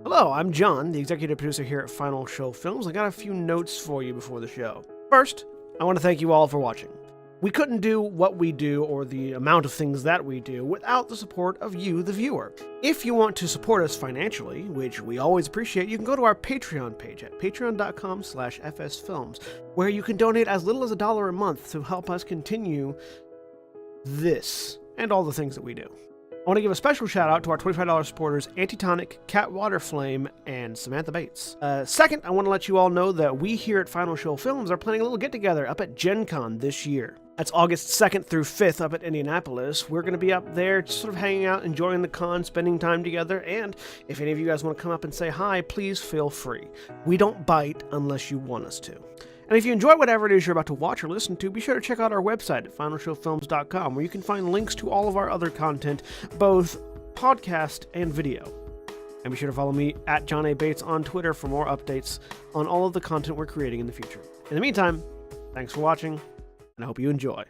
Hello, I'm John, the executive producer here at Final Show Films. I got a few notes for you before the show. First, I want to thank you all for watching. We couldn't do what we do or the amount of things that we do without the support of you, the viewer. If you want to support us financially, which we always appreciate, you can go to our Patreon page at patreon.com/fsfilms, where you can donate as little as $1 a month to help us continue this and all the things that we do. I want to give a special shout out to our $25 supporters, Antitonic, Waterflame, and Samantha Bates. Second, I want to let you all know that we here at Final Show Films are planning a little get-together up at Gen Con this year. That's August 2nd through 5th up at Indianapolis. We're going to be up there just sort of hanging out, enjoying the con, spending time together, and if any of you guys want to come up and say hi, please feel free. We don't bite unless you want us to. And if you enjoy whatever it is you're about to watch or listen to, be sure to check out our website at finalshowfilms.com, where you can find links to all of our other content, both podcast and video. And be sure to follow me at John A. Bates on Twitter for more updates on all of the content we're creating in the future. In the meantime, thanks for watching, and I hope you enjoy.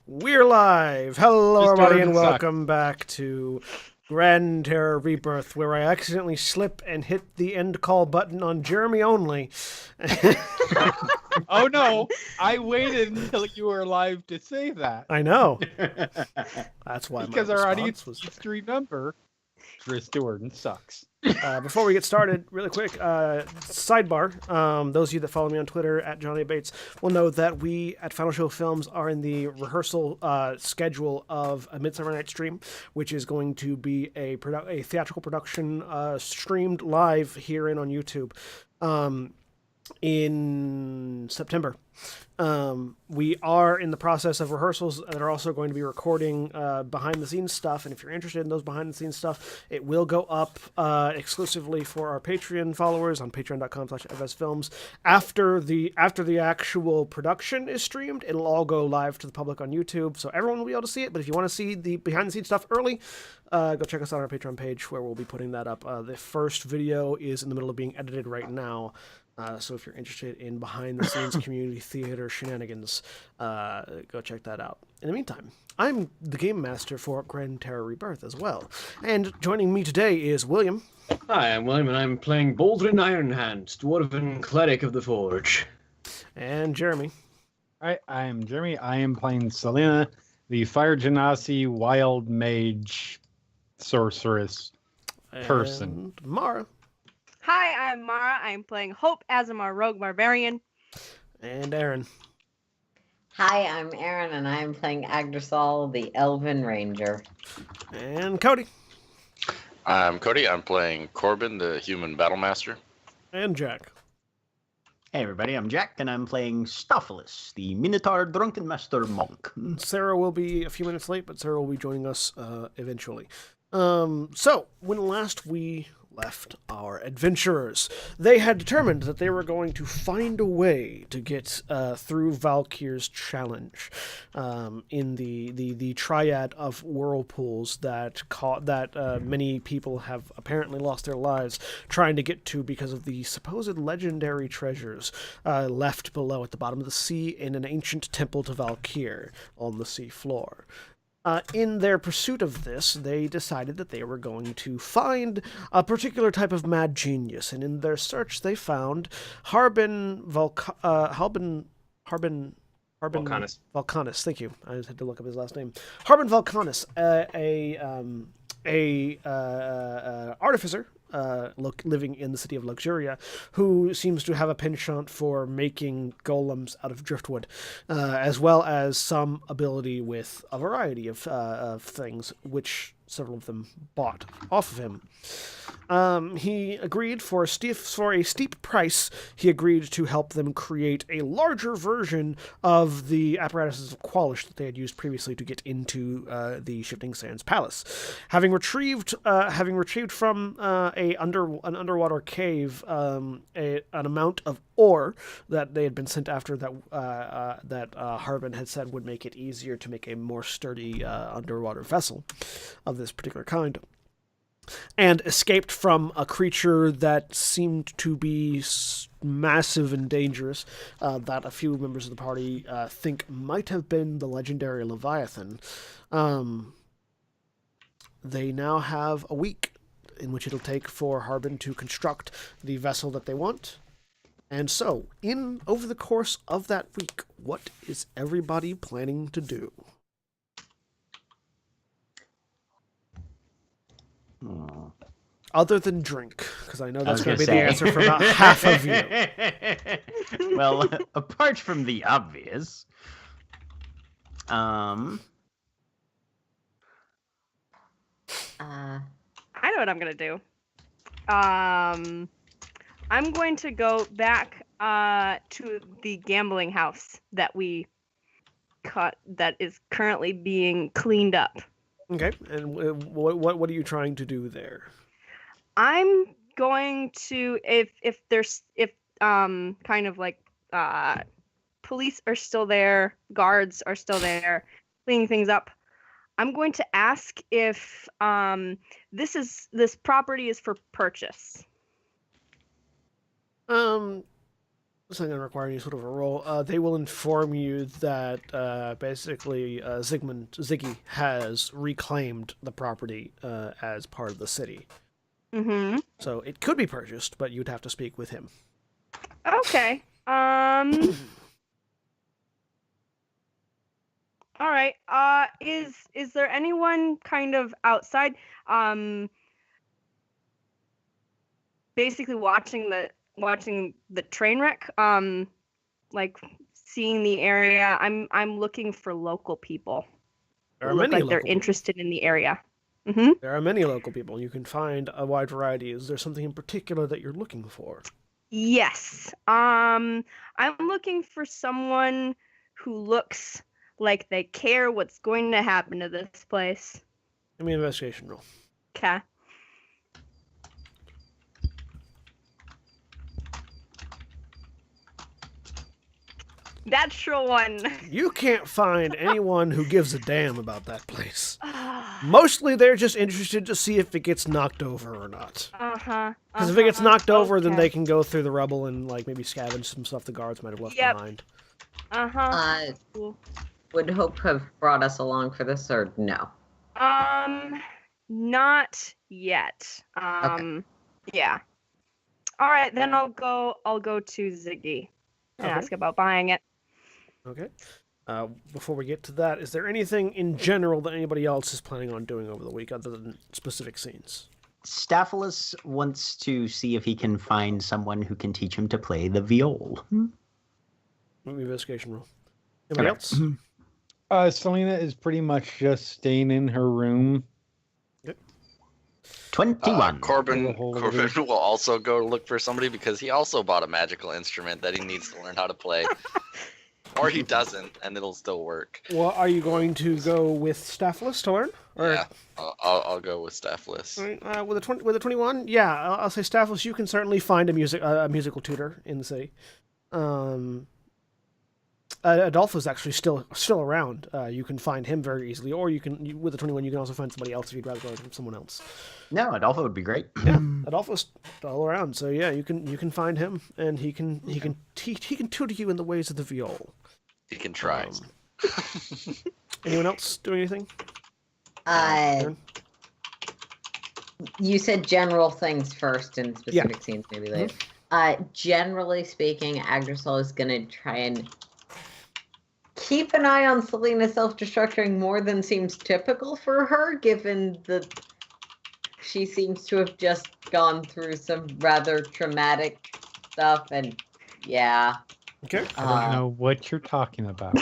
We're live! Hello, everybody, and welcome back to Gran Terra Rebirth, where I accidentally slip and hit the end call button on Jeremy only. Oh no, I waited until you were live to say that. I know. That's why because my our response audience was... needs to remember Chris Jordan sucks. Before we get started, really quick, sidebar. Those of you that follow me on Twitter at Johnny Bates will know that we at Final Show Films are in the rehearsal schedule of A Midsummer Night's Dream, which is going to be a theatrical production streamed live herein on YouTube in September. We are in the process of rehearsals that are also going to be recording behind the scenes stuff, and if you're interested in those behind the scenes stuff, it will go up exclusively for our Patreon followers on patreon.com/fsfilms. After the actual production is streamed, it'll all go live to the public on YouTube, so everyone will be able to see it. But if you want to see the behind the scenes stuff early, go check us out on our Patreon page, where we'll be putting that up. The first video is in the middle of being edited right now. So if you're interested in behind-the-scenes community theater shenanigans, go check that out. In the meantime, I'm the game master for Gran Terra Rebirth as well. And joining me today is William. Hi, I'm William, and I'm playing Baldwin Ironhand, Dwarven Cleric of the Forge. And Jeremy. Hi, I'm Jeremy. I am playing Selena, the Fire Genasi Wild Mage Sorceress person. And Mara. Hi, I'm Mara. I'm playing Hope Azamar Rogue Barbarian. And Aaron. Hi, I'm Aaron, and I'm playing Agdasol, the Elven Ranger. And Cody. I'm Cody. I'm playing Corbin, the Human Battlemaster. And Jack. Hey everybody, I'm Jack, and I'm playing Stophilis, the Minotaur Drunken Master Monk. Sarah will be a few minutes late, but Sarah will be joining us eventually. So, when last we left our adventurers, they had determined that they were going to find a way to get through Valkyr's challenge in the triad of whirlpools that many people have apparently lost their lives trying to get to because of the supposed legendary treasures left below at the bottom of the sea in an ancient temple to Valkyr on the sea floor. In their pursuit of this, they decided that they were going to find a particular type of mad genius, and in their search, they found Volcanus. Thank you. I just had to look up his last name. Harbin Volcanus, a artificer. Living in the city of Luxuria, who seems to have a penchant for making golems out of driftwood, as well as some ability with a variety of things, which several of them bought off of him. He agreed for a steep price. He agreed to help them create a larger version of the apparatuses of Qualish that they had used previously to get into the Shifting Sands Palace. Having retrieved from an underwater cave an amount of ore that they had been sent after that Harbin had said would make it easier to make a more sturdy underwater vessel of this particular kind, and escaped from a creature that seemed to be massive and dangerous, that a few members of the party think might have been the legendary Leviathan. They now have a week in which it'll take for Harbin to construct the vessel that they want. And so, over the course of that week, what is everybody planning to do? Other than drink, because I know that's going to be the answer for about half of you. Well, apart from the obvious, I know what I'm gonna do. I'm going to go back to the gambling house that we cut that is currently being cleaned up. Okay, and what are you trying to do there? I'm going to if kind of like police are still there, guards are still there, cleaning things up. I'm going to ask if this property is for purchase. This isn't going to require any sort of a roll. They will inform you that basically Ziggy has reclaimed the property as part of the city. Mm-hmm. So it could be purchased, but you'd have to speak with him. Okay. All right. Is there anyone kind of outside, basically watching the train wreck, like seeing the area? I'm looking for local people There who are look many like they're local interested in the area. Mm-hmm. There are many local people. You can find a wide variety. Is there something in particular that you're looking for? Yes. I'm looking for someone who looks like they care what's going to happen to this place. Give me an investigation roll. Okay. Natural one. You can't find anyone who gives a damn about that place. Mostly they're just interested to see if it gets knocked over or not. Because if it gets knocked over, then they can go through the rubble and like maybe scavenge some stuff the guards might have left behind. Would Hope have brought us along for this, or no? Not yet. Okay. Yeah. All right, then I'll go to Ziggy and ask about buying it. Okay. Before we get to that, is there anything in general that anybody else is planning on doing over the week other than specific scenes? Staphylos wants to see if he can find someone who can teach him to play the viol. Investigation roll. Anybody else? Selena is pretty much just staying in her room. 21. Corbin will also go look for somebody because he also bought a magical instrument that he needs to learn how to play. Or he doesn't, and it'll still work. Well, are you going to go with Staphylos to learn? Or... Yeah, I'll go with Staphylos. All right, with a 21, yeah, I'll say Staphylos. You can certainly find a musical tutor in the city. Adolfo's actually still around. You can find him very easily, or with a 21, you can also find somebody else if you'd rather go with someone else. No, Adolfo would be great. Yeah, Adolfo's all around, so yeah, you can find him, and he can tutor you in the ways of the viol. He can try. Anyone else doing anything? You said general things first and specific scenes maybe later. Generally speaking, Agdrosol is going to try and keep an eye on Selena self-destructing more than seems typical for her, given that she seems to have just gone through some rather traumatic stuff, and yeah. Okay. I don't know what you're talking about.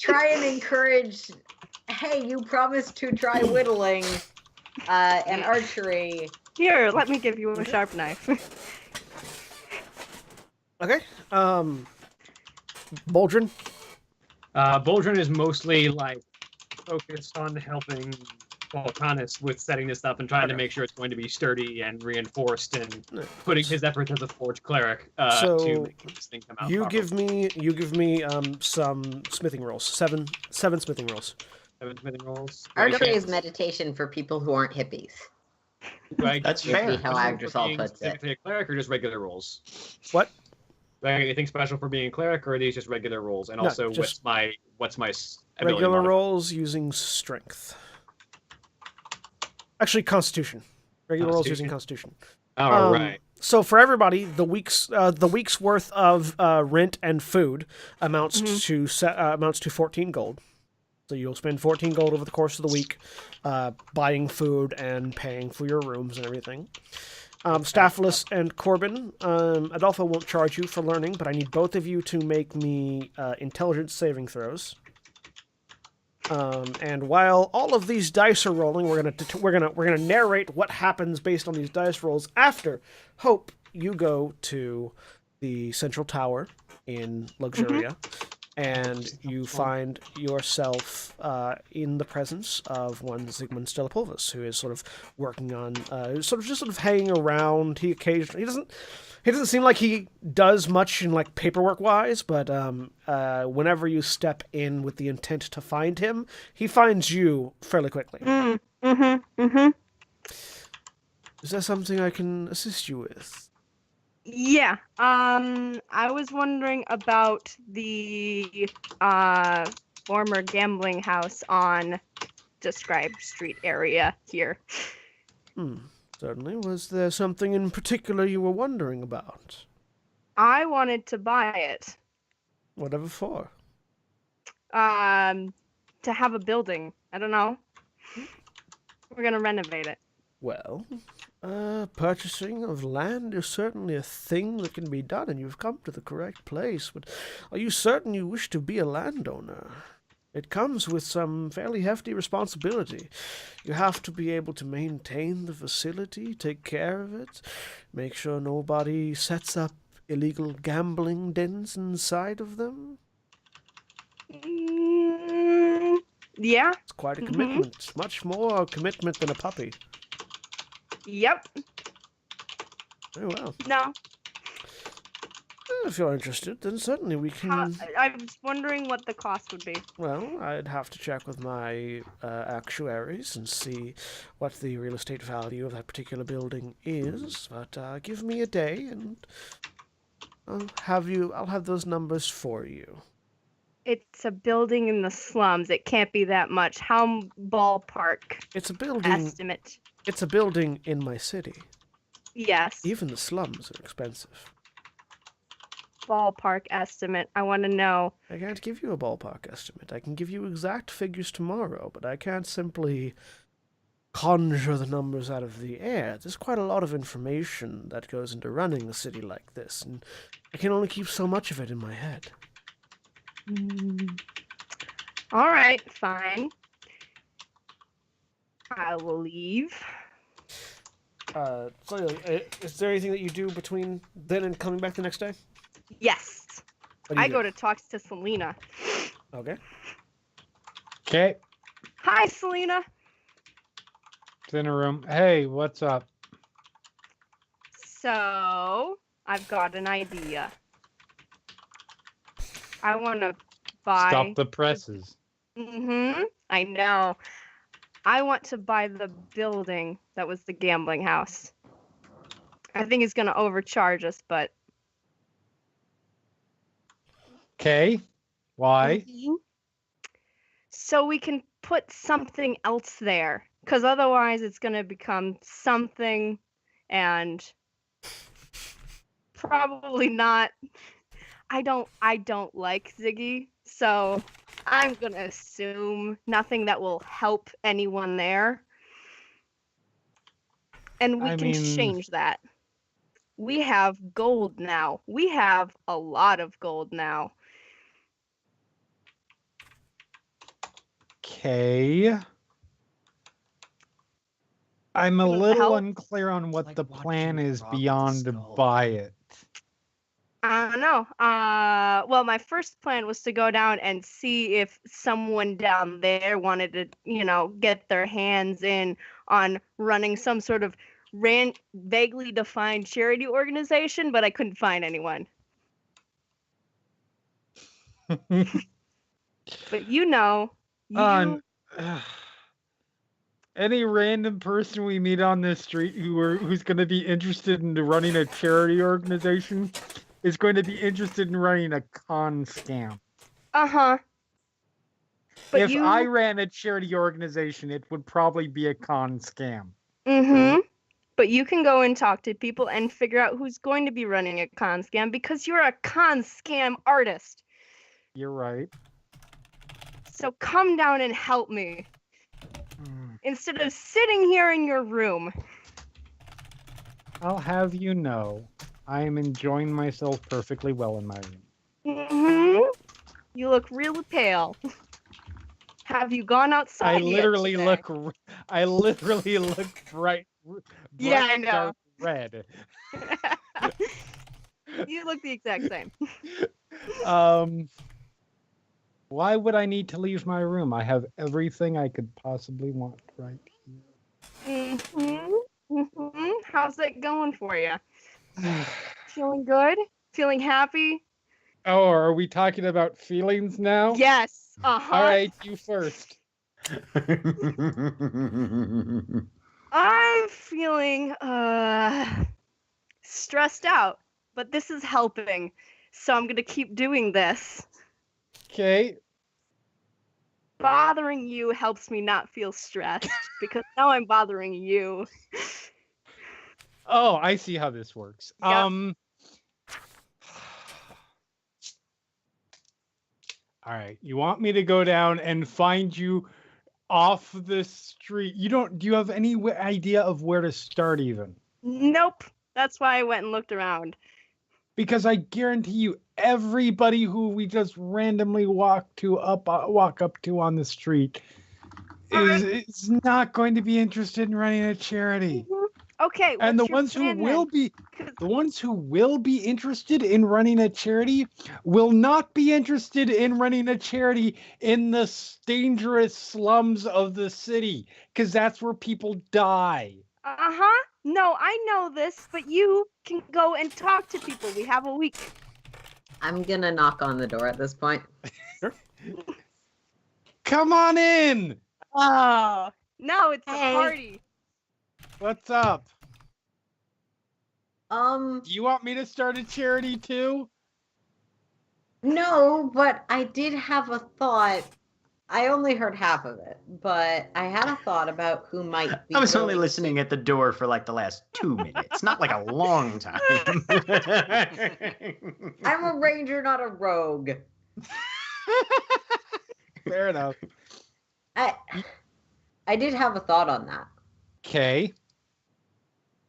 Try and encourage, hey, you promised to try whittling and archery. Here, let me give you a sharp knife. Okay. Boldrin? Boldrin is mostly like focused on helping Volcanis with setting this up and trying to make sure it's going to be sturdy and reinforced, and putting his efforts as a forge cleric to make this thing come out. You give me some smithing rolls. Seven smithing rolls. 7 smithing rolls. Archery is meditation for people who aren't hippies. Right. That's Would fair. be how Agdrosol puts it. Specifically a cleric or just regular rolls? What? Anything special for being a cleric, or are these just regular rolls? And No, also, just what's my ability regular modifier? rolls using strength. Actually, Constitution. Regular rolls using Constitution. All right. So for everybody, the week's worth of rent and food amounts to 14 gold. So you'll spend 14 gold over the course of the week, buying food and paying for your rooms and everything. Staphylos and Corbin, Adolfo won't charge you for learning, but I need both of you to make me intelligence saving throws. And while all of these dice are rolling, we're gonna narrate what happens based on these dice rolls after. Hope, you go to the central tower in Luxuria, and you find yourself in the presence of one Zygmunt Stellapulvis, who is sort of working on, just hanging around. He doesn't seem like he does much in like paperwork wise, but whenever you step in with the intent to find him, he finds you fairly quickly. Is there something I can assist you with? Yeah. I was wondering about the former gambling house on described street area here. Certainly. Was there something in particular you were wondering about? I wanted to buy it. Whatever for? To have a building. I don't know. We're gonna renovate it. Well, purchasing of land is certainly a thing that can be done, and you've come to the correct place, but are you certain you wish to be a landowner? It comes with some fairly hefty responsibility. You have to be able to maintain the facility, take care of it, make sure nobody sets up illegal gambling dens inside of them. Yeah. It's quite a commitment. Much more a commitment than a puppy. Yep. Very well. No. If you're interested, then certainly we can... I was wondering what the cost would be. Well, I'd have to check with my actuaries and see what the real estate value of that particular building is. But give me a day, and I'll have those numbers for you. It's a building in the slums. It can't be that much. How ballpark? It's a building. Estimate. It's a building in my city. Yes. Even the slums are expensive. Ballpark estimate. I want to know. I can't give you a ballpark estimate. I can give you exact figures tomorrow, but I can't simply conjure the numbers out of the air. There's quite a lot of information that goes into running a city like this, and I can only keep so much of it in my head. All right, fine. I will leave. So, is there anything that you do between then and coming back the next day? Yes. What do you I do? go to talk to Selena. Okay. Okay. Hi, Selena. Dinner room. Hey, what's up? So, I've got an idea. I want to buy... Stop the presses. I know. I want to buy the building that was the gambling house. I think it's going to overcharge us, but... Okay. Why? So we can put something else there. Because otherwise it's going to become something and probably not... I don't like Ziggy, so I'm going to assume nothing that will help anyone there. And we can change that. We have gold now. We have a lot of gold now. Okay. I'm a little unclear on what the plan is beyond to buy it. I don't know. Well, my first plan was to go down and see if someone down there wanted to, get their hands in on running some sort of vaguely defined charity organization, but I couldn't find anyone. But any random person we meet on the street who's going to be interested in running a charity organization is going to be interested in running a con scam. Uh-huh. But if I ran a charity organization, it would probably be a con scam. Mm-hmm. But you can go and talk to people and figure out who's going to be running a con scam because you're a con scam artist. You're right. So come down and help me instead of sitting here in your room. I'll have you know, I am enjoying myself perfectly well in my room. You look really pale. Have you gone outside? I literally yet today? look bright. Yeah, I know. Dark red. You look the exact same. Why would I need to leave my room? I have everything I could possibly want right here. How's it going for you? Feeling good? Feeling happy? Oh, are we talking about feelings now? Yes. All right, you first. I'm feeling stressed out, but this is helping. So I'm gonna keep doing this. Okay. Bothering you helps me not feel stressed because now I'm bothering you. Oh, I see how this works. Yep. All right. You want me to go down and find you off the street? Do you have any idea of where to start even? Nope. That's why I went and looked around. Because I guarantee you everybody who we just randomly walk up to on the street is not going to be interested in running a charity. Okay. And the what's your plan ones who will be interested in running a charity will not be interested in running a charity in the dangerous slums of the city, because that's where people die. No, I know this, but you can go and talk to people. We have a week. I'm gonna knock on the door at this point. Come on in. Oh, no, it's Hey. a party. What's up? Um, Do you want me to start a charity too? no, but I did have a thought. I only heard half of it, but I had a thought about who might be. I was only willing listening at the door for like the last 2 minutes, not like a long time. I'm a ranger, not a rogue. Fair enough. I did have a thought on that. Okay.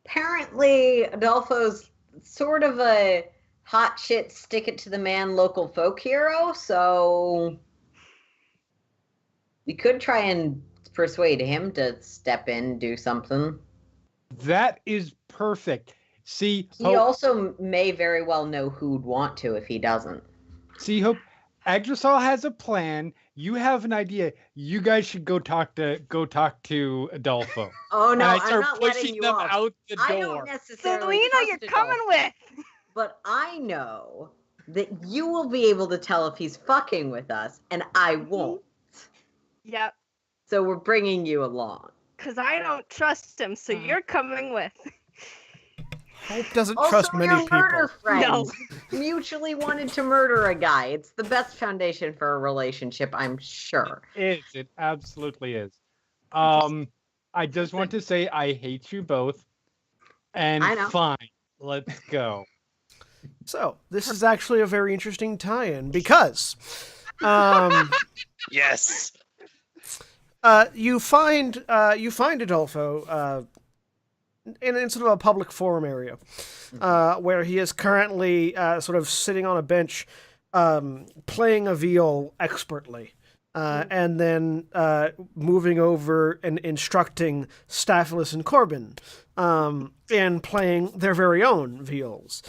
Apparently, Adolfo's sort of a hot shit, stick it to the man local folk hero, so we could try and persuade him to step in, do something. That is perfect. See, He also may very well know who'd want to if he doesn't. See, Hope, Agdrasol has a plan. You have an idea. You guys should go talk to Adolfo. Oh no, and I I'm start not letting pushing you them off. out the door. I don't necessarily Selena, trust you're Adolfo, coming with. but I know that you will be able to tell if he's fucking with us, and I won't. Yep, So we're bringing you along. because I don't trust him, so you're coming with. Hope doesn't Also, trust many your people. murder friends No. mutually wanted to murder a guy. It's the best foundation for a relationship, I'm sure. It absolutely is. I just want to say I hate you both. And I know. fine, let's go. So this is actually a very interesting tie-in because Yes. you find Adolfo in sort of a public forum area where he is currently sort of sitting on a bench playing a viol expertly. And then moving over and instructing Staphylos and Corbin in playing their very own viols.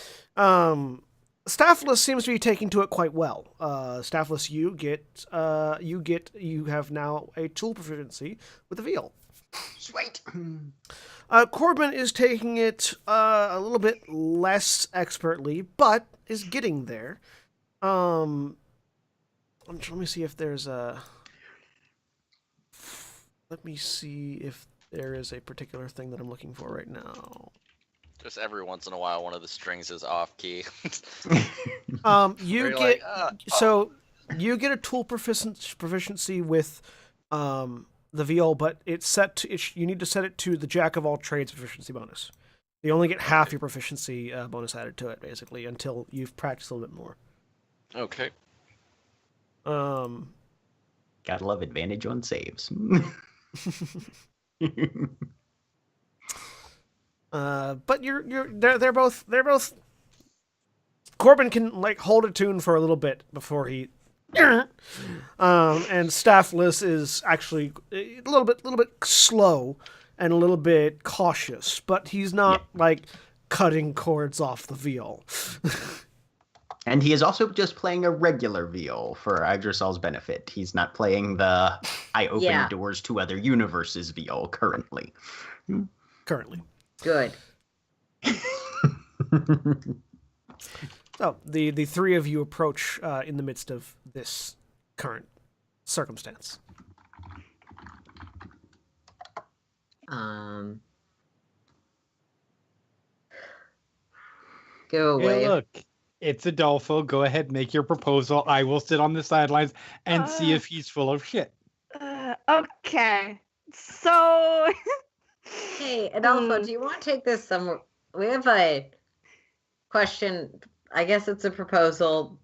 Staphylos seems to be taking to it quite well. Staphylos, you have now a tool proficiency with the viol. Sweet. Corbin is taking it a little bit less expertly, but is getting there. Let me see if there's a. Let me see if there is a particular thing that I'm looking for right now. Just every once in a while, one of the strings is off key. You Where get you're like, so you get a tool proficiency with the VL, but it's set to, you need to set it to the Jack of all trades proficiency bonus. You only get half your proficiency bonus added to it, basically, until you've practiced a little bit more. Okay. Gotta love advantage on saves. But they're both. Corbin can like hold a tune for a little bit before he. And Staffless is actually a little bit slow and a little bit cautious, but he's not like cutting chords off the viol. And he is also just playing a regular viol for Yggdrasil's benefit. He's not playing the I open doors to other universes viol currently. Good. So the three of you approach in the midst of this current circumstance. Go away. Hey, look, it's Adolfo. Go ahead, make your proposal. I will sit on the sidelines and see if he's full of shit. Okay. So. Hey, Adolfo, do you want to take this somewhere? We have a question. I guess it's a proposal.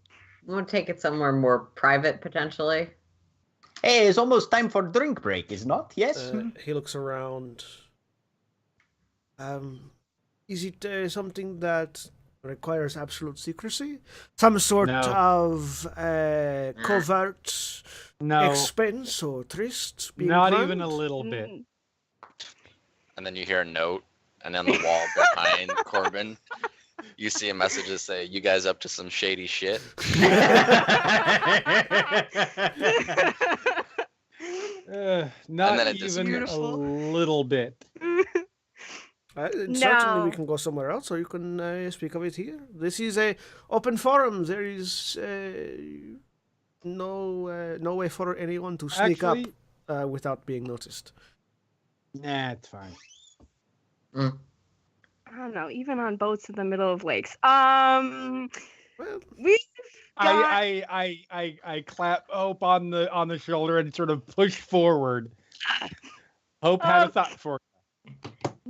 We want to take it somewhere more private, potentially. Hey, it's almost time for drink break, is not? Yes. He looks around. Is it something that requires absolute secrecy? Some sort of covert expense or tryst? Not planned? even a little bit. And then you hear a note, and on the wall behind Corbin, you see a message that say, "You guys up to some shady shit?" Not then it even disappears. a little bit. Certainly we can go somewhere else, or you can speak of it here. This is a open forum. There is no way for anyone to sneak up without being noticed. Nah, it's fine. I don't know. Even on boats in the middle of lakes. Well, We. I clap Hope on the shoulder and sort of push forward. Hope had a thought for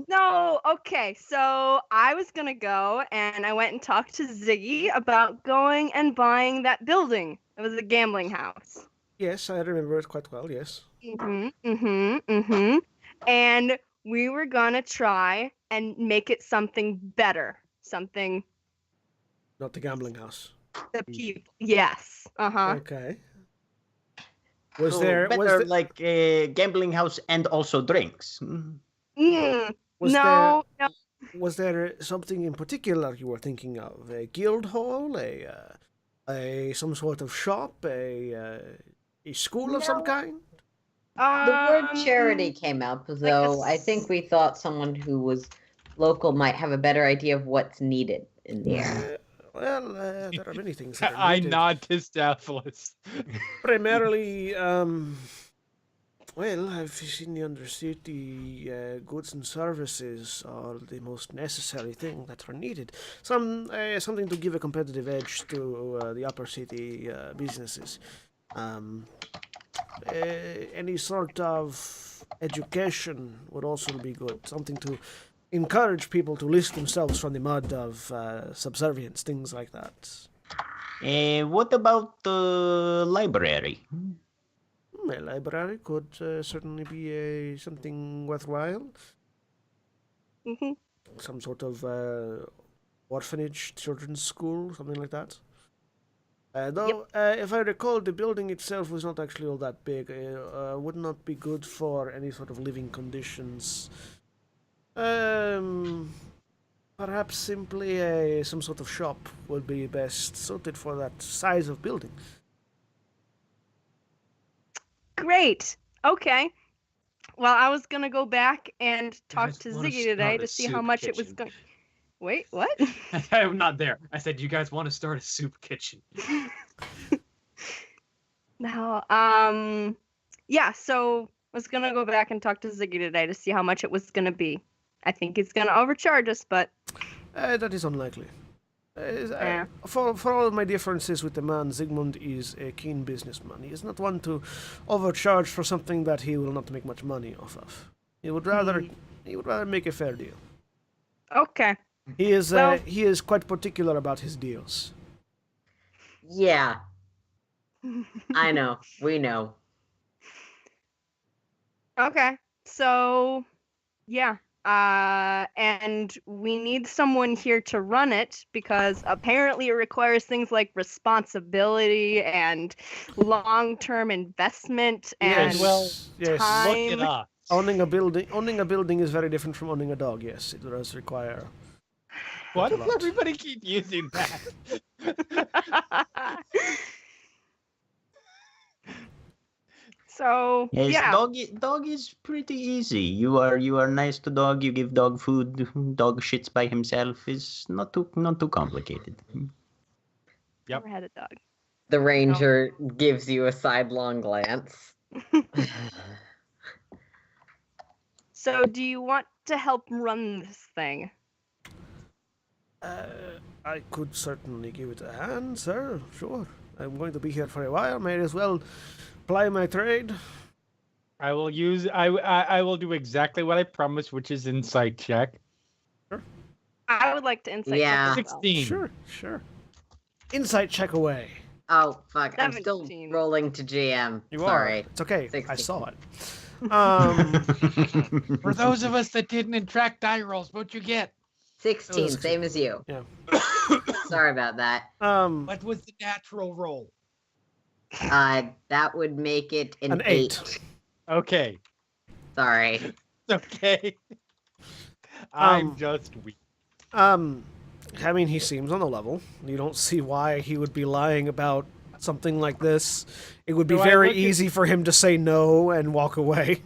No, okay. So I was gonna go, and I went and talked to Ziggy about going and buying that building. It was a gambling house. yes, I remember it quite well. Yes. And we were gonna try and make it something better, something Not the gambling house. the people. Yes. Okay. Was So there better like a gambling house and also drinks? Was there something in particular you were thinking of? A guild hall, a some sort of shop, a school of some kind? The word charity came out, though I think we thought someone who was local might have a better idea of what's needed in the area. Well, there are many things that are I needed. nod to Staphylus. Primarily, well, I've seen the undercity goods and services are the most necessary thing that are needed. Something to give a competitive edge to the upper city businesses. Any sort of education would also be good. Something to encourage people to lift themselves from the mud of subservience, things like that. What about the library? A library could certainly be something worthwhile. Some sort of orphanage, children's school, something like that. Though, if I recall, the building itself was not actually all that big. Would not be good for any sort of living conditions. Perhaps simply some sort of shop would be best suited for that size of building. Great. Okay. Well, I was gonna go back and talk guys to wanna Ziggy today start a to see how soup much it was kitchen? going. Wait, what? I'm not there. I said, you guys want to start a soup kitchen? No. Yeah. So I was gonna go back and talk to Ziggy today to see how much it was gonna be. I think it's gonna overcharge us, but That is unlikely. For all of my differences with the man, Zygmunt is a keen businessman. He is not one to overcharge for something that he will not make much money off of. He would rather make a fair deal. Okay. He is Well- he is quite particular about his deals. Yeah, I know. We know. Okay. So, yeah. And we need someone here to run it because apparently it requires things like responsibility and long-term investment and Yes, well, yes. time. Look it up. Owning a building is very different from owning a dog. Yes, it does require. Why a does lot. everybody keep using that? So, Yes, yeah. dog is pretty easy. You are nice to dog. You give dog food. Dog shits by himself. Is not too complicated. Yep. Never had a dog. The ranger gives you a sidelong glance. So, do you want to help run this thing? I could certainly give it a hand, sir. Sure. I'm going to be here for a while. Might as well ply my trade. I will use. I will do exactly what I promised, which is insight check. I would like to insight Yeah. check as well. 16. Sure. Insight check away. Oh fuck! I'm still 17. rolling to GM. You Sorry. are. It's okay. I 16. saw it. For those of us that didn't track die rolls, what'd you get? 16, same as you. Yeah. Sorry about that. What was the natural roll? That would make it an An 8. 8. Okay. Sorry. Okay. I'm just weak. I mean, he seems on the level. You don't see why he would be lying about something like this. It would be So I very look at- easy for him to say no and walk away.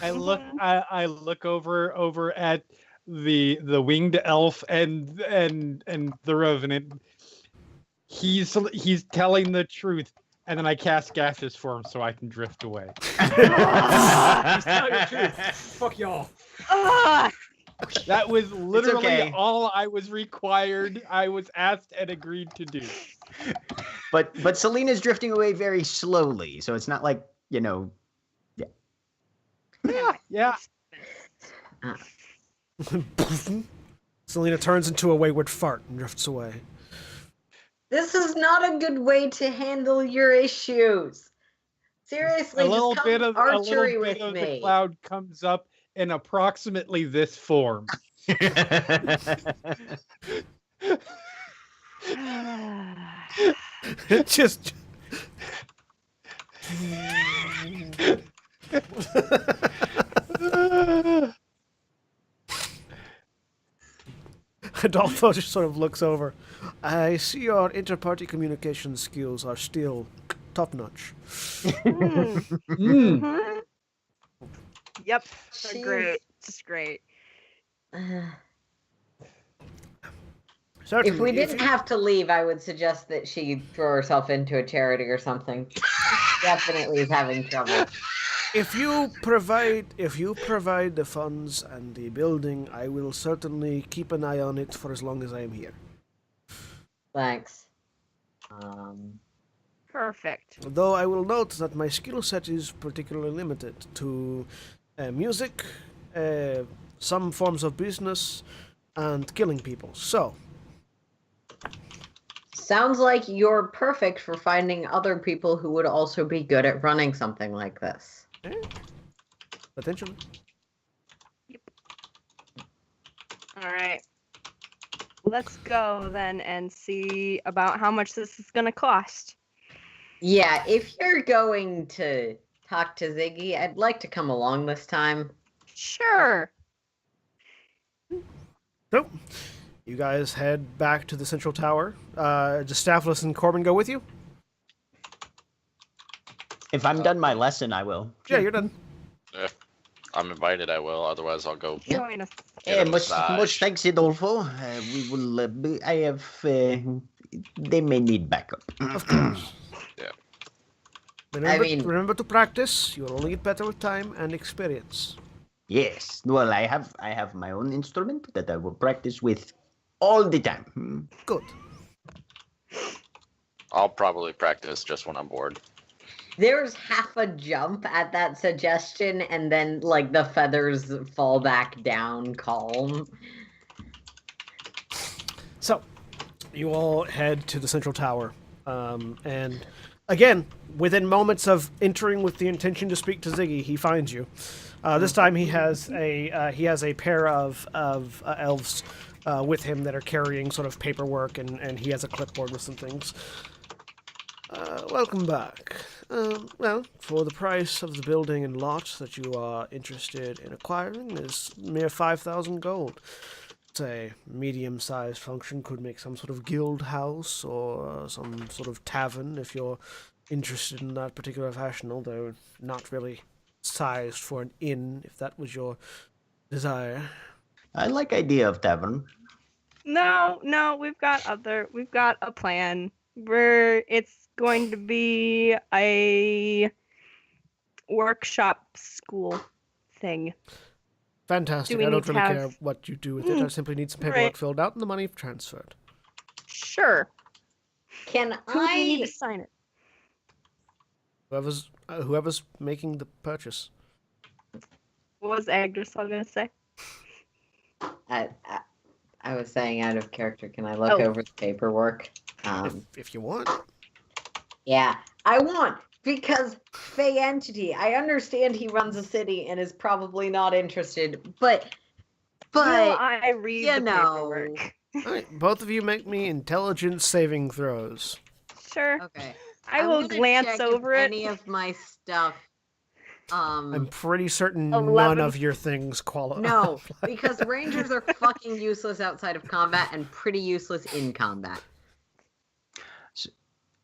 I look over at the winged elf and the revenant. He's telling the truth, and then I cast gaseous form so I can drift away. Just tell your truth. Fuck y'all. Ugh! That was literally okay. all I was required. I was asked and agreed to do. But Selena's drifting away very slowly, so it's not like Yeah. Selena turns into a wayward fart and drifts away. This is not a good way to handle your issues. Seriously, A little just come bit of archery with the me. cloud comes up in approximately this form. Just. Adolfo just sort of looks over. I see your inter-party communication skills are still top-notch. Mhm. Yep. So Jeez. great. Just great. Certainly, If we didn't have to leave, I would suggest that she throw herself into a charity or something. Definitely is having trouble. If you provide the funds and the building, I will certainly keep an eye on it for as long as I am here. Thanks. Perfect. Though I will note that my skill set is particularly limited to music, some forms of business, and killing people. So, Sounds like you're perfect for finding other people who would also be good at running something like this. potentially. All right. Let's go then and see about how much this is going to cost. Yeah, if you're going to talk to Ziggy, I'd like to come along this time. Sure. So, you guys head back to the central tower. Does Stavros and Corbin go with you? If I'm done my lesson, I will. Yeah, you're done. If I'm invited, I will. Otherwise, I'll go. Join us. Get a Much massage. thanks, Adolfo. We will. I have. They may need backup. Of course. Yeah. Remember to practice. You will only get better with time and experience. Yes. Well, I have my own instrument that I will practice with all the time. Good. I'll probably practice just when I'm bored. There's half a jump at that suggestion, and then like the feathers fall back down calm. So, you all head to the central tower, and again, within moments of entering with the intention to speak to Ziggy, he finds you. This time, he has a pair of elves with him that are carrying sort of paperwork, and he has a clipboard with some things. Welcome back. Well, for the price of the building and lot that you are interested in acquiring, is mere 5,000 gold. It's a medium-sized function, could make some sort of guild house or some sort of tavern if you're interested in that particular fashion, although not really sized for an inn, if that was your desire. I like idea of tavern. No, we've got a plan. It's going to be a workshop school thing. Fantastic. Do we I don't need to really care have- what you do with it. I simply need some paperwork Right. filled out and the money transferred. Sure. Can Who do we need I? to sign it? Whoever's making the purchase. What was Agdrisol gonna say? I was saying out of character. Can I look over the paperwork? If you want. Yeah, I want, because Fey Entity, I understand he runs a city and is probably not interested, but Will I read you the know. paperwork? All right, both of you make me intelligence saving throws. Sure. Okay. I I'm will gonna glance check over if it. Any of my stuff. I'm pretty certain none 11. of your things qualify. No, because rangers are fucking useless outside of combat and pretty useless in combat.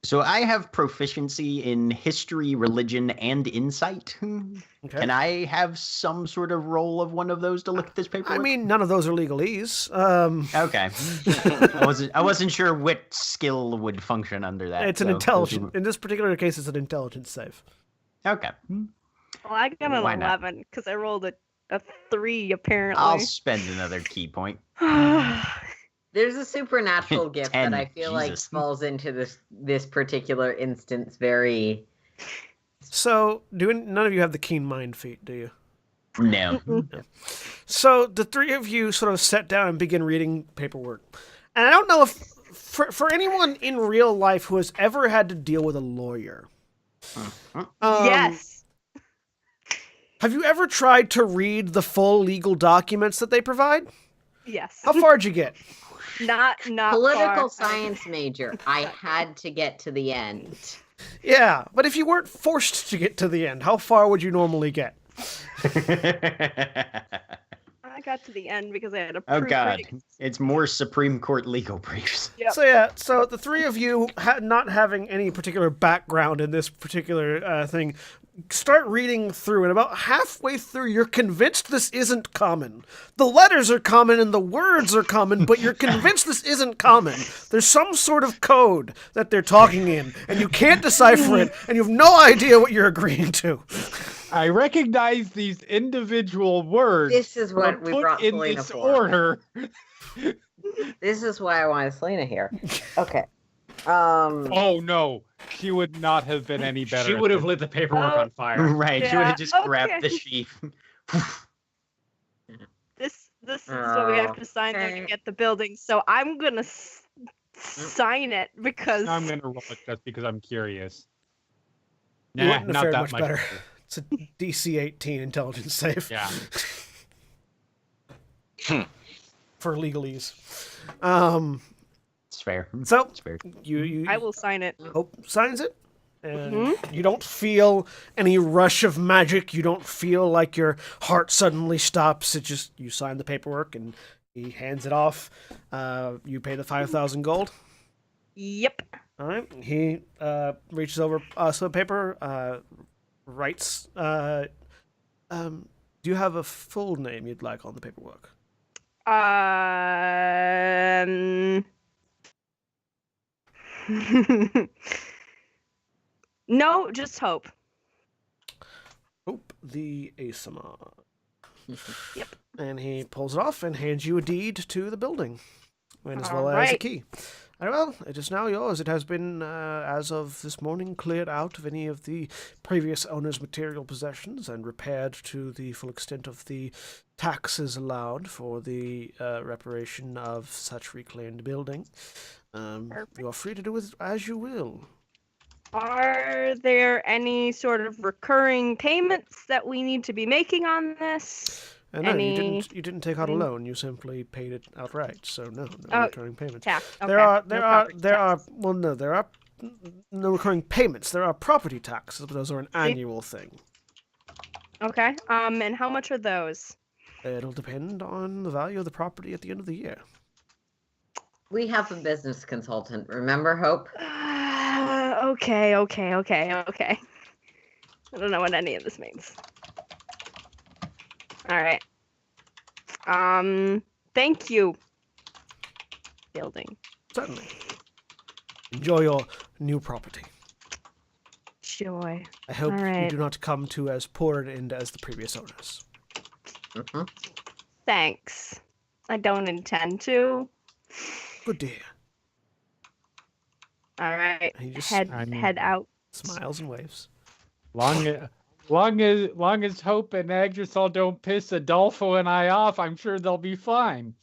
So I have proficiency in history, religion, and insight. Okay. Can I have some sort of roll of one of those to look at this paperwork? I mean, none of those are legalese. Okay. I wasn't sure what skill would function under that. It's an so- intelligence. In this particular case, it's an intelligence save. Okay. Well, I got an Why not? 11 because I rolled a 3 apparently. I'll spend another key point. There's a supernatural gift that 10, I feel like Jesus. falls into this particular instance very. So, none of you have the keen mind feat, do you? No. So the three of you sort of sit down and begin reading paperwork. And I don't know if, for anyone in real life who has ever had to deal with a lawyer, Yes. have you ever tried to read the full legal documents that they provide? Yes. How far'd you get? Not Political far. science major. I had to get to the end. Yeah, but if you weren't forced to get to the end, how far would you normally get? I got to the end because I had a Oh God, proofreading. it's more Supreme Court legal briefs. Yep. So the three of you, not having any particular background in this particular thing, start reading through, and about halfway through, you're convinced this isn't common. The letters are common and the words are common, but you're convinced this isn't common. There's some sort of code that they're talking in, and you can't decipher it, and you have no idea what you're agreeing to. I recognize these individual words. This is what but we put brought in Selena this for. order. This is why I wanted Selena here. Okay. Oh no, she would not have been any better. She at would have this. lit the paperwork on fire. Right, she would have just grabbed the okay. sheaf. This is what we have to sign though Okay. to get the building. So I'm gonna sign it because I'm gonna roll it just because I'm curious. You Nah, wouldn't have not fared that much much better. It's a DC 18 intelligence save. Yeah. For legalese. It's fair. So It's fair. you I will sign it. Hope signs it. And you don't feel any rush of magic. You don't feel like your heart suddenly stops. It just, you sign the paperwork and he hands it off. You pay the 5,000 gold. Yep. All right. He reaches over some paper, writes. Do you have a full name you'd like on the paperwork? No, just Hope. Hope the Asamar. Yep. And he pulls it off and hands you a deed to the building. and as All well as a right. key. Very well, it is now yours. It has been, as of this morning, cleared out of any of the previous owner's material possessions and repaired to the full extent of the taxes allowed for the reparation of such reclaimed building. You are free to do with it as you will. Are there any sort of recurring payments that we need to be making on this? No, Any- you didn't take out a any- loan. You simply paid it outright. So no Oh, recurring payments. Tax. Okay. There are no property tax. there are no recurring payments. There are property taxes, but those are an annual thing. Okay. And how much are those? It'll depend on the value of the property at the end of the year. We have a business consultant. Remember, Hope? Okay. I don't know what any of this means. All right. Thank you. Building. Certainly. Enjoy your new property. Joy. I hope you Alright. do not come to as poor an end as the previous owners. Mm-hmm. Thanks. I don't intend to. Good to hear. All right. He just Head out. smiles and waves. Long as Hope and Agdrisol don't piss Adolfo and I off, I'm sure they'll be fine.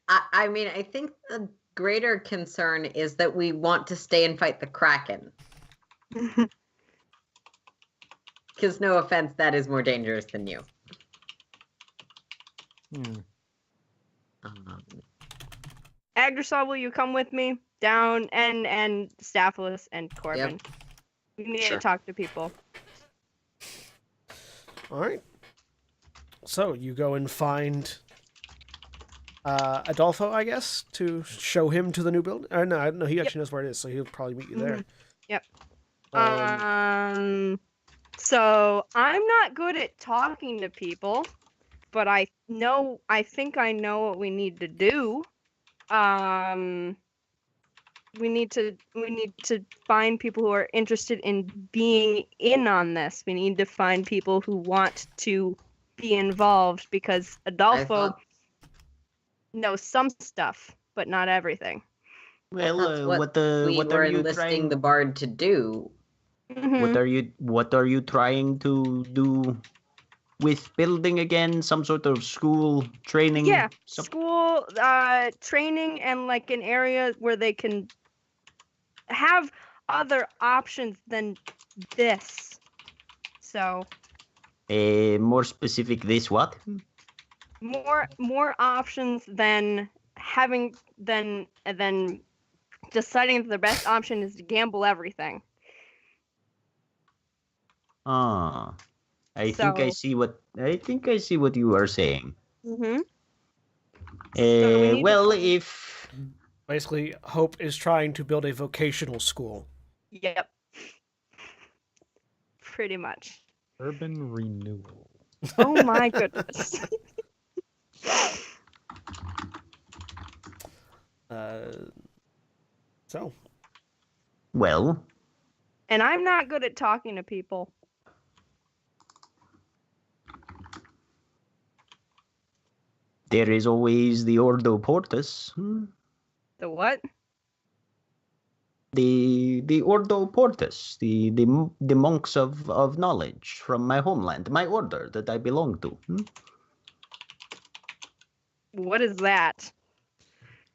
I mean, I think the greater concern is that we want to stay and fight the Kraken. Because no offense, that is more dangerous than you. Agdrisol, will you come with me down? And Staphylos and Corbin. We need Sure. to talk to people. All right. So you go and find Adolfo, I guess, to show him to the new building. Or no, he actually knows where it is, so he'll probably meet you there. Yep. Um, So I'm not good at talking to people, but I think I know what we need to do. We need to find people who are interested in being in on this. We need to find people who want to be involved because Adolfo knows some stuff, but not everything. Well, That's what we what were are you enlisting trying? the bard to do. Mhm. What are you trying to do with building again? Some sort of school training? Yeah, school training and like an area where they can have other options than this. So More specific, this what? more options than having than deciding that the best option is to gamble everything. Ah, I think I see what you are saying. Mm-hmm. Well, if basically, Hope is trying to build a vocational school. Yep. Pretty much. Urban renewal. Oh my goodness. So, well, And I'm not good at talking to people. there is always the Ordo Portus. The what? The Ordo Portus, the monks of knowledge from my homeland, my order that I belong to. What is that?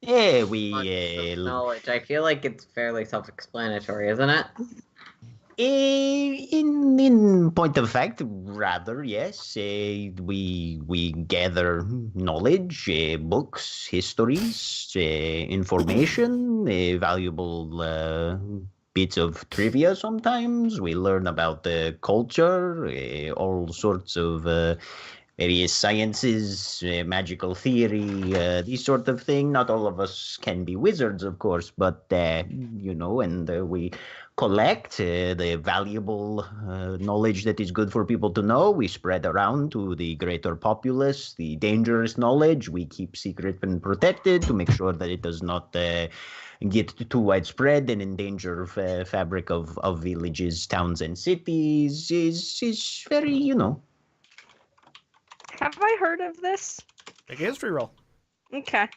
Yeah, Knowledge. I feel like it's fairly self-explanatory, isn't it? in point of fact, rather yes. We gather knowledge, books, histories, information, valuable bits of trivia. Sometimes we learn about the culture, all sorts of various sciences, magical theory, these sort of thing. Not all of us can be wizards, of course, but and we collect the valuable knowledge that is good for people to know. We spread around to the greater populace. The dangerous knowledge we keep secret and protected to make sure that it does not get too widespread and endanger fabric of villages, towns, and cities. Is very, Have I heard of this? Make a history roll. Okay.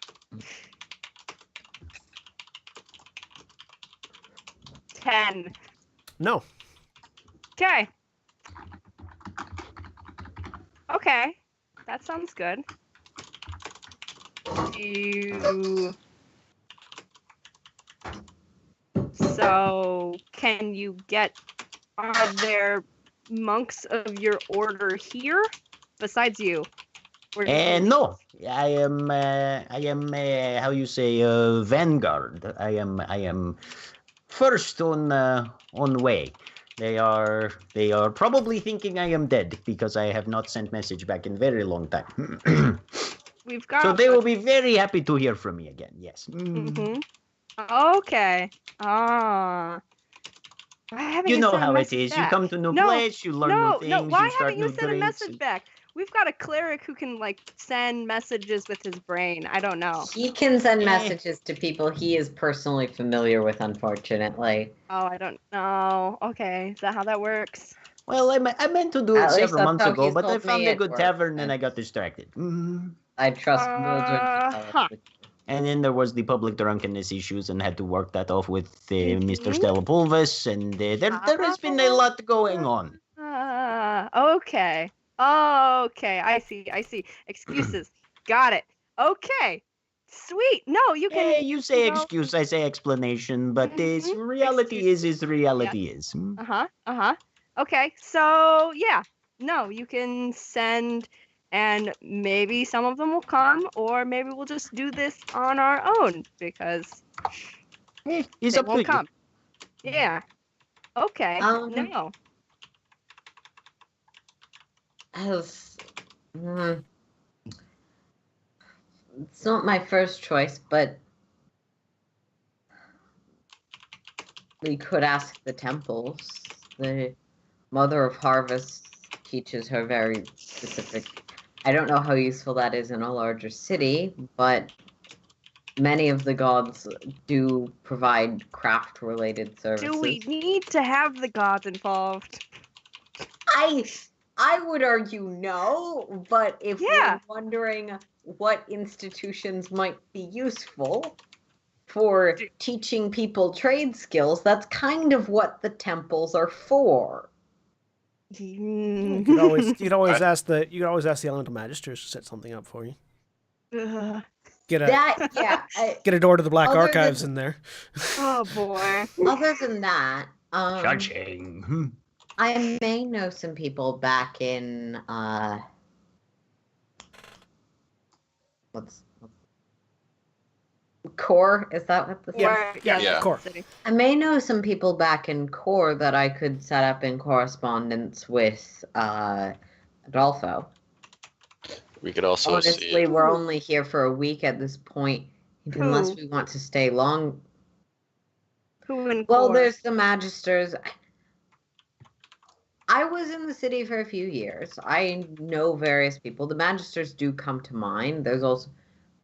10. No. Okay. Okay. That sounds good. So, can you get... Are there monks of your order here besides you? Or did you- No, I am how you say vanguard. I am first on way. They are probably thinking I am dead because I have not sent message back in very long time. We've got... So they will be very happy to hear from me again. Yes. Mm-hmm. Okay. Ah. Why haven't You know sent a how it message is. You back? come to new No, place, you learn new things, No, why you start haven't you new sent a drinks. message back? We've got a cleric who can, like, send messages with his brain. I don't know. He can send messages to people he is personally familiar with, unfortunately. Oh, I don't know. Okay, is that how that works? Well, I meant to do it At least several that's months how ago, he's but I told found me a it good works, tavern and and I got distracted. I trust Mildred. Huh. And then there was the public drunkenness issues, and had to work that off with Mr. Mhm. Stella Pulvis, and there has been a lot going on. Okay. Okay, I see. Excuses. Got it. Okay. Sweet. No, you can... Yeah, you say you know- excuse, I say explanation, but this Mhm. reality is reality is. Okay, so yeah. No, you can send, and maybe some of them will come, or maybe we'll just do this on our own because It's they up to won't you. come. Yeah. Okay. No. It's not my first choice, but we could ask the temples. The Mother of Harvest teaches her very specific... I don't know how useful that is in a larger city, but many of the gods do provide craft-related services. Do we need to have the gods involved? I would argue no, but if Yeah. we're wondering what institutions might be useful for teaching people trade skills, that's kind of what the temples are for. You could always ask the elemental magisters to set something up for you. Get a door to the Black Archives in there. Oh boy. Other than that, Cha-ching. I may know some people back in what's Core? Is that what the Yeah. Core. I may know some people back in Core that I could set up in correspondence with Adolfo. We could also Honestly, we're only here for a week at this point, unless we want to stay long. Who in Well, Core? there's the Magisters. I was in the city for a few years. I know various people. The Magisters do come to mind. There's also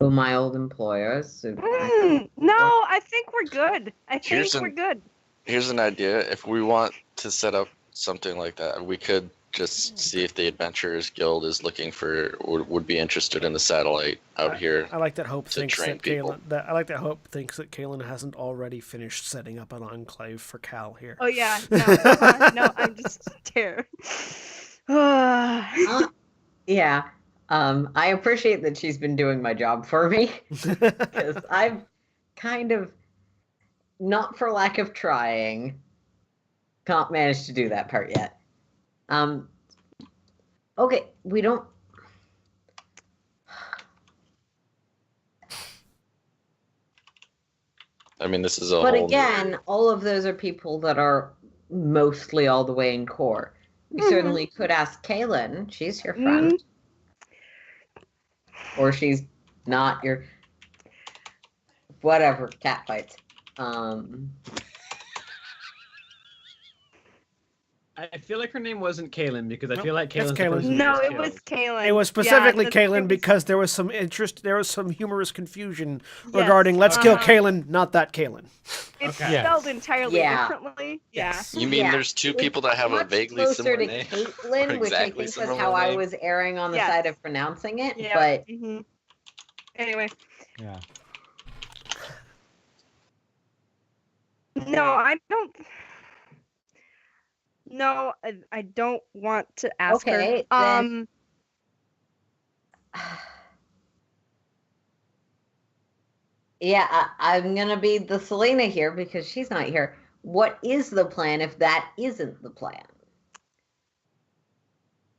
my old employers. No, I think we're good. We're good. Here's an idea. If we want to set up something like that, we could just see if the Adventurers Guild is looking for would be interested in the satellite out here. I like that Hope thinks train that people. Hope thinks that Kalen hasn't already finished setting up an enclave for Cal here. Oh yeah, no, I'm just scared. Yeah. I appreciate that she's been doing my job for me, because I've kind of, not for lack of trying, can't manage to do that part yet. Okay, we don't... I mean, this is a But whole again, all of those are people that are mostly all the way in Core. We certainly could ask Kaylin. She's your friend. Or she's not your... Whatever, cat fights. I feel like her name wasn't Kaylin because I Nope, feel like it's Kaylin's the Kaylin. person who No, was it killed. was Kaylin. It was specifically Yeah, Kalen because there was some humorous confusion regarding let's kill Kalen, not that Kalen. It's Okay. spelled entirely Yeah. differently. Yes. You mean Yeah. there's two people that It's have a much vaguely closer similar to name? Caitlin, which I Exactly think was similar how I name. was erring on the Yes. side of pronouncing it. Yeah. But Mhm. Anyway, Yeah. no, I don't. No, I don't want to ask Okay, her. then- Yeah, I'm gonna be the Selena here because she's not here. What is the plan if that isn't the plan?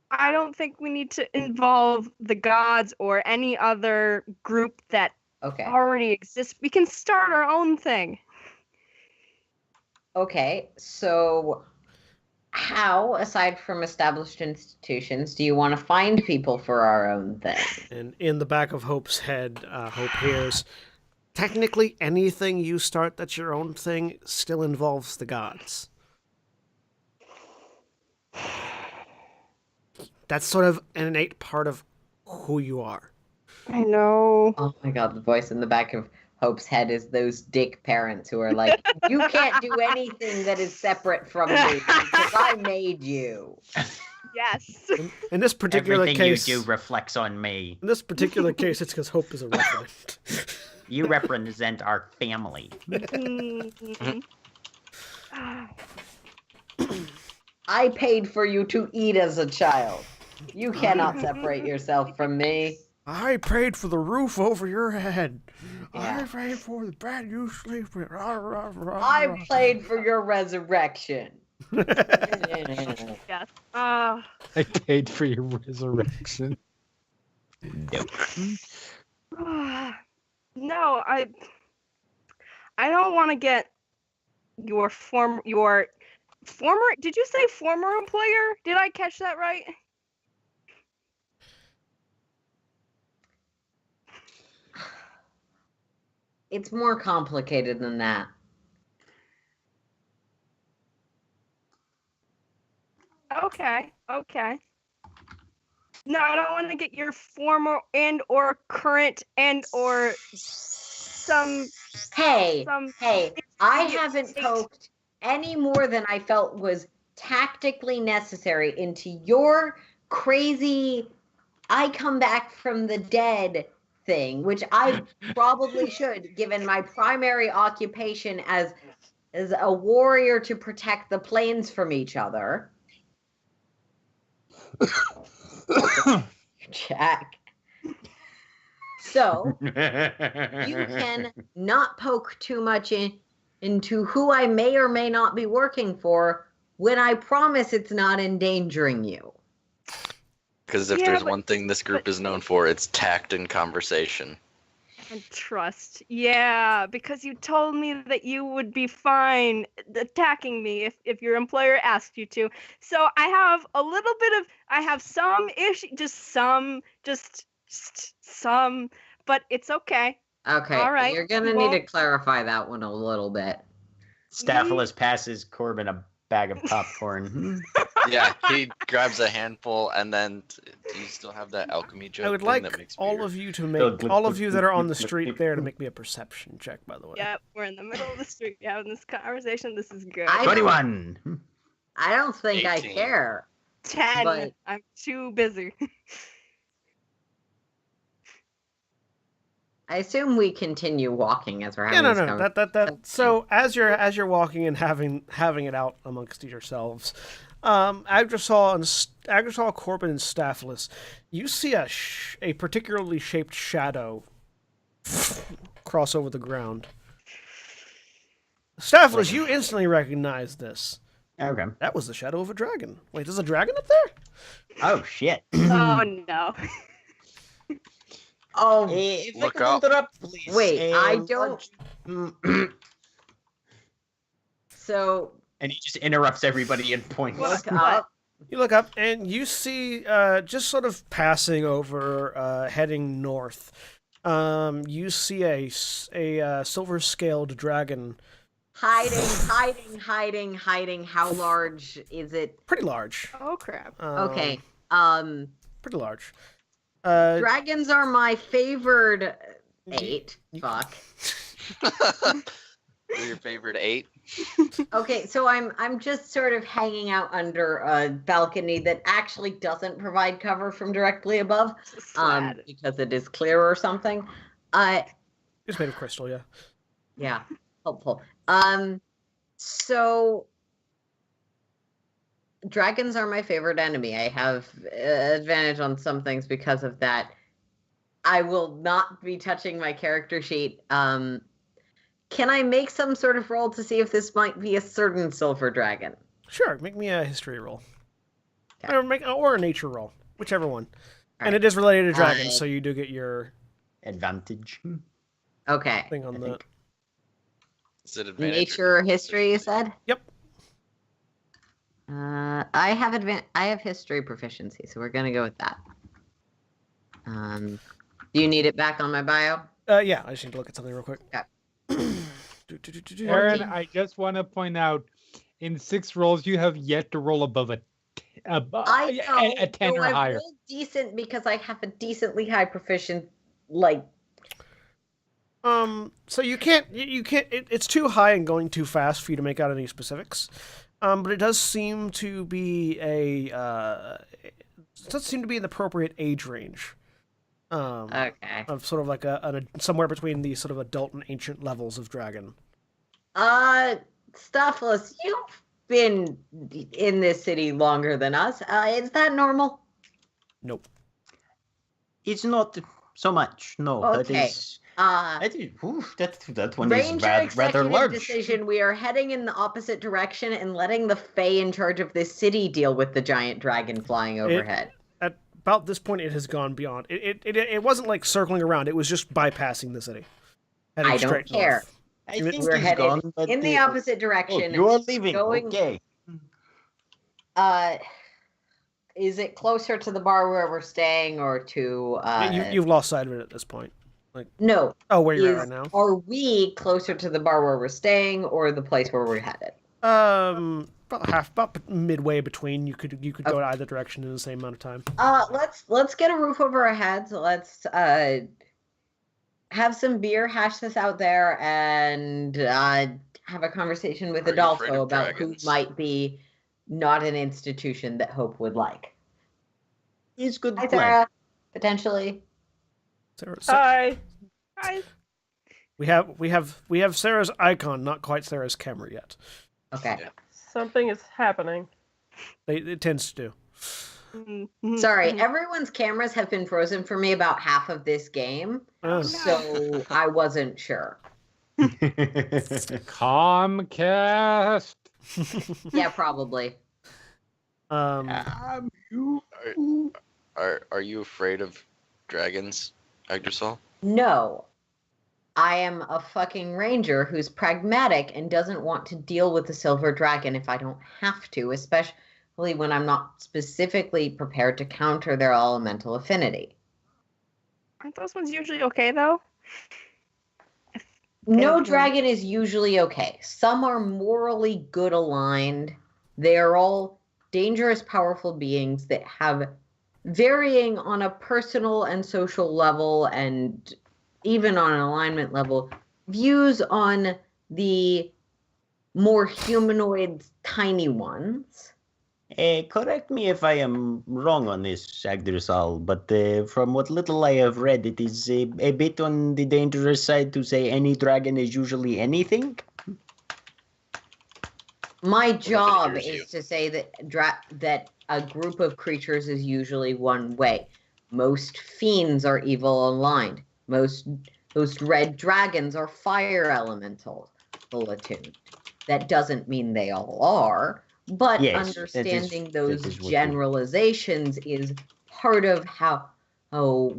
I don't think we need to involve the gods or any other group that Okay. already exists. We can start our own thing. Okay, so how, aside from established institutions, do you want to find people for our own thing? And in the back of Hope's head, Hope hears, technically anything you start that's your own thing still involves the gods. That's sort of an innate part of who you are. I know. Oh my god, the voice in the back of Hope's head is those dick parents who are like, you can't do anything that is separate from me because I made you. Yes. In this particular Everything case, you do reflects on me. in this particular case, it's because Hope is a referent. You represent our family. Mhm. I paid for you to eat as a child. You cannot separate yourself from me. I paid for the roof over your head. Yeah. I paid for the bed you sleep with. I paid for your resurrection. Yes. I paid for your resurrection. Nope. No, I don't want to get your former. Did you say former employer? Did I catch that right? It's more complicated than that. Okay. No, I don't want to get your former and or current and or some. Hey, Some hey, I intermediate haven't state. poked any more than I felt was tactically necessary into your crazy I come back from the dead thing, which I probably should, given my primary occupation as a warrior to protect the planes from each other. Jack. So you can not poke too much into who I may or may not be working for when I promise it's not endangering you. Because if Yeah, there's but- one thing this group is known for, it's tact and conversation. And trust. Yeah, because you told me that you would be fine attacking me if your employer asked you to. So I have a little bit of, I have some issue, just some, but it's okay. Okay, All right, you're gonna you need to won't- clarify that one a little bit. Staphylos passes Corbin a bag of popcorn. Yeah, he grabs a handful, and then do you still have that alchemy joke I would thing like that makes all beer? of you to make, all of you that are on the street there to make me a perception check, by the way. Yep, we're in the middle of the street having this conversation. This is good. 21. I don't think 18. I care. 10. but- I'm too busy. I assume we continue walking as we're Yeah, having no, this no. conversation. That. So as you're walking and having it out amongst yourselves, Agrisol, Corbin, and Staphylos, you see a particularly shaped shadow cross over the ground. Staphylos, you instantly recognize this. Okay. That was the shadow of a dragon. Wait, there's a dragon up there? Oh, shit. Oh no. Oh, If I Look could up. interrupt, please. wait, I don't. So And he just interrupts everybody and points. look up. You look up and you see, just sort of passing over, heading north. You see a silver-scaled dragon. Hiding. How large is it? Pretty large. Oh crap. Okay. Pretty large. Dragons are my favored 8. Fuck. They're your favorite 8? Okay, so I'm just sort of hanging out under a balcony that actually doesn't provide cover from directly above, Sad. because it is clear or something. It's made of crystal, yeah. Yeah, helpful. So dragons are my favorite enemy. I have advantage on some things because of that. I will not be touching my character sheet. Can I make some sort of roll to see if this might be a certain silver dragon? Sure, make me a history roll. Okay. Or a nature roll, whichever one. All And right. it is related to dragons, so you do get your Advantage. Okay. thing on I that. think. Is it advantage? Nature or history, you said? Yep. I have history proficiency, so we're gonna go with that. Do you need it back on my bio? Yeah, I just need to look at something real quick. Okay. Aaron, I just want to point out, in 6 rolls, you have yet to roll above a 10 or I've higher. rolled decent because I have a decently high proficient. So you can't. It's too high and going too fast for you to make out any specifics. But it does seem to be it does seem to be an appropriate age range. Okay. Of sort of like a somewhere between the sort of adult and ancient levels of dragon. Stuffless, you've been in this city longer than us. Is that normal? Nope. It's not so much. No, Okay. that one is Ranger rather executive large. decision. We are heading in the opposite direction and letting the Fae in charge of this city deal with the giant dragon flying overhead. At about this point, it has gone beyond. It wasn't like circling around. It was just bypassing the city. Heading I don't straight care. north. I think We're he's headed gone, but in the opposite Oh, direction. you are leaving. going- Okay. Is it closer to the bar where we're staying or to You've lost sight of it at this point. no? Oh, where you're at Is, right now. are we closer to the bar where we're staying or the place where we're headed? About midway between. You could go either direction in the same amount of time. Let's get a roof over our heads. Let's have some beer, hash this out there, and have a conversation with Are you afraid Adolfo of about dragons? who might be not an institution that Hope would like. It's good Hi, plan. Sarah. Potentially. Hi. Hi. We have Sarah's icon, not quite Sarah's camera yet. Okay. Yeah. Something is happening. It tends to do. Mhm, Sorry, mhm. everyone's cameras have been frozen for me about half of this game, Oh. so I wasn't sure. Comcast. Yeah, probably. Um, Are you afraid of dragons, Yggdrasil? No. I am a fucking ranger who's pragmatic and doesn't want to deal with the silver dragon if I don't have to, especially when I'm not specifically prepared to counter their elemental affinity. Aren't those ones usually okay though? No Mhm. dragon is usually okay. Some are morally good aligned. They are all dangerous, powerful beings that have varying on a personal and social level and even on an alignment level views on the more humanoid tiny ones. Correct me if I am wrong on this, Agdrasal, but from what little I have read, it is a bit on the dangerous side to say any dragon is usually anything. My job hears you? is to say that that a group of creatures is usually one way. Most fiends are evil aligned. Most red dragons are fire elemental attuned. That doesn't mean they all are, but Yes, that is- understanding that those is what we- generalizations is part of how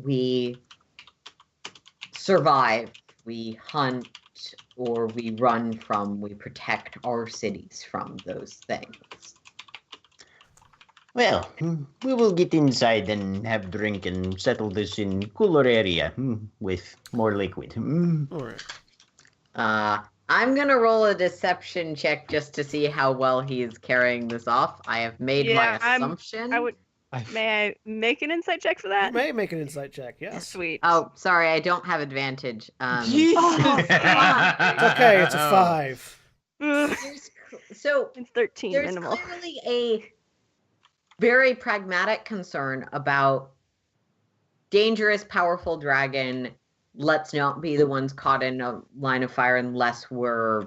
we survive, we hunt, or we run from, we protect our cities from those things. Well, we will get inside and have drink and settle this in cooler area with more liquid. all right. I'm gonna roll a deception check just to see how well he is carrying this off. I have made Yeah, my assumption. May I make an insight check for that? You may make an insight check. Yes. Sweet. Oh, sorry, I don't have advantage. Jesus. It's okay. It's a 5. Ugh, So it's 13 there's minimal. clearly a very pragmatic concern about dangerous, powerful dragon let's not be the ones caught in a line of fire unless we're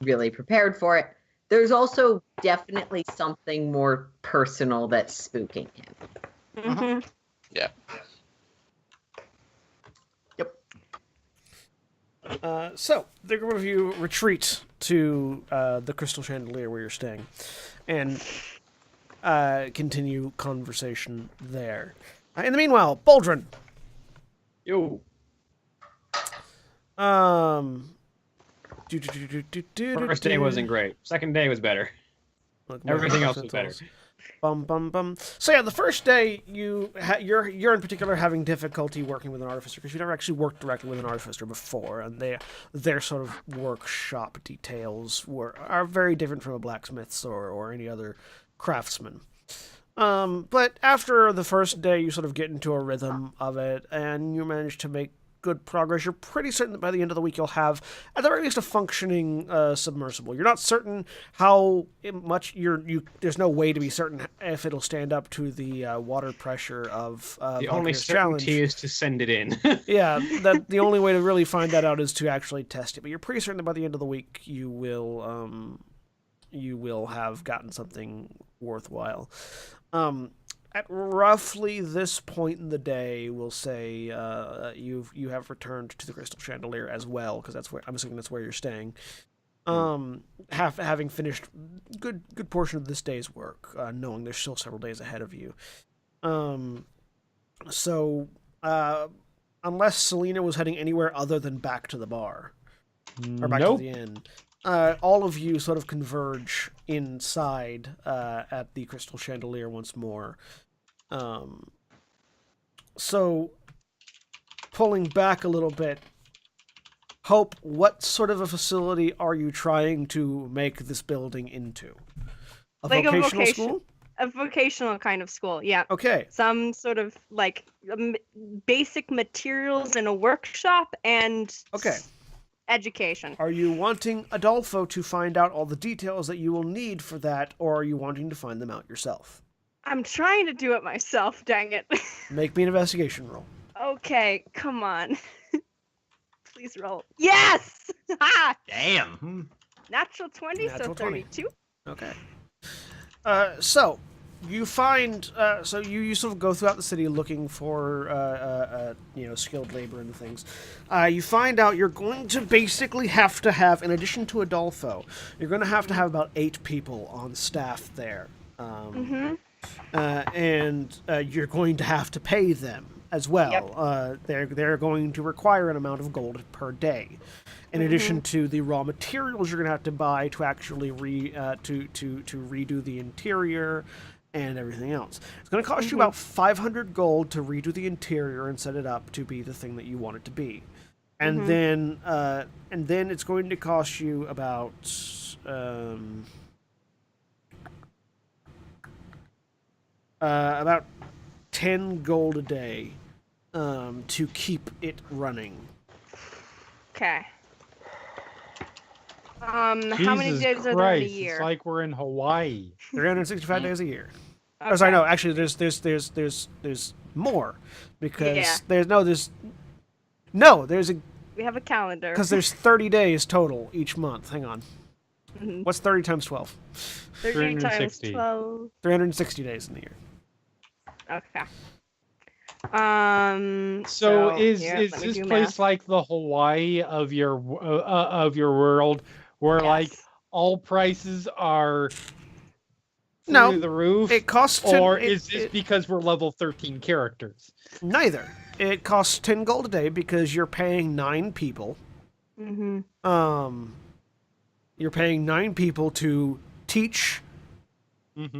really prepared for it. There's also definitely something more personal that's spooking him. Mm-hmm. Yeah. So the group of you retreat to the Crystal Chandelier where you're staying, and continue conversation there. In the meanwhile, Baldrin. Yo. First day wasn't great. Second day was better. Everything else was better. Bum bum bum. So yeah, the first day you're in particular having difficulty working with an artificer because you've never actually worked directly with an artificer before, and their sort of workshop details are very different from a blacksmith's or any other craftsman. But after the first day, you sort of get into a rhythm of it, and you manage to make good progress. You're pretty certain that by the end of the week you'll have, at the very least, a functioning submersible. You're not certain how much there's no way to be certain if it'll stand up to the water pressure of the only Valkyr's certainty challenge. is to send it in. Yeah, the only way to really find that out is to actually test it. But you're pretty certain that by the end of the week you will have gotten something worthwhile. At roughly this point in the day, we'll say you have returned to the Crystal Chandelier as well, because I'm assuming that's where you're staying. Having finished good portion of this day's work, knowing there's still several days ahead of you. So unless Selena was heading anywhere other than back to the bar or back to the inn, all of you sort of converge inside at the Crystal Chandelier once more. So, pulling back a little bit, Hope, what sort of a facility are you trying to make this building into? A vocational school? A vocational kind of school, yeah. Okay. Some sort of like basic materials in a workshop and education. Are you wanting Adolfo to find out all the details that you will need for that, or are you wanting to find them out yourself? I'm trying to do it myself, dang it. Make me an investigation roll. Okay, come on. Please roll. Yes! Ha! Damn. Natural 20, Natural so 32. 20. Okay. So you find, you sort of go throughout the city looking for, skilled labor and things. You find out you're going to basically have to have, in addition to Adolfo, you're going to have about 8 people on staff there. And you're going to have to pay them as well. Yep. They're going to require an amount of gold per day, in addition to the raw materials you're going to have to buy to actually redo the interior and everything else. It's going to cost you about 500 gold to redo the interior and set it up to be the thing that you want it to be, and then it's going to cost you about about 10 gold a day to keep it running. Okay. How many days are there in a year? It's like we're in Hawaii. 365 days a year. Okay. Oh, sorry, no. Actually, there's more because there's we have a calendar because there's 30 days total each month. Hang on. What's 30 times 12? 30 times 360. 12. 360 days in the year. Okay. So is this place like the Hawaii of your world, where like all prices are through the roof? It costs is this because we're level 13 characters? Neither. It costs 10 gold a day because you're paying 9 people. You're paying 9 people to teach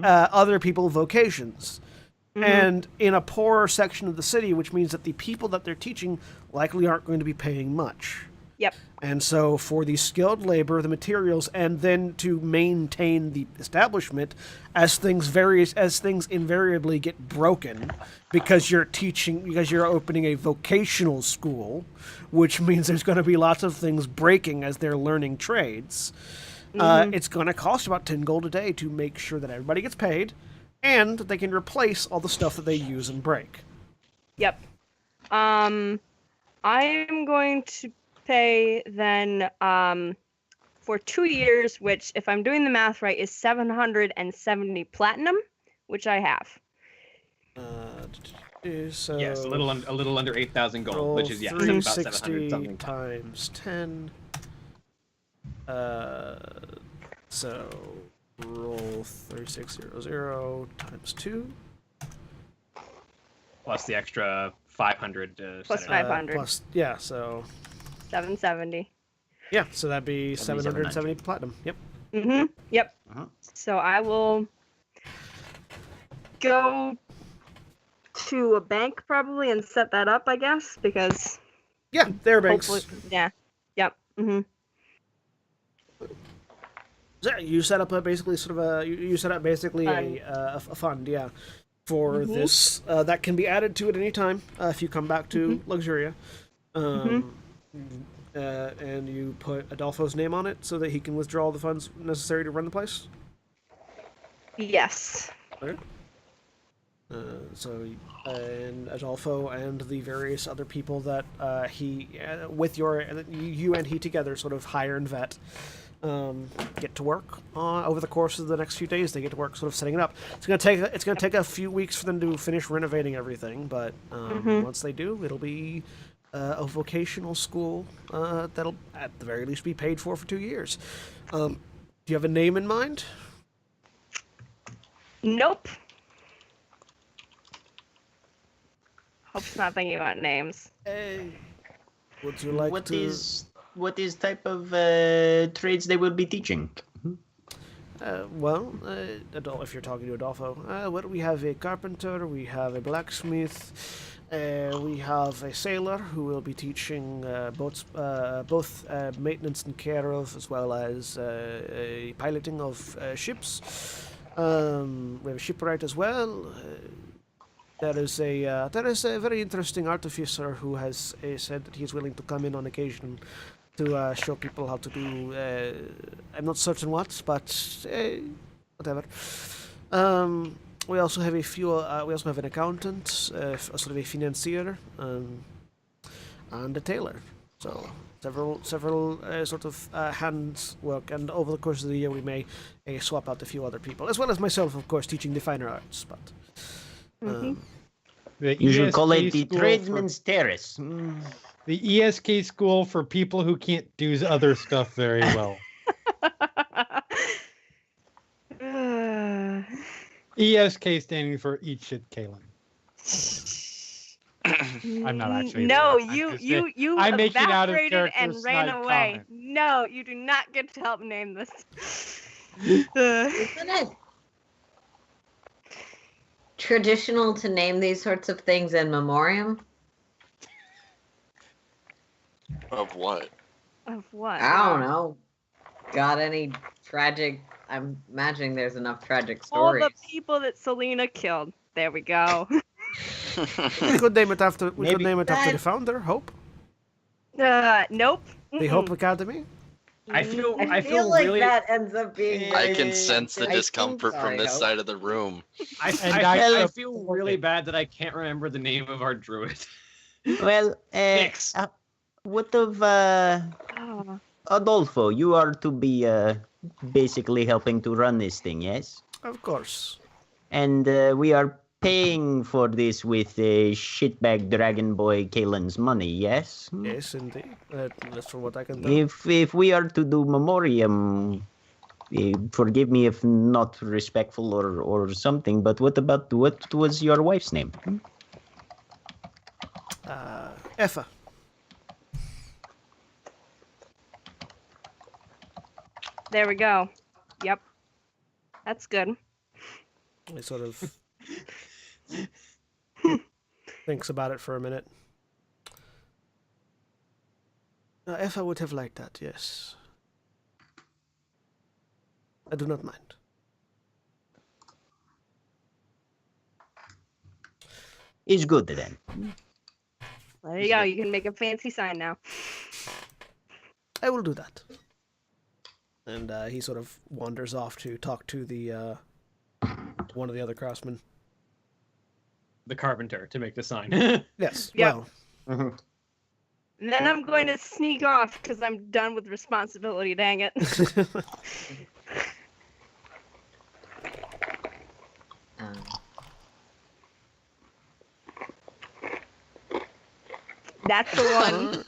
other people vocations. And in a poorer section of the city, which means that the people that they're teaching likely aren't going to be paying much. Yep. And so for the skilled labor, the materials, and then to maintain the establishment, as things invariably get broken because you're opening a vocational school, which means there's going to be lots of things breaking as they're learning trades. It's going to cost about 10 gold a day to make sure that everybody gets paid and they can replace all the stuff that they use and break. Yep. On I am going to pay then for 2 years, which, if I'm doing the math right, is 770 platinum, which I have. So Yes, a little under 8,000 gold, roll which is about 360 700 something. times 10. So roll 3600 times 2. Plus the extra 500. Plus set it up. 500. Plus, yeah, so 770. yeah, so that'd be 770 770 platinum. Yep. Yep. Uh-huh. So I will go to a bank probably and set that up, I guess, because Yeah, there, banks. hopefully, yeah. Yep. So you set up basically sort of you set up basically Fund. a fund, yeah, for this that can be added to at any time if you come back to Luxuria, and you put Adolfo's name on it so that he can withdraw the funds necessary to run the place. Yes. Okay. And Adolfo and the various other people that he with you and he together sort of hire and vet. Get to work over the course of the next few days. They get to work sort of setting it up. It's gonna take a few weeks for them to finish renovating everything, but once they do, it'll be a vocational school that'll at the very least be paid for 2 years. Do you have a name in mind? Nope. Hope's not thinking about names. Would you like What is type of trades they will be teaching? If you're talking to Adolfo, we have a carpenter, we have a blacksmith, we have a sailor who will be teaching both maintenance and care of, as well as a piloting of ships. We have a shipwright as well. There is a very interesting artificer who has said that he's willing to come in on occasion to show people how to do. I'm not certain what, but whatever. We also have we also have an accountant, sort of a financier, and a tailor. So several sort of hands work, and over the course of the year we may swap out a few other people, as well as myself, of course, teaching the finer arts. But You should call it the school tradesman's terrace. The ESK school for people who can't do other stuff very well. ESK standing for Eat Shit Kalen. I'm not actually. No, there. you I'm making out of evaporated character and ran snide away. comment. No, you do not get to help name this. Isn't it traditional to name these sorts of things in memoriam? Of what? Of what? I don't know. Got any tragic? I'm imagining there's enough tragic All stories. the people that Selena killed. There we go. we could name it after Maybe. the founder, Hope. Nope. The Hope Academy. I feel I feel like really. that ends up being. I very can sense the interesting. discomfort from Sorry, this Hope. side of the room. I feel really bad that I can't remember the name of our druid. Well, Nix. what of Oh. Adolfo? You are to be basically helping to run this thing, yes? Of course. And we are paying for this with shitbag dragon boy Kalen's money, yes? Yes, indeed. That's from what I can tell. If we are to do memoriam, forgive me if not respectful or something, but what was your wife's name? Effa. There we go. Yep. That's good. He sort of thinks about it for a minute. Effa would have liked that, yes. I do not mind. It's good then. There you go. You can make a fancy sign now. I will do that. And he sort of wanders off to talk to the one of the other craftsmen. The carpenter to make the sign. Yes. Yep. Well, And then I'm going to sneak off because I'm done with responsibility, dang it. Um, That's the one.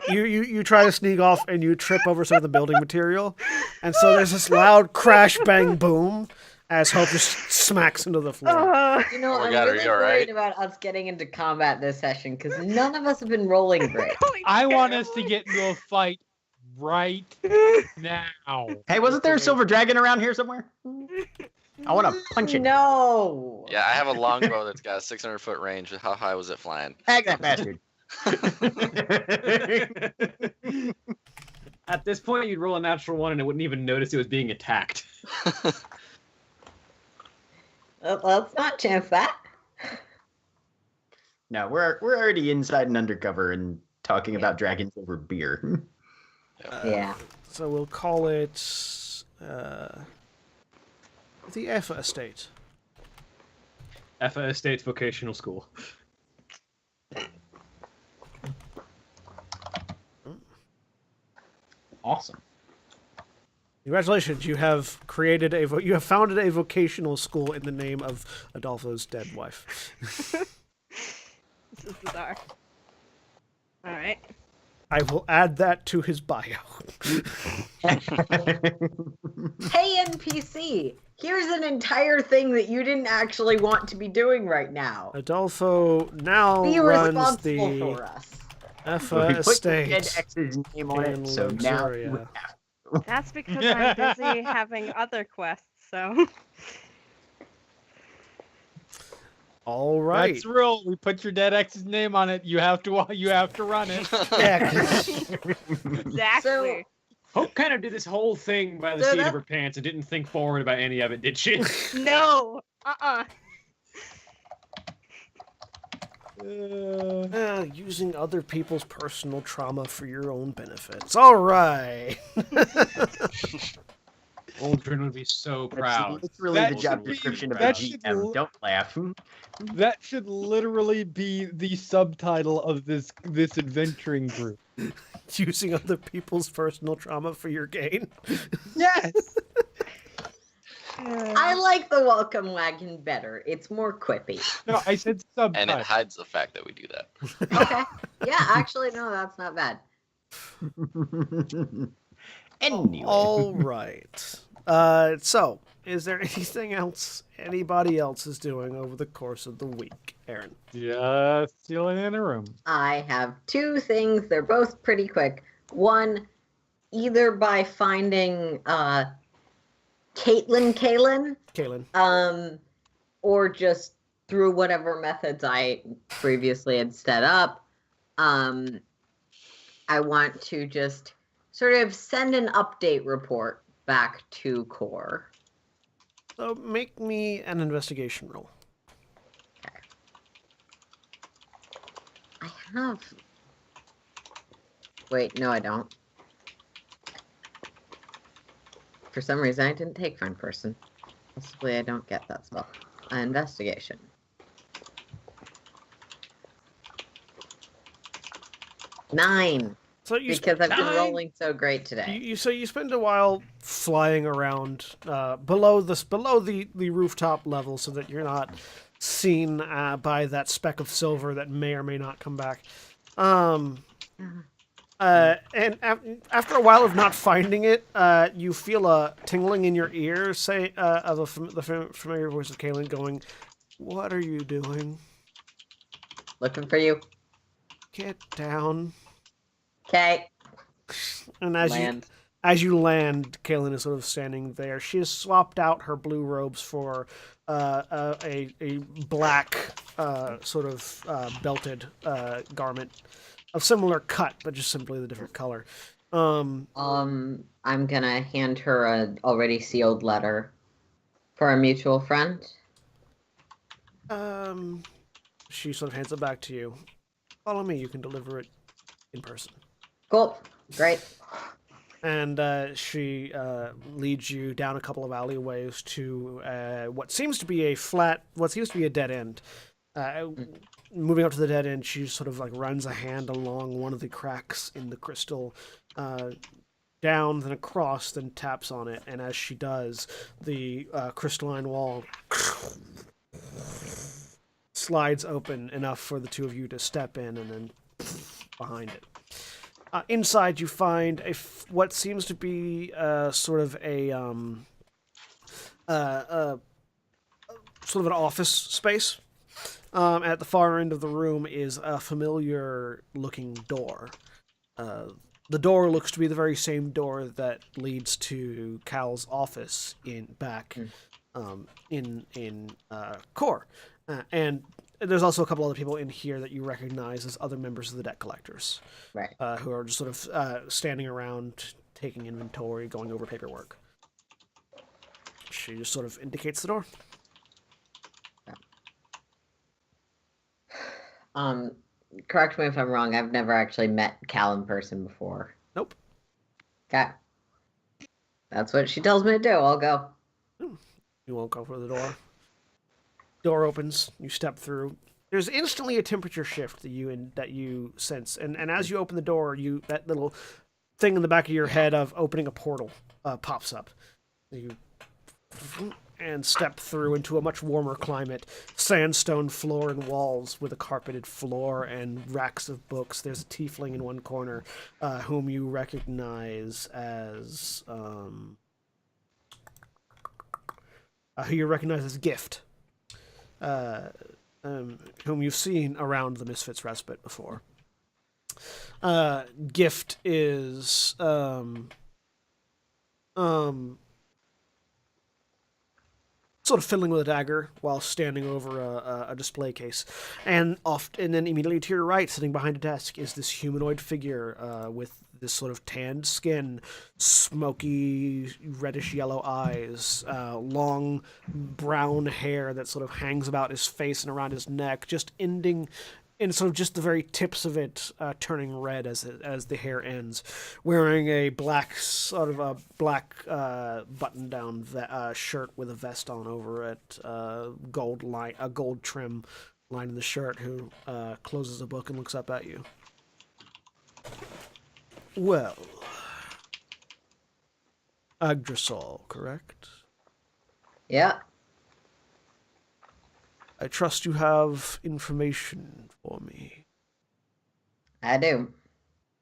You try to sneak off and you trip over some of the building material, and so there's this loud crash, bang, boom as Hope just smacks into the floor. You know, Oh my I'm God, are really you all worried right? about us getting into combat this session because none of us have been rolling great. I want us to get into a fight right now. Hey, wasn't there a silver dragon around here somewhere? I want to punch it. No. Yeah, I have a longbow that's got a 600-foot range. How high was it flying? Tag that bastard. At this point, you'd roll a natural 1 and it wouldn't even notice it was being attacked. Let's not chance that. No, we're already inside and undercover and talking about dragons over beer. Yeah. So we'll call it the Effa Estate. Effa Estates Vocational School. Awesome. Congratulations, you have created you have founded a vocational school in the name of Adolfo's dead wife. This is bizarre. Alright. I will add that to his bio. Hey, NPC, here's an entire thing that you didn't actually want to be doing right now. Adolfo now Be runs responsible the for us. Effa We put your Estate. dead ex's name on in it, so now Luxuria. you have That's because I'm busy having other quests, so. All right. That's real. We put your dead ex's name on it. You have to run it. Yeah, 'cause- Exactly. Hope kind of did this whole thing by the So seat of that- her pants and didn't think forward about any of it, did she? No. Uh-uh. using other people's personal trauma for your own benefits. All right. Aldrin would be so proud. That's literally That the job should be- description of a that should GM. l- Don't laugh. That should literally be the subtitle of this adventuring group. Using other people's personal trauma for your gain. Yes. I like the welcome wagon better. It's more quippy. No, I said subtitle. And it hides the fact that we do that. Okay. Yeah, actually, no, that's not bad. Anyway. All right. So, is there anything else anybody else is doing over the course of the week, Aaron? Just chilling in a room. I have two things. They're both pretty quick. One, either by finding Kaylin, or just through whatever methods I previously had set up. I want to just sort of send an update report back to Core. So, make me an investigation roll. I have. Wait, no, I don't. For some reason, I didn't take Find Person. Possibly I don't get that spell. Investigation. Nine. So you Because I've been Nine? rolling so great today. You spend a while flying around below the rooftop level so that you're not seen by that speck of silver that may or may not come back. And after a while of not finding it, you feel a tingling in your ear, of the familiar voice of Kaylin going, "What are you doing? Looking for you. Get down." Okay. And Land. as you land, Kaylin is sort of standing there. She has swapped out her blue robes for a black sort of belted garment of similar cut, but just simply the different color. I'm gonna hand her a already sealed letter for a mutual friend. She sort of hands it back to you. Follow me. You can deliver it in person. Cool. Great. And she leads you down a couple of alleyways to what seems to be a dead end. Moving up to the dead end, she sort of like runs a hand along one of the cracks in the crystal, down, then across, then taps on it, and as she does, the crystalline wall slides open enough for the two of you to step in, and then behind it. Inside, you find what seems to be sort of an office space. At the far end of the room is a familiar-looking door. The door looks to be the very same door that leads to Cal's office in Core. And there's also a couple other people in here that you recognize as other members of the debt collectors, Right. who are just sort of standing around, taking inventory, going over paperwork. She just sort of indicates the door. Correct me if I'm wrong. I've never actually met Cal in person before. Nope. Okay. That's what she tells me to do. I'll go. You won't go for the door. Door opens. You step through. There's instantly a temperature shift that you sense, and as you open the door, that little thing in the back of your head of opening a portal pops up. You and step through into a much warmer climate. Sandstone floor and walls with a carpeted floor and racks of books. There's a tiefling in one corner, whom you recognize as Gift, whom you've seen around the Misfits Respite before. Gift is sort of fiddling with a dagger while standing over a display case. And then immediately to your right, sitting behind a desk, is this humanoid figure with this sort of tanned skin, smoky reddish-yellow eyes, long brown hair that sort of hangs about his face and around his neck, just ending in sort of just the very tips of it turning red as the hair ends, wearing a black button-down shirt with a vest on over it, a gold trim line in the shirt, who closes a book and looks up at you. Well, Agdrasol, correct? Yeah. I trust you have information for me. I do.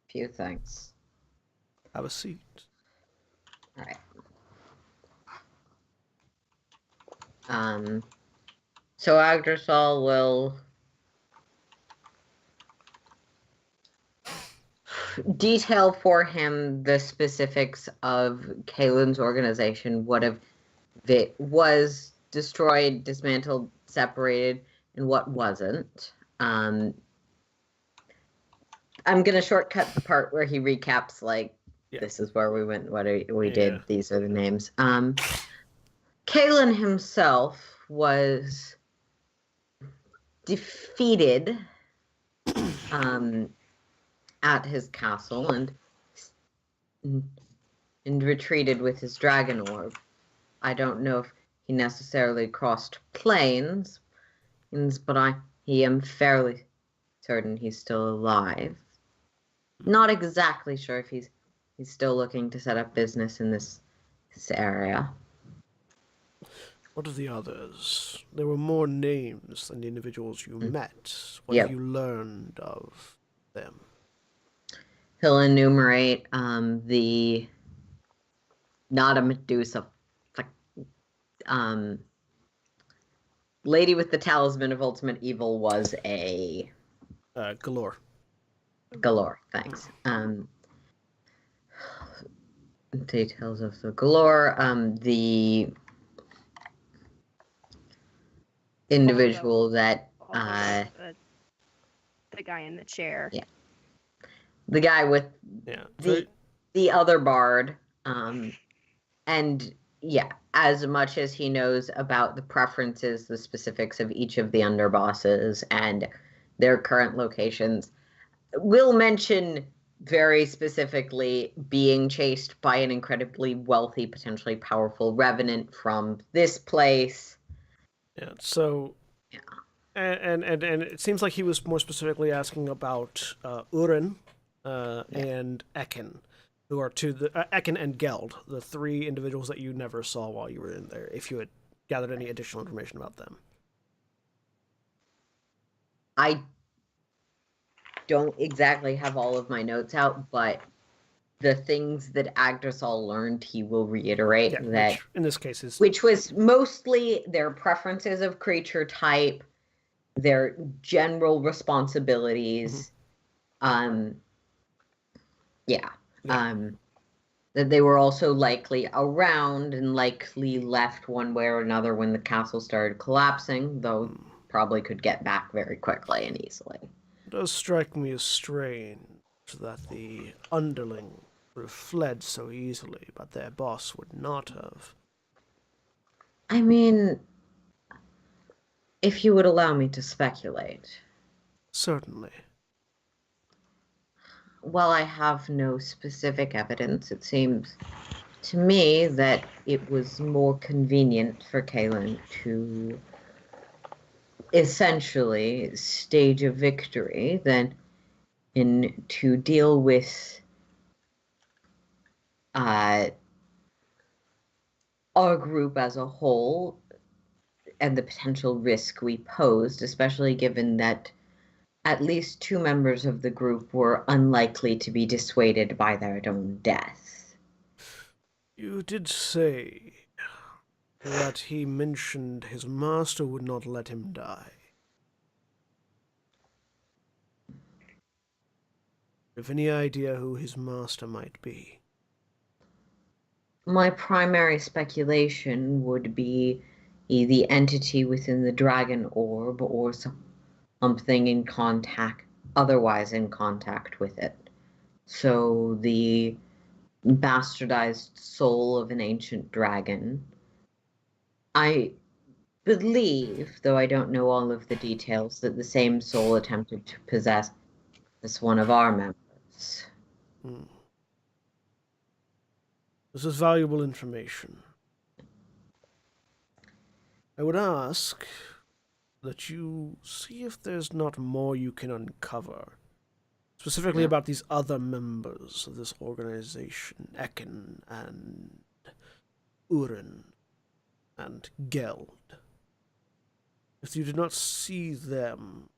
Few things. Have a seat. All right. So Agdrasol will detail for him the specifics of Kalen's organization, what of it was destroyed, dismantled, separated, and what wasn't. I'm gonna shortcut the part where he recaps, like, this is where we went, what we did, these are the names. Kalen himself was defeated at his castle and retreated with his dragon orb. I don't know if he necessarily crossed planes, but I am fairly certain he's still alive. Not exactly sure if he's still looking to set up business in this area. What of the others? There were more names than the individuals you met. What have you learned of them? He'll enumerate the not a Medusa, lady with the talisman of ultimate evil was a Galore. Thanks. Details of the Galore. The individual that the guy in the chair. Yeah. The guy with the other bard. And yeah, as much as he knows about the preferences, the specifics of each of the underbosses and their current locations, will mention very specifically being chased by an incredibly wealthy, potentially powerful revenant from this place. Yeah, so and it seems like he was more specifically asking about Urin and Ekin, who are Ekin and Geld, the three individuals that you never saw while you were in there, if you had gathered any additional information about them. I don't exactly have all of my notes out, but the things that Agdasol learned, he will reiterate that. Which, in this case, is which was mostly their preferences of creature type, their general responsibilities. That they were also likely around and likely left one way or another when the castle started collapsing, though probably could get back very quickly and easily. It does strike me as strange that the underling would have fled so easily, but their boss would not have. I mean, if you would allow me to speculate. Certainly. While I have no specific evidence, it seems to me that it was more convenient for Kaelin to essentially stage a victory than to deal with our group as a whole and the potential risk we posed, especially given that at least two members of the group were unlikely to be dissuaded by their own death. You did say that he mentioned his master would not let him die. Have any idea who his master might be? My primary speculation would be the entity within the dragon orb or something in contact, otherwise in contact with it. So the bastardized soul of an ancient dragon. I believe, though I don't know all of the details, that the same soul attempted to possess this one of our members. This is valuable information. I would ask that you see if there's not more you can uncover, specifically about these other members of this organization, Ekin and Urin and Geld. If you do not see them,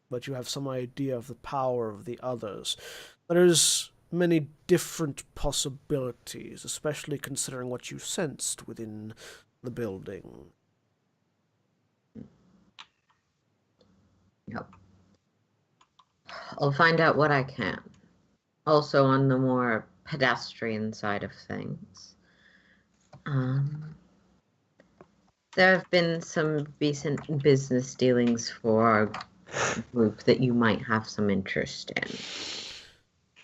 but you have some idea of the power of the others, there's many different possibilities, especially considering what you sensed within the building. Yep. I'll find out what I can. Also, on the more pedestrian side of things, there have been some recent business dealings for our group that you might have some interest in.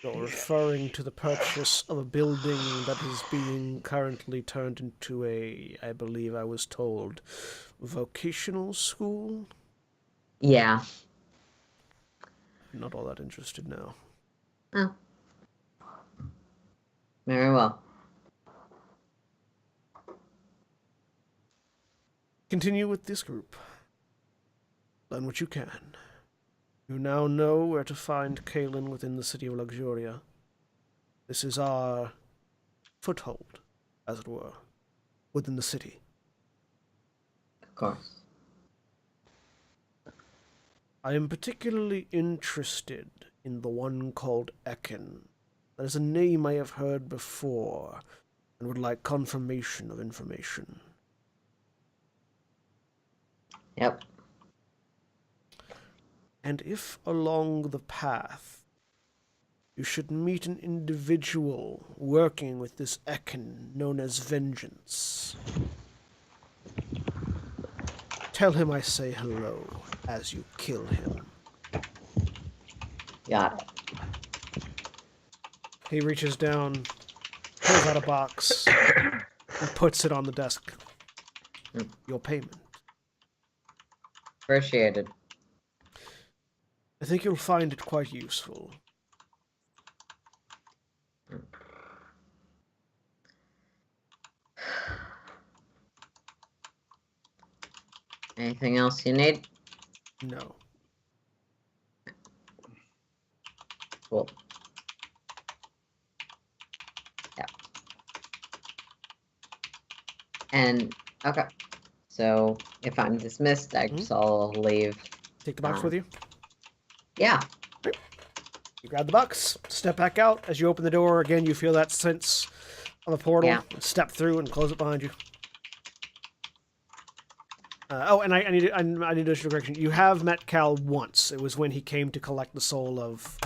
You're referring to the purchase of a building that is being currently turned into I believe I was told, vocational school? Yeah. I'm not all that interested now. Oh. Very well. Continue with this group. Learn what you can. You now know where to find Kaelin within the city of Luxuria. This is our foothold, as it were, within the city. Of course. I am particularly interested in the one called Ekin. That is a name I have heard before, and would like confirmation of information. Yep. And if along the path you should meet an individual working with this Ekin known as Vengeance, tell him I say hello as you kill him. Got it. He reaches down, pulls out a box, and puts it on the desk. Your payment. Appreciated. I think you'll find it quite useful. Anything else you need? No. Cool. Yeah. And okay. So if I'm dismissed, I just all leave. Take the box with you. Yeah. You grab the box, step back out. As you open the door, again, you feel that sense of a portal. Yeah. Step through and close it behind you. And I need additional correction. You have met Cal once. It was when he came to collect the soul of.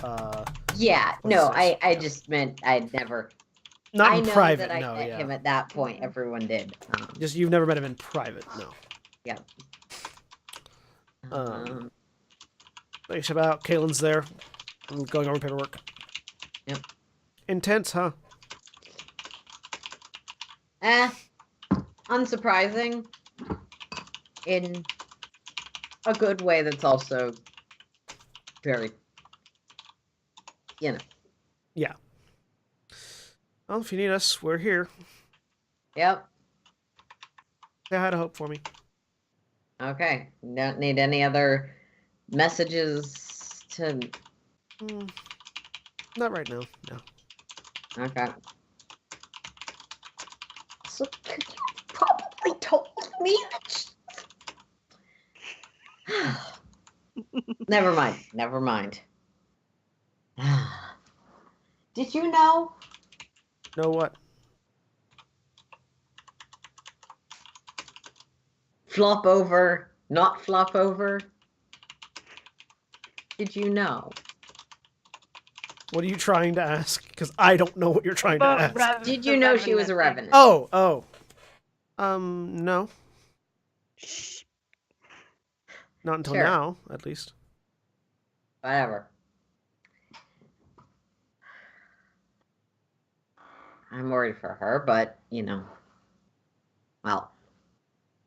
Yeah. What's No, this? I just meant I'd never. Not I in know private. that I No, met yeah. him at that point. Everyone did. Just you've never met him in private. No. Yeah. They step out. Kaylin's there, going over paperwork. Yep. Intense, huh? Unsurprising. In a good way that's also very, Yeah. Well, if you need us, we're here. Yep. Say hi to Hope for me. Okay. Don't need any other messages to. Not right now. No. Okay. So could you probably told me that. Never mind. Never mind. Did you know? Know what? Flop over, not flop over. Did you know? What are you trying to ask? Because I don't know what you're trying to ask. Did you know she was a revenant? Oh. No. Shh. Not until Sure. now, at least. Whatever. I'm worried for her, but well,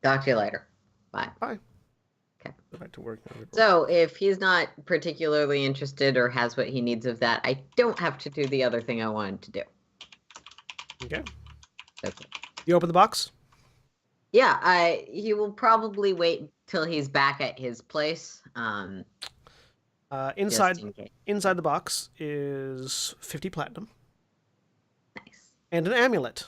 talk to you later. Bye. Bye. Okay. Go back to work now. So if he's not particularly interested or has what he needs of that, I don't have to do the other thing I wanted to do. Okay. Okay. You open the box? Yeah, he will probably wait till he's back at his place. Inside Just in case. inside the box is 50 platinum Nice. and an amulet.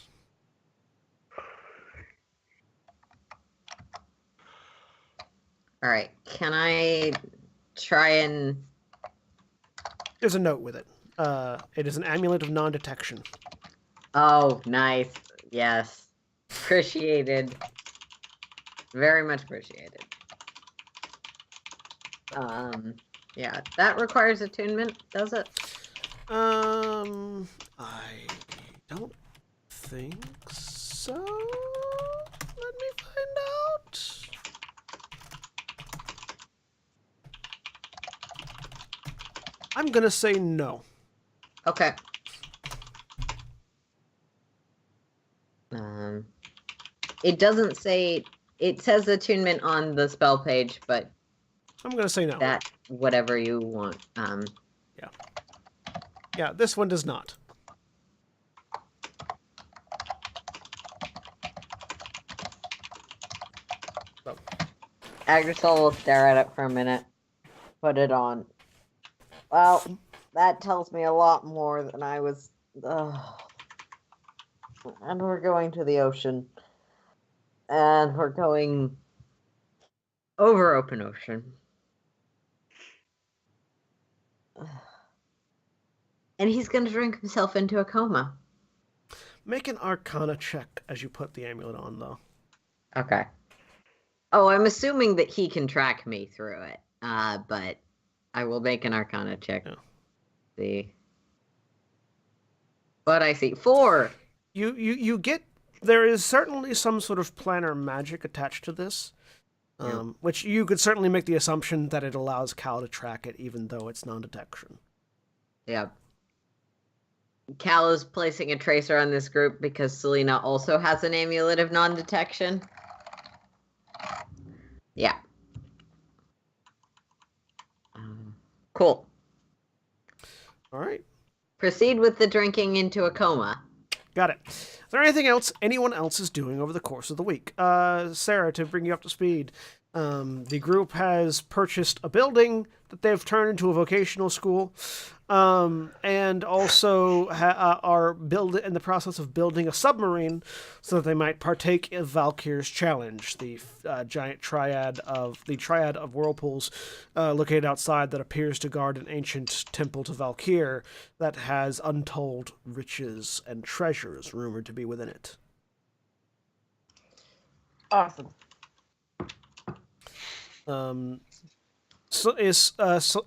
All right. Can I try and? There's a note with it. It is an amulet of non-detection. Oh, nice. Yes. Appreciated. Very much appreciated. Yeah, that requires attunement, does it? I don't think so. Let me find out. I'm gonna say no. Okay. It doesn't say. It says attunement on the spell page, but I'm gonna say no. that whatever you want. Yeah, this one does not. Agrisol will stare at it for a minute. Put it on. Well, that tells me a lot more than I was. And we're going to the ocean. And we're going over open ocean. And he's going to drink himself into a coma. Make an Arcana check as you put the amulet on, though. Okay. Oh, I'm assuming that he can track me through it. But I will make an Arcana check. Yeah. See. What I see. 4. You get. There is certainly some sort of planar magic attached to this, which you could certainly make the assumption that it allows Cal to track it, even though it's non-detection. Yeah. Cal is placing a tracer on this group because Selena also has an amulet of non-detection. Yeah. Cool. All right. Proceed with the drinking into a coma. Got it. Is there anything else anyone else is doing over the course of the week? Sarah, to bring you up to speed, The group has purchased a building that they've turned into a vocational school, and also are in the process of building a submarine so that they might partake in Valkyr's challenge, the giant triad of whirlpools located outside that appears to guard an ancient temple to Valkyr that has untold riches and treasures rumored to be within it. Awesome. So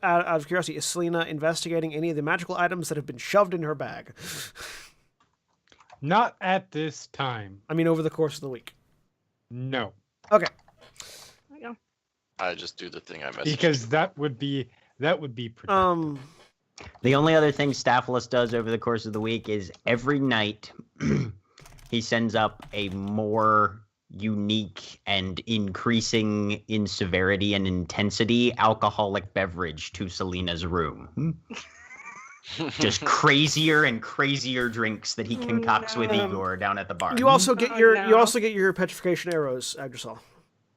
out of curiosity, is Selena investigating any of the magical items that have been shoved in her bag? Not at this time. I mean, over the course of the week. No. Okay. There we go. I just do the thing I messaged. Because that would be productive. The only other thing Staphylos does over the course of the week is every night he sends up a more unique and increasing in severity and intensity alcoholic beverage to Selena's room. Just crazier and crazier drinks that he concocts with Igor down at the bar. You also get your petrification arrows, Agdasol.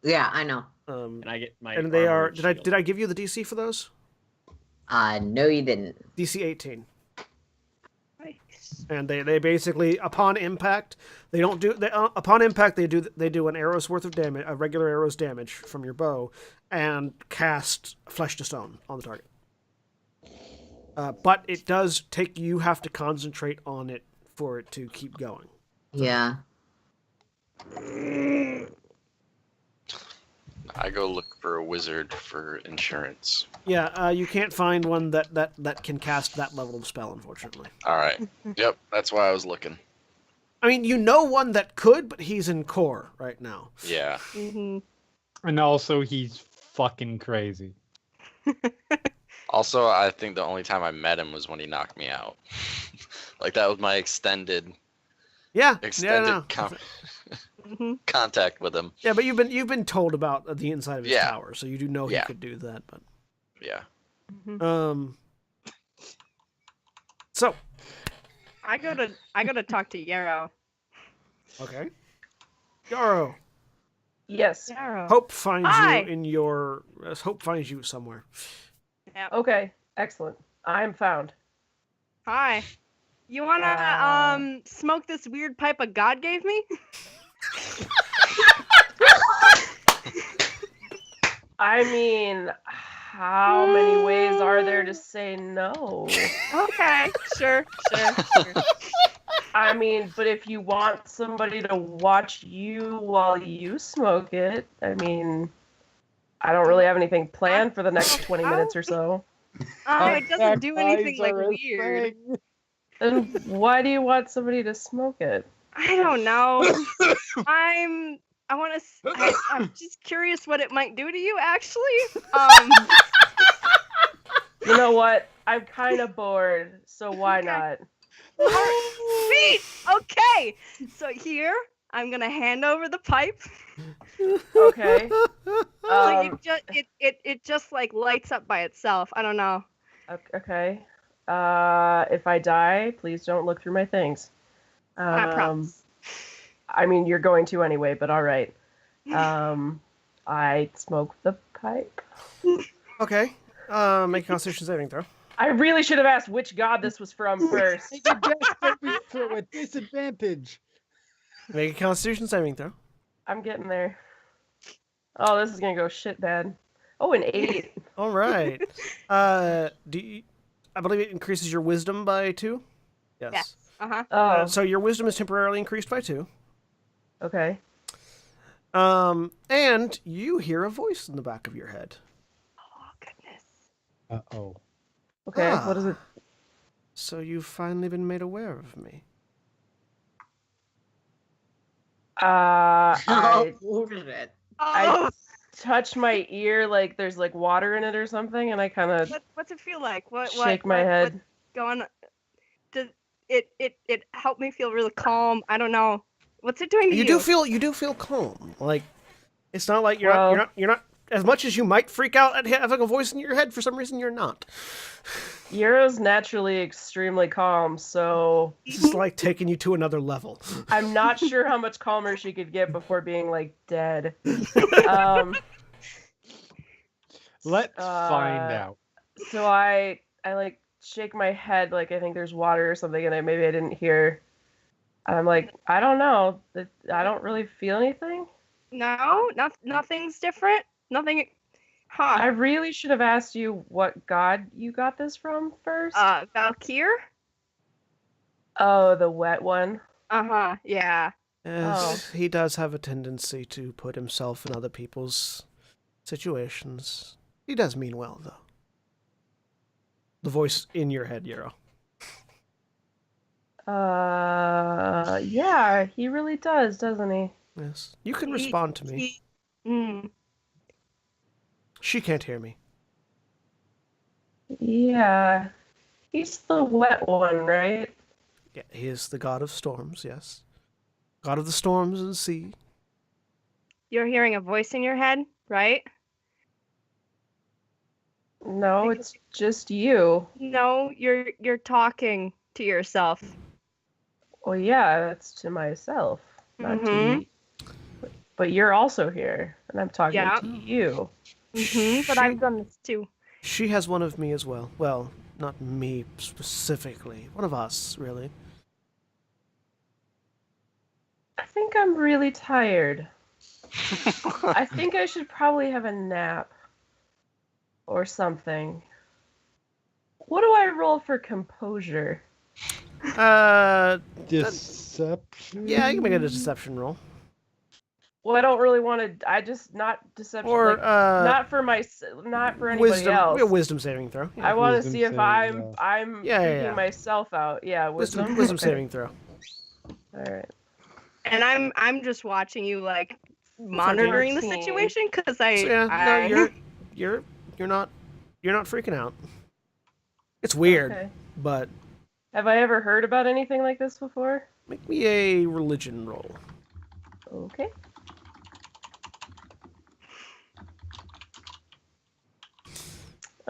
Yeah, I know. And I get my. And they are. armor and Did I give you the DC for those? No, you didn't. DC 18. Nice. And they basically upon impact they do an arrow's worth of damage, a regular arrow's damage from your bow, and cast flesh to stone on the target. But it does take, you have to concentrate on it for it to keep going. Yeah. I go look for a wizard for insurance. Yeah, you can't find one that can cast that level of spell, unfortunately. All right. Yep, that's why I was looking. I mean, you know one that could, but he's in core right now. Yeah. Mm-hmm. And also, he's fucking crazy. Also, I think the only time I met him was when he knocked me out. Like, that was my extended contact with him. Yeah, but you've been told about the inside of his tower, so you do know he could do that. But yeah. Mm-hmm. So I go to talk to Yarrow. Okay. Yarrow. Yes. Yarrow. Hope finds Hi. you in your. Hope finds you somewhere. Yep. Okay. Excellent. I am found. Hi. You wanna smoke this weird pipe a god gave me? I mean, how many ways are there to say no? Okay. Sure. I mean, but if you want somebody to watch you while you smoke it, I mean, I don't really have anything planned for the next 20 minutes or so. Oh, it doesn't do anything like weird. Then why do you want somebody to smoke it? I don't know. I'm just curious what it might do to you, actually. You know what? I'm kind of bored, so why not? Sweet. Okay. So here, I'm gonna hand over the pipe. Okay. So it just like lights up by itself. I don't know. Okay. If I die, please don't look through my things. I promise. I mean, you're going to anyway, but all right. I smoke the pipe. Okay. Make a Constitution saving throw. I really should have asked which god this was from first. Take a guess every throw at disadvantage. Make a Constitution saving throw. I'm getting there. Oh, this is gonna go shit bad. Oh, an 8. All right. I believe it increases your wisdom by 2. Yes. Yes. Uh-huh. Oh, So your wisdom is temporarily increased by 2. okay. And you hear a voice in the back of your head. Oh goodness. Uh-oh. Okay, Ah. what is it? So you've finally been made aware of me. I Bullshit. Oh, touch my ear like there's like water in it or something, and I kind of what's it feel like? What shake my head. What's going? Does it helped me feel really calm? I don't know. What's it doing to you? You do feel calm. Like it's not like you're not as much as you might freak out at having a voice in your head. For some reason, you're not. Euro's naturally extremely calm, so This is like taking you to another level. I'm not sure how much calmer she could get before being like dead. Let's find out. So I like shake my head like I think there's water or something, and maybe I didn't hear. And I'm like, I don't know. I don't really feel anything. No, nothing's different. Nothing. Huh. I really should have asked you what god you got this from first. Valkyr? Oh, the wet one. Uh-huh, yeah. Yes, he does have a tendency to put himself in other people's situations. He does mean well, though. The voice in your head, Yarrow. Yeah, he really does, doesn't he? Yes. You can respond to me. She can't hear me. Yeah. He's the wet one, right? Yeah, he is the god of storms, yes. God of the storms and sea. You're hearing a voice in your head, right? No, it's just you. No, you're talking to yourself. Well, yeah, that's to myself, not to you. But you're also here, and I'm talking to you. But I've done this too. She has one of me as well. Well, not me specifically. One of us, really. I think I'm really tired. I think I should probably have a nap. Or something. What do I roll for composure? Deception? Yeah, you can make it a deception roll. Well, I don't really want to. I just not deception. Or not for anybody else. Wisdom saving throw. I want to see if I'm Yeah. myself out. Yeah, wisdom. Wisdom saving throw. All right. And I'm just watching you like monitoring the 14. situation because you're not freaking out. It's weird, Okay. but Have I ever heard about anything like this before? make me a religion roll. Okay.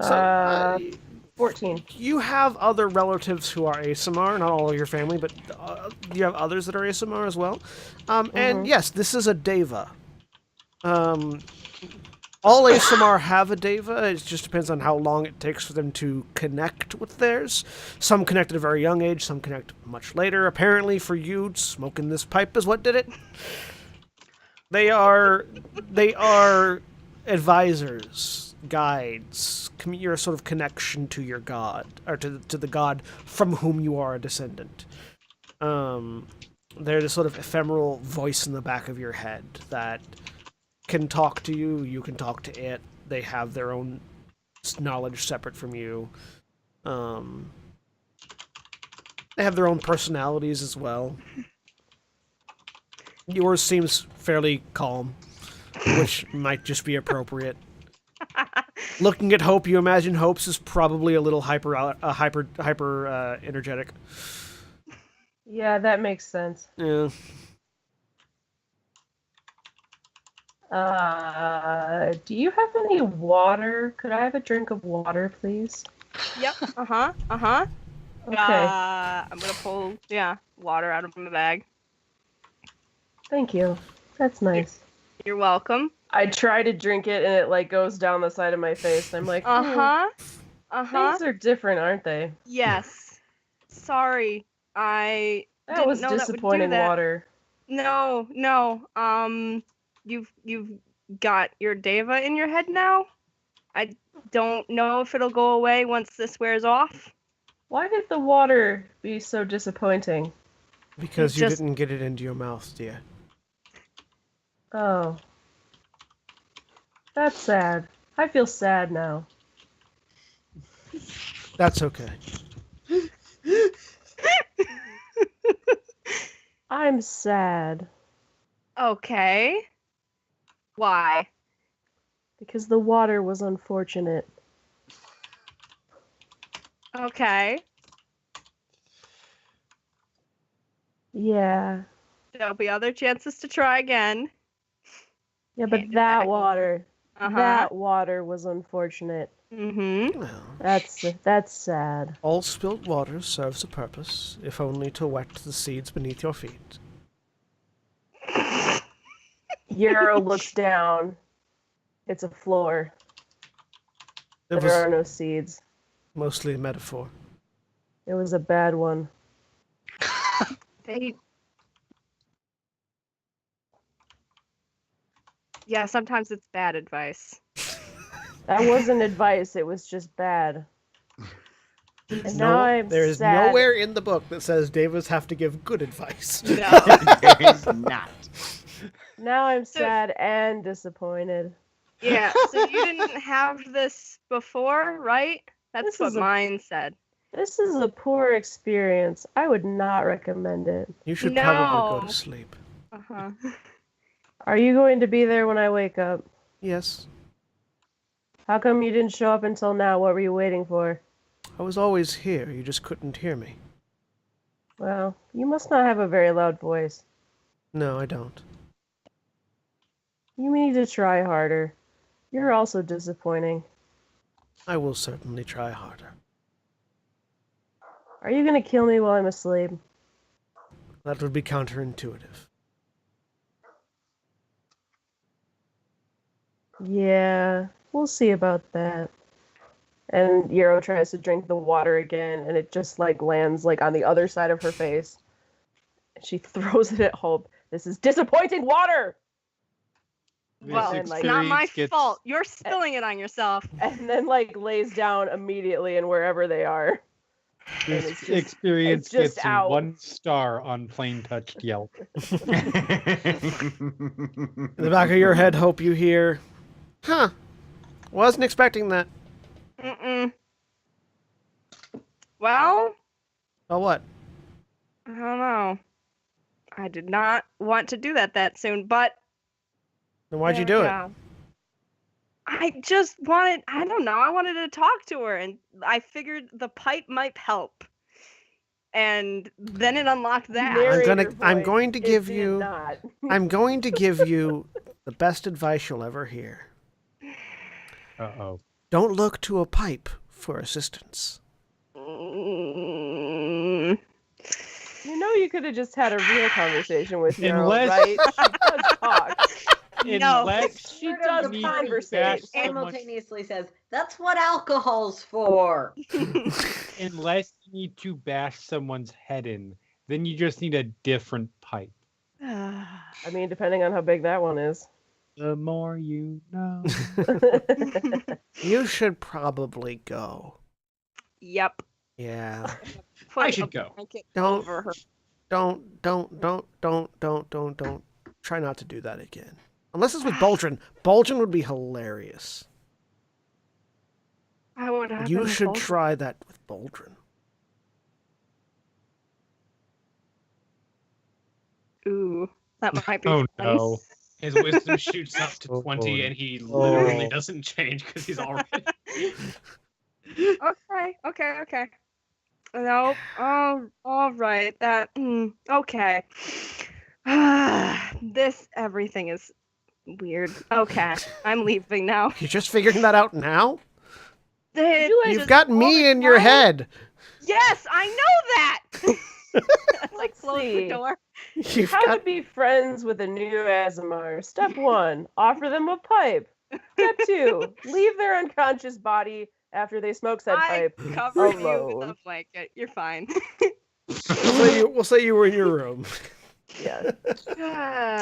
So, 14. You have other relatives who are ASMR, not all of your family, but you have others that are ASMR as well. And yes, this is a deva. All ASMR have a deva. It just depends on how long it takes for them to connect with theirs. Some connect at a very young age, some connect much later. Apparently for you, smoking this pipe is what did it. They are advisors, guides, your sort of connection to your god, or to the god from whom you are a descendant. They're the sort of ephemeral voice in the back of your head that can talk to you, you can talk to it. They have their own knowledge separate from you. They have their own personalities as well. Yours seems fairly calm, which might just be appropriate. Looking at Hope, you imagine Hope's is probably a little hyper energetic. Yeah, that makes sense. Yeah. Do you have any water? Could I have a drink of water, please? Yep. Okay. I'm gonna pull water out of my bag. Thank you. That's nice. You're welcome. I try to drink it and it like goes down the side of my face. I'm like, things are different, aren't they? Yes. Sorry. I That was disappointing water. No. You've got your deva in your head now. I don't know if it'll go away once this wears off. Why did the water be so disappointing? Because you didn't get it into your mouth, dear. Oh. That's sad. I feel sad now. That's okay. I'm sad. Okay. Why? Because the water was unfortunate. Okay. Yeah. There'll be other chances to try again. Yeah, but that water was unfortunate. Mm-hmm. Well, That's sad. all spilt water serves a purpose, if only to wet the seeds beneath your feet. Yarrow looks down. It's a floor. It There are was no seeds. mostly a metaphor. It was a bad one. They. Yeah, sometimes it's bad advice. That wasn't advice. It was just bad. And now I'm There is sad. nowhere in the book that says Davis have to give good advice. No. There is not. Now I'm So- sad and disappointed. Yeah, so you didn't have this before, right? That's This what is a- mine said. This is a poor experience. I would not recommend it. You should probably go No. to sleep. Uh-huh. Are you going to be there when I wake up? Yes, How come you didn't show up until now? What were you waiting for? I was always here. You just couldn't hear me. Well, you must not have a very loud voice. No, I don't. You need to try harder. You're also disappointing. I will certainly try harder. Are you going to kill me while I'm asleep? That would be counterintuitive. Yeah, we'll see about that. And Yarrow tries to drink the water again, and it just like lands like on the other side of her face. She throws it at Hope. This is disappointing water! Well, This it's like- not my experience gets- fault. You're spilling it on yourself. And then like lays down immediately in wherever they are. And This it's just- experience it's just gets out. 1 star on Plain Touched Yelp. In the back of your head, Hope, you hear, huh, wasn't expecting that. Mm-mm. Well, Oh, what? I don't know. I did not want to do that soon, but Then why'd you there do we it? go. I just wanted, I don't know, I wanted to talk to her, and I figured the pipe might help. And then it unlocked that. Narrator I'm voice, going to it give did you- not. I'm going to give you the best advice you'll ever hear. Uh-oh. Don't look to a pipe for assistance. Mm, You know you could have just had a real conversation with Yarrow, Unless- right? She does talk. No. Unless She Part of does the need party to conversate. bash someone, simultaneously says, "That's what alcohol's for." unless you need to bash someone's head in, then you just need a different pipe. I mean, depending on how big that one is. The more you know. You should probably go. Yep. Yeah. Put I a should go. blanket Don't- over her. Don't. Try not to do that again. Unless it's with Boldrin. Boldrin would be hilarious. I would have You been should told. try that with Boldrin. Ooh, that might be Oh fun. no. His wisdom shoots up to Oh, 20, boy. and he literally Oh. doesn't change because he's already. Okay. Nope. All right. That. Okay. This everything is weird. Okay, I'm leaving now. You're just figuring that out now? you You've just got all me the in your time? head. Yes, I know that. Like Let's close see. the door. You've How got to be friends with a new Azamar. Step 1, offer them a pipe. Step 2, leave their unconscious body after they smoke said I pipe. covered you with alone. a blanket. You're fine. we'll say you were in your room. Yeah.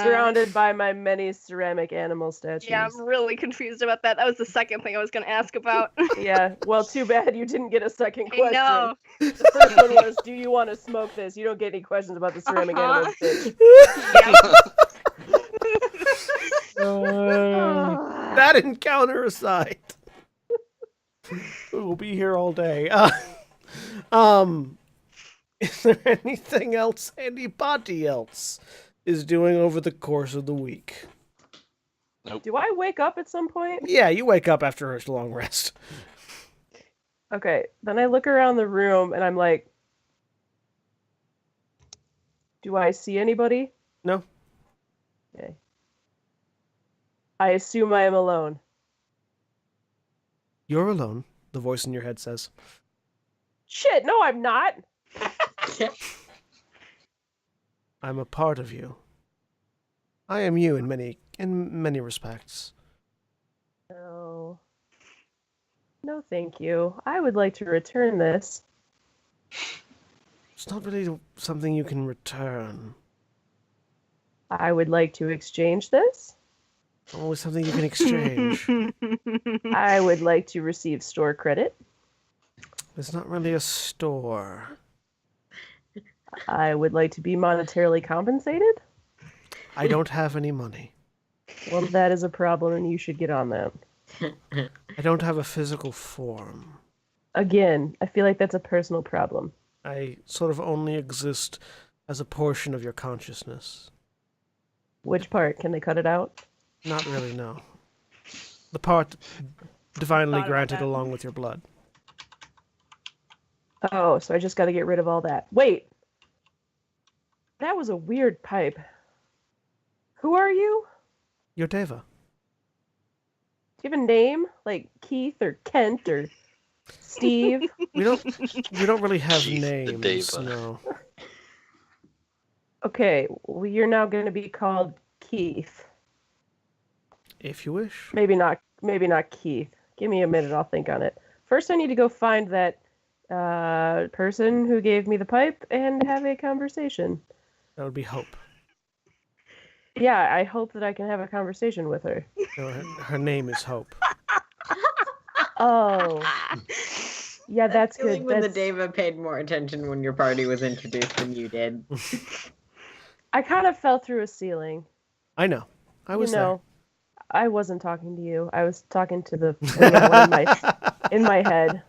Surrounded by my many ceramic animal statues. Yeah, I'm really confused about that. That was the second thing I was going to ask about. Yeah, well, too bad you didn't get a second I question. know. The first one was, do you want to smoke this? You don't get any questions about the ceramic Uh-huh. animals, bitch. That encounter aside, we'll be here all day. Is there anything else anybody else is doing over the course of the week? Do I wake up at some point? Yeah, you wake up after a long rest. Okay, then I look around the room and I'm like, do I see anybody? No. Okay. I assume I am alone. You're alone, the voice in your head says. Shit, no, I'm not. I'm a part of you. I am you in many respects. No. No, thank you. I would like to return this. It's not really something you can return. I would like to exchange this. Always something you can exchange. I would like to receive store credit. It's not really a store. I would like to be monetarily compensated. I don't have any money. Well, that is a problem, and you should get on that. I don't have a physical form. Again, I feel like that's a personal problem. I sort of only exist as a portion of your consciousness. Which part? Can they cut it out? Not really, no. The part divinely Thought about granted that. along with your blood. Oh, so I just got to get rid of all that. Wait! That was a weird pipe. Who are you? Your Deva. Do you have a name? Like Keith or Kent or Steve? We don't really have Keith the names, Deva. no. Okay, well, you're now going to be called Keith. If you wish. Maybe not Keith. Give me a minute, I'll think on it. First, I need to go find that person who gave me the pipe and have a conversation. That would be Hope. Yeah, I hope that I can have a conversation with her. No, her name is Hope. Oh, yeah, that's Feeling good. when That's... the Deva paid more attention when your party was introduced than you did. I kind of fell through a ceiling. I know. I was there. I wasn't talking to you. I was talking to the one in my head.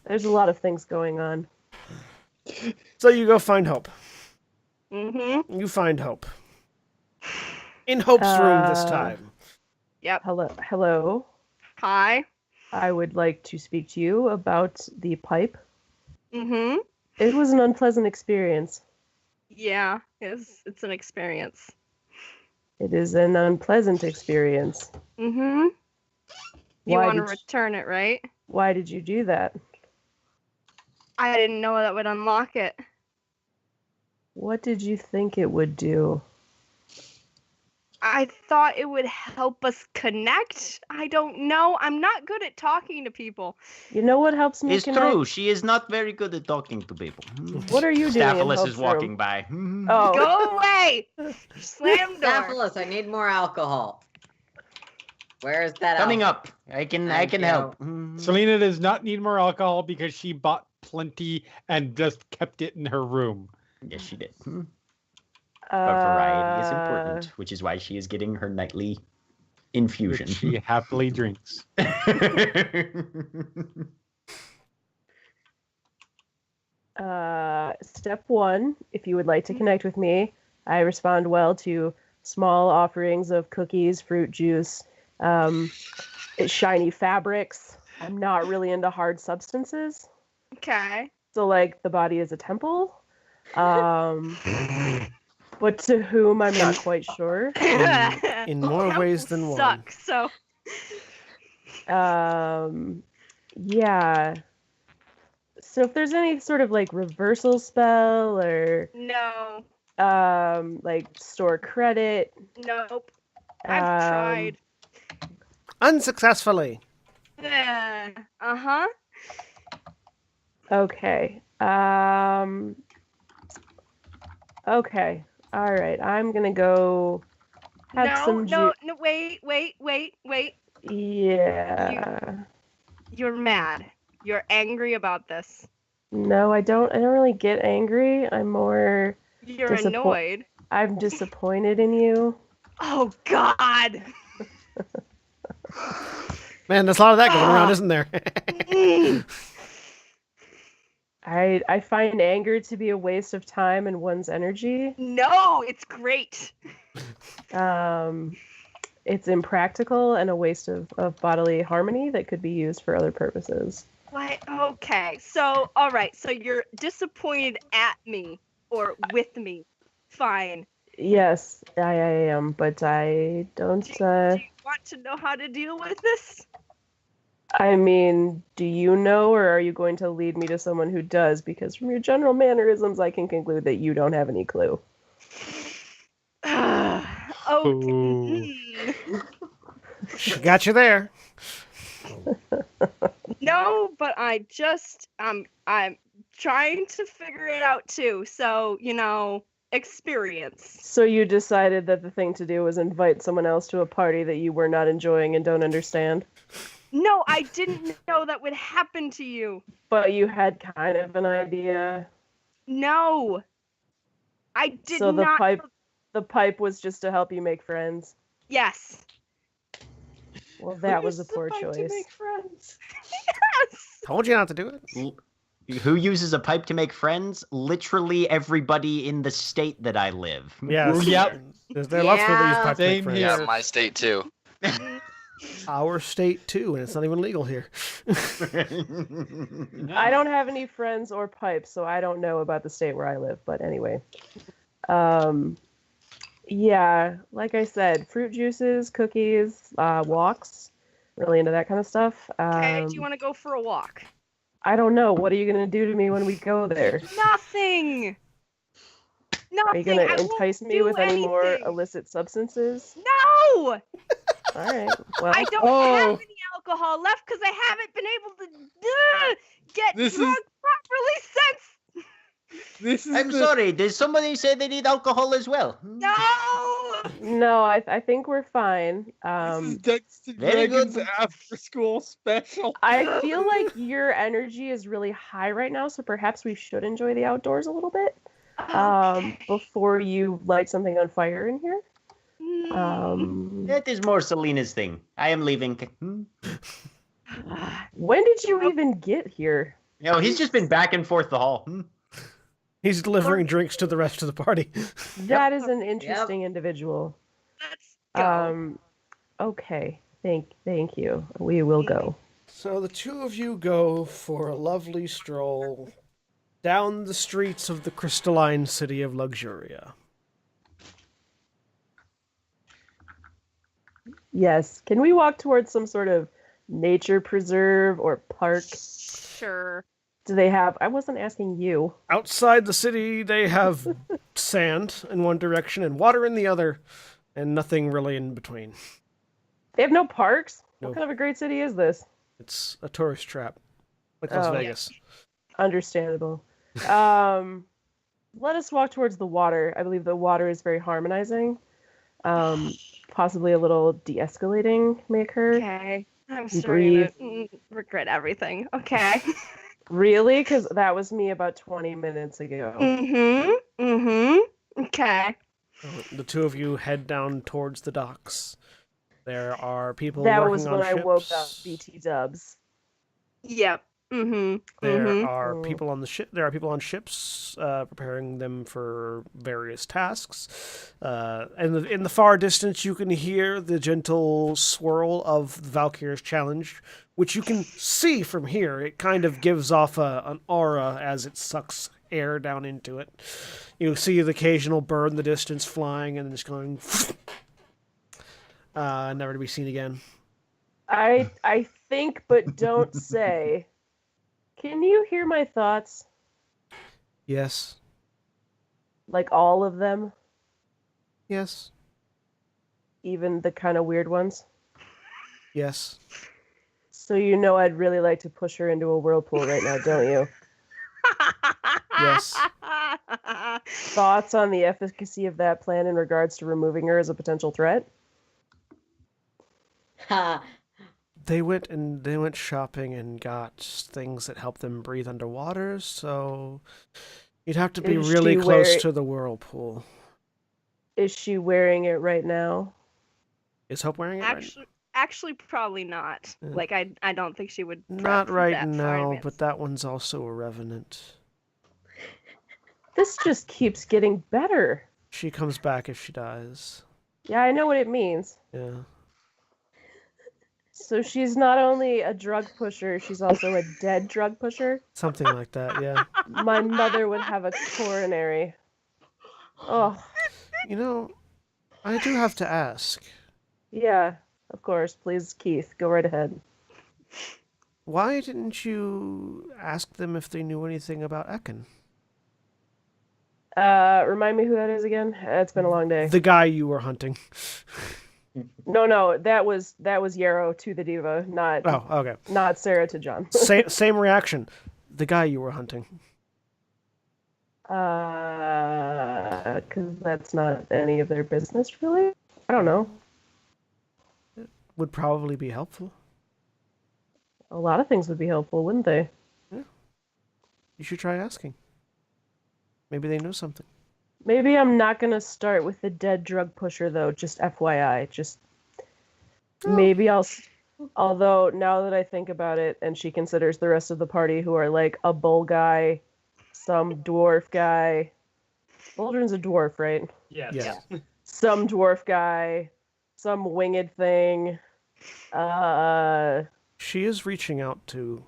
There's a lot of things going on. there. So you go find Hope. Mm-hmm. You find Hope. In Hope's room this time. Yep. Hello. Hi. I would like to speak to you about the pipe. Mm-hmm. It was an unpleasant experience. Yeah, it's an experience. It is an unpleasant experience. Mm-hmm. You Why want to did return it, right? Why did you do that? I didn't know that would unlock it. What did you think it would do? I thought it would help us connect. I don't know. I'm not good at talking to people. You know what helps me It's connect? true. She is not very good at talking to people. What are you doing in Staphylos Hope's is walking room? by. Oh, Go away! Slam door. Staphylos, I need more alcohol. Where is that Coming alcohol? up. I can Thank help. Selena does not need more alcohol because she bought plenty and just kept it in her room. Yes, she did. But variety is important, which is why she is getting her nightly infusion. Which she happily drinks. Step 1, if you would like to connect with me, I respond well to small offerings of cookies, fruit juice, shiny fabrics. I'm not really into hard substances. Okay. So, like, the body is a temple. But to whom, I'm not quite sure. In more ways than one. Suck. So. Yeah. So if there's any sort of like reversal spell or No. like store credit. Nope. I've tried. Unsuccessfully. Uh-huh. Okay. Okay. All right. I'm gonna go have some No, wait. Yeah. You're mad. You're angry about this. No, I don't really get angry. I'm more You're annoyed. I'm disappointed in you. Oh God. Man, there's a lot of that going around, isn't there? I find anger to be a waste of time and one's energy. No, it's great. It's impractical and a waste of bodily harmony that could be used for other purposes. What? Okay. So, all right. So you're disappointed at me or with me. Fine. Yes, I am, but I don't. Do you want to know how to deal with this? I mean, do you know, or are you going to lead me to someone who does? Because from your general mannerisms, I can conclude that you don't have any clue. Okay. She got you there. know, but I'm trying to figure it out too. So, experience. So you decided that the thing to do was invite someone else to a party that you were not enjoying and don't understand? No, I didn't know that would happen to you. But you had kind of an idea. No. I did So not. the pipe was just to help you make friends. Yes. Well, that was a poor To choice. make friends. Yes. Told you not to do it. Who uses a pipe to make friends? Literally everybody in the state that I live. Yes. Yep. There are lots of people that use Yeah. pipe to make Same friends. here. Yeah, my state too. Our state too, and it's not even legal here. I don't have any friends or pipes, so I don't know about the state where I live. But anyway, yeah, like I said, fruit juices, cookies, walks. Really into that kind of stuff. Okay, do you want to go for a walk? I don't know. What are you gonna do to me when we go there? Nothing. Nothing. Are you gonna I won't entice me do with any more anything. illicit substances? No. All right. Well, I don't have any alcohol left because I haven't been able to get This is- drunk properly since. This is I'm the- sorry, did somebody say they need alcohol as well? No. no, I think we're fine. This is Dungeons and very Dragons good. after school special. I feel like your energy is really high right now, so perhaps we should enjoy the outdoors a little bit before you light something on fire in here. That is more Selena's thing. I am leaving. When did you even get here? No, he's just been back and forth the hall. He's delivering drinks to the rest of the party. That is an interesting individual. Let's go. Okay. Thank you. We will go. So the two of you go for a lovely stroll down the streets of the crystalline city of Luxuria. Yes. Can we walk towards some sort of nature preserve or park? Sure. Do they have? I wasn't asking you. Outside the city, they have sand in one direction and water in the other, and nothing really in between. They have no parks? Nope. What kind of a great city is this? It's a tourist trap, like Las Oh. Vegas. Understandable. Let us walk towards the water. I believe the water is very harmonizing. Possibly a little de-escalating may occur. Okay. I'm starting Breathe. to regret everything. Okay. Really? Because that was me about 20 minutes ago. Okay. The two of you head down towards the docks. There are people That working was on when I ships. woke up BT dubs. Yep. There are Mm. people on the ship. There are people on ships, preparing them for various tasks. And in the far distance, you can hear the gentle swirl of Valkyr's challenge, which you can see from here. It kind of gives off an aura as it sucks air down into it. You see the occasional bird in the distance flying and just going, never to be seen again. I think, but don't say. Can you hear my thoughts? Yes. Like all of them? Yes. Even the kind of weird ones? Yes. So you know I'd really like to push her into a whirlpool right now, don't you? Yes. Thoughts on the efficacy of that plan in regards to removing her as a potential threat? Ha. They went shopping and got things that help them breathe underwater, so you'd have to be Is really she close wearing- to the whirlpool. Is she wearing it right now? Is Hope wearing it Actually, probably not. Yeah. Like, I don't think she would. right? prep Not right that far in now, advance. but that one's also a revenant. This just keeps getting better. She comes back if she dies. Yeah, I know what it means. Yeah. So she's not only a drug pusher, she's also a dead drug pusher. Something like that, yeah. My mother would have a coronary. Oh, You know, I do have to ask, yeah, of course. Please, Keith, go right ahead. why didn't you ask them if they knew anything about Ekin? Remind me who that is again? It's been a long day. The guy you were hunting. No, that was Yarrow to the diva, not Oh, okay. not Sarah to John. Same reaction. The guy you were hunting. Because that's not any of their business, really. I don't know. Would probably be helpful. A lot of things would be helpful, wouldn't they? You should try asking. Maybe they know something. Maybe I'm not gonna start with the dead drug pusher though. Just FYI, maybe I'll. Although now that I think about it, and she considers the rest of the party who are like a bull guy, some dwarf guy. Boldrin's a dwarf, right? Yes. Yes. Some dwarf guy, some winged thing. She is reaching out to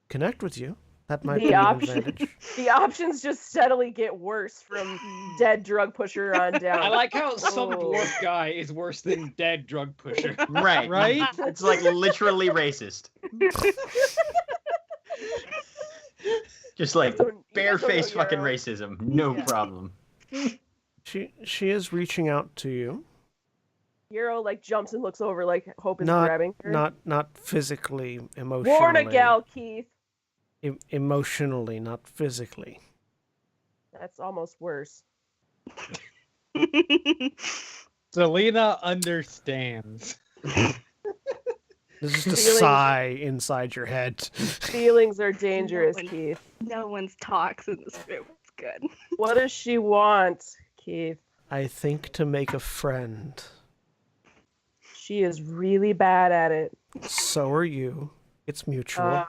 connect with you. That might The be an option- advantage. The options just steadily get worse from dead drug pusher on down. I like how some Oh. dwarf guy is worse than dead drug pusher. Right. Right? It's like literally racist. Just like You guys don't know barefaced fucking Yarrow. racism. No Yeah. problem. She is reaching out to you. Yarrow like jumps and looks over like Hope is Not grabbing her. not physically, emotionally. Warn a gal, Keith. Emotionally, not physically. That's almost worse. Selena understands. This is just a Feelings- sigh inside your head. Feelings are dangerous, one- Keith. No one's talks in this group. It's good. What does she want, Keith? I think to make a friend. She is really bad at it. So are you. It's mutual.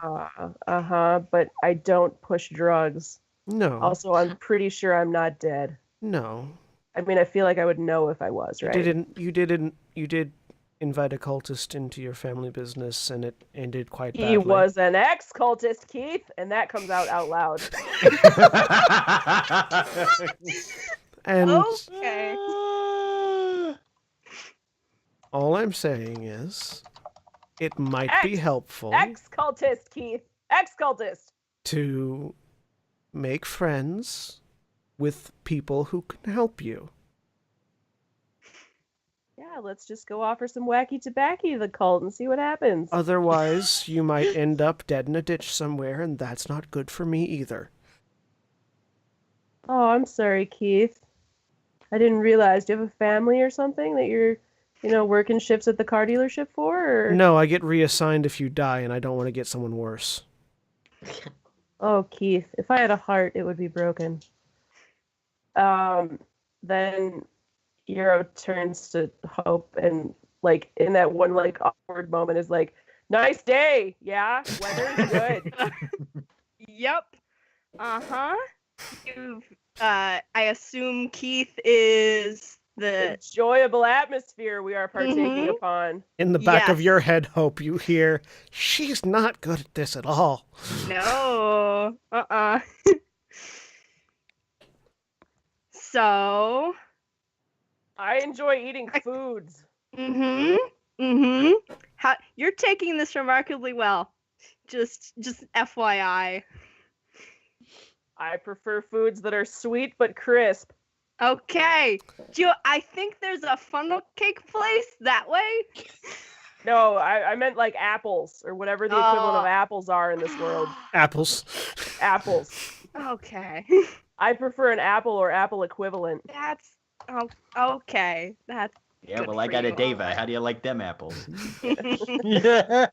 But I don't push drugs. No. Also, I'm pretty sure I'm not dead. No. I mean, I feel like I would know if I was, right? You did invite a cultist into your family business, and it ended quite badly. He was an ex-cultist, Keith, and that comes out loud. And Okay. all I'm saying is, it might be helpful Ex-cultist, Keith. Ex-cultist. to make friends with people who can help you. Yeah, let's just go offer some wacky tobacco to the cult and see what happens. Otherwise, you might end up dead in a ditch somewhere, and that's not good for me either. Oh, I'm sorry, Keith. I didn't realize. Do you have a family or something that you're, working shifts at the car dealership for? Or... No, I get reassigned if you die, and I don't want to get someone worse. Oh, Keith, if I had a heart, it would be broken. Then Yarrow turns to Hope and, like, in that one, like, awkward moment is like, nice day, yeah? Weather's good. Yep. Uh-huh. You've I assume Keith is the Enjoyable atmosphere we are partaking Mhm. upon. In the back of Yes. your head, Hope, you hear, she's not good at this at all. no. So I enjoy eating foods. How you're taking this remarkably well. Just FYI. I prefer foods that are sweet but crisp. Okay. I think there's a funnel cake place that way. No, I meant like apples or whatever the equivalent of Oh. apples are in this world. Apples. Apples. Okay. I prefer an apple or apple equivalent. That's okay. That's Yeah, Good well, I for got a you. Deva. How do you like them apples? Yeah.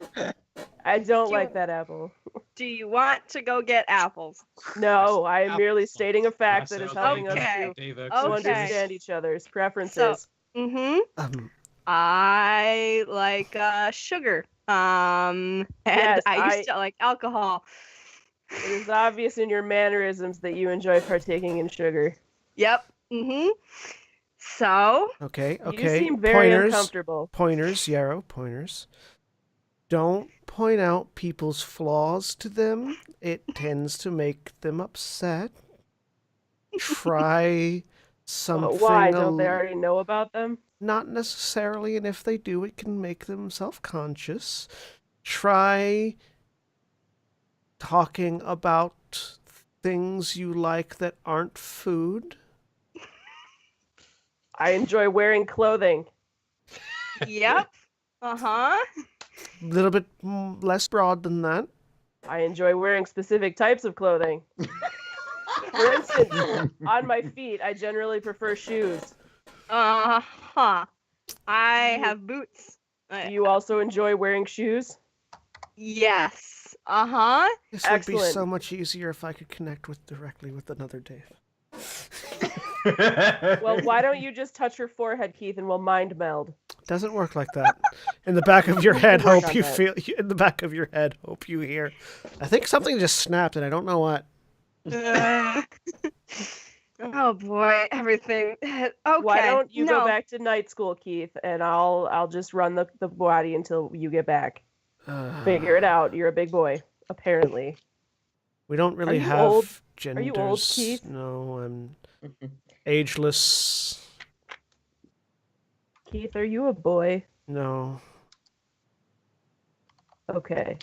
I don't You- like that apple. Do you want to go get apples? No, I am Apple merely stating a fact that is Myself, helping Okay. us Dave to Okay. understand each other's preferences. Um, I like sugar. And Yes, I used to like alcohol. It is obvious in your mannerisms that you enjoy partaking in sugar. Yep. So okay, You okay. seem very Pointers, uncomfortable. pointers, Yarrow, pointers. Don't point out people's flaws to them. It tends to make them upset. Try something. Why? Don't they already know about them? Not necessarily, and if they do, it can make them self-conscious. Try talking about things you like that aren't food. I enjoy wearing clothing. Yep. A little bit less broad than that. I enjoy wearing specific types of clothing. For instance, on my feet, I generally prefer shoes. I have boots. Do you also enjoy wearing shoes? Yes. This would be so Excellent. much easier if I could connect directly with another Dave. Well, why don't you just touch her forehead, Keith, and we'll mind meld? Doesn't work like that. In the back of your head, Work hope on you that. feel. In the back of your head, hope you hear. I think something just snapped, and I don't know what. Oh boy, everything. Okay. Why don't you no. go back to night school, Keith, and I'll just run the body until you get back. Figure it out. You're a big boy, apparently. We don't really you have old? genders. Are you old, Keith? No, I'm ageless. Keith, are you a boy? No. Okay.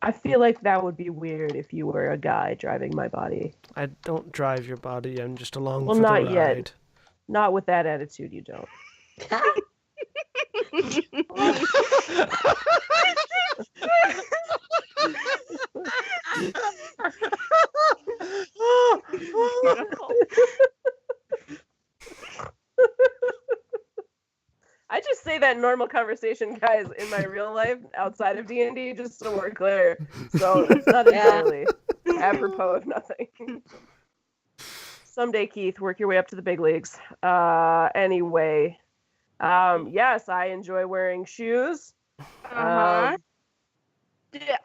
I feel like that would be weird if you were a guy driving my body. I don't drive your body. I'm just along Well, for not the yet. ride. Not with that attitude, you don't. I just say that in normal conversation, guys, in my real life, outside of D&D, just so we're clear. So it's not entirely apropos of nothing. Someday, Keith, work your way up to the big leagues. Anyway, yes, I enjoy wearing shoes.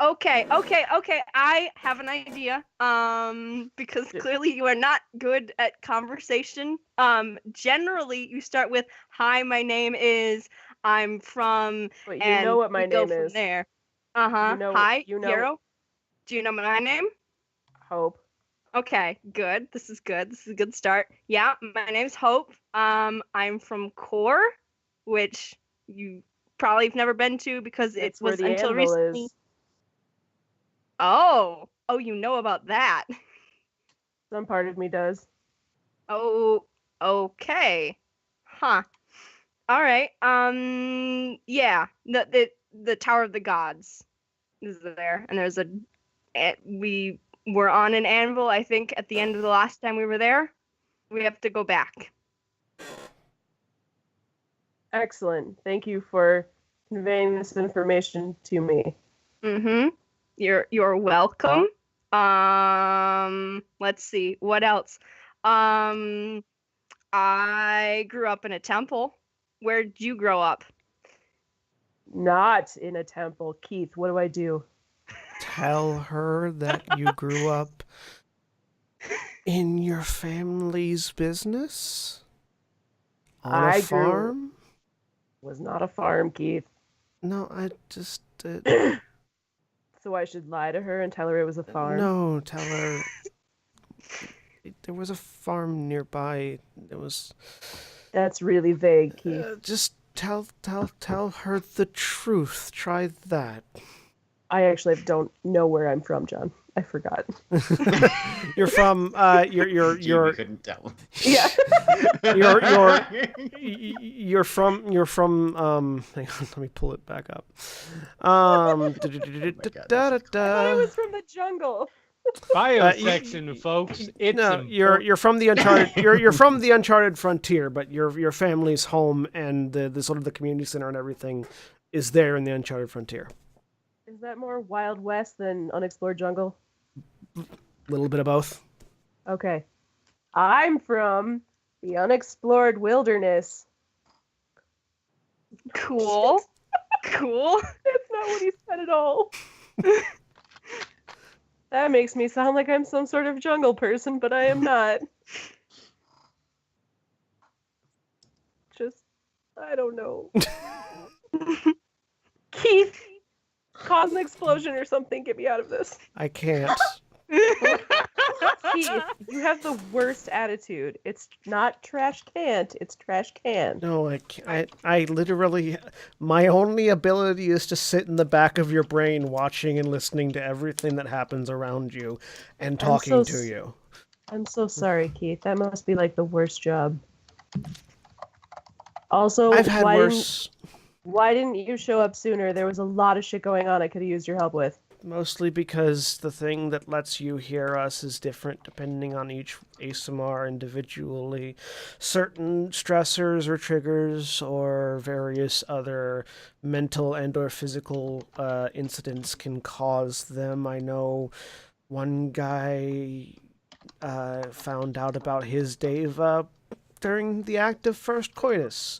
Okay. I have an idea. Because clearly you are not good at conversation. Generally you start with, "Hi, my name is. I'm from." Wait, you and know what my we go name from is. there. You know- Hi, you know- Hero. Do you know my name? Hope. Okay, good. This is good. This is a good start. Yeah, my name's Hope. I'm from Core, which you probably have never been to because it It's where was the until anvil recently. is. Oh, you know about that. Some part of me does. Oh, okay. Huh. All right. Yeah. The Tower of the Gods is there, and there's we were on an anvil, I think, at the end of the last time we were there. We have to go back. Excellent. Thank you for conveying this information to me. Mm-hmm. You're welcome. Let's see. What else? I grew up in a temple. Where'd you grow up? Not in a temple. Keith, what do I do? Tell her that you grew up in your family's business? On a I grew- farm? Was not a farm, Keith. No, I just... So I should lie to her and tell her it was a farm? No, tell her... There was a farm nearby. It was... That's really vague, Keith. Just tell her the truth. Try that. I actually don't know where I'm from, John. I forgot. You're from you're couldn't tell. Yeah. you're from hang on, let me pull it back up. I was from the jungle. Biosection, folks. It's No, you're from the uncharted you're from the uncharted frontier, but your family's home and the sort of the community center and everything is there in the uncharted frontier. Is that more Wild West than Unexplored Jungle? A little bit of both. Okay. I'm from the Unexplored Wilderness. Cool. Cool. That's not what he said at all. That makes me sound like I'm some sort of jungle person, but I am not. Just, I don't know. Keith, cause an explosion or something. Get me out of this. I can't. Keith, you have the worst attitude. It's not trash can't, it's trash can. No, I can't. I literally, my only ability is to sit in the back of your brain watching and listening to everything that happens around you and talking to you. I'm so sorry, Keith. That must be like the worst job. Also, I've had why worse. why didn't you show up sooner? There was a lot of shit going on I could have used your help with. Mostly because the thing that lets you hear us is different depending on each ASMR individually. Certain stressors or triggers or various other mental and or physical incidents can cause them. I know one guy found out about his Dave during the act of first coitus.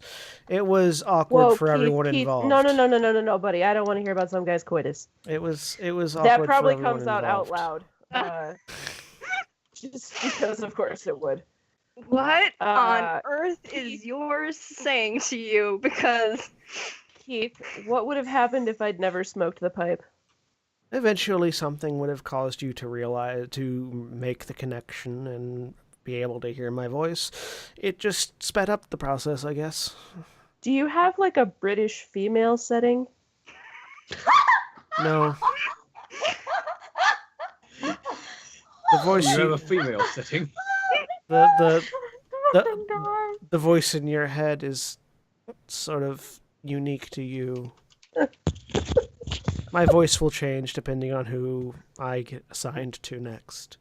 It was awkward Whoa, for Keith, everyone Keith, involved. no, buddy. I don't want to hear about some guy's coitus. It was awkward That probably for everyone comes out involved. loud. Just because, of course, it would. What on Uh, earth is yours saying to you? Because Keith, what would have happened if I'd never smoked the pipe? Eventually, something would have caused you to make the connection and be able to hear my voice. It just sped up the process, I guess. Do you have like a British female setting? No. The voice You have you, a female setting. the voice in your head is sort of unique to you. My voice will change depending on who I get assigned to next.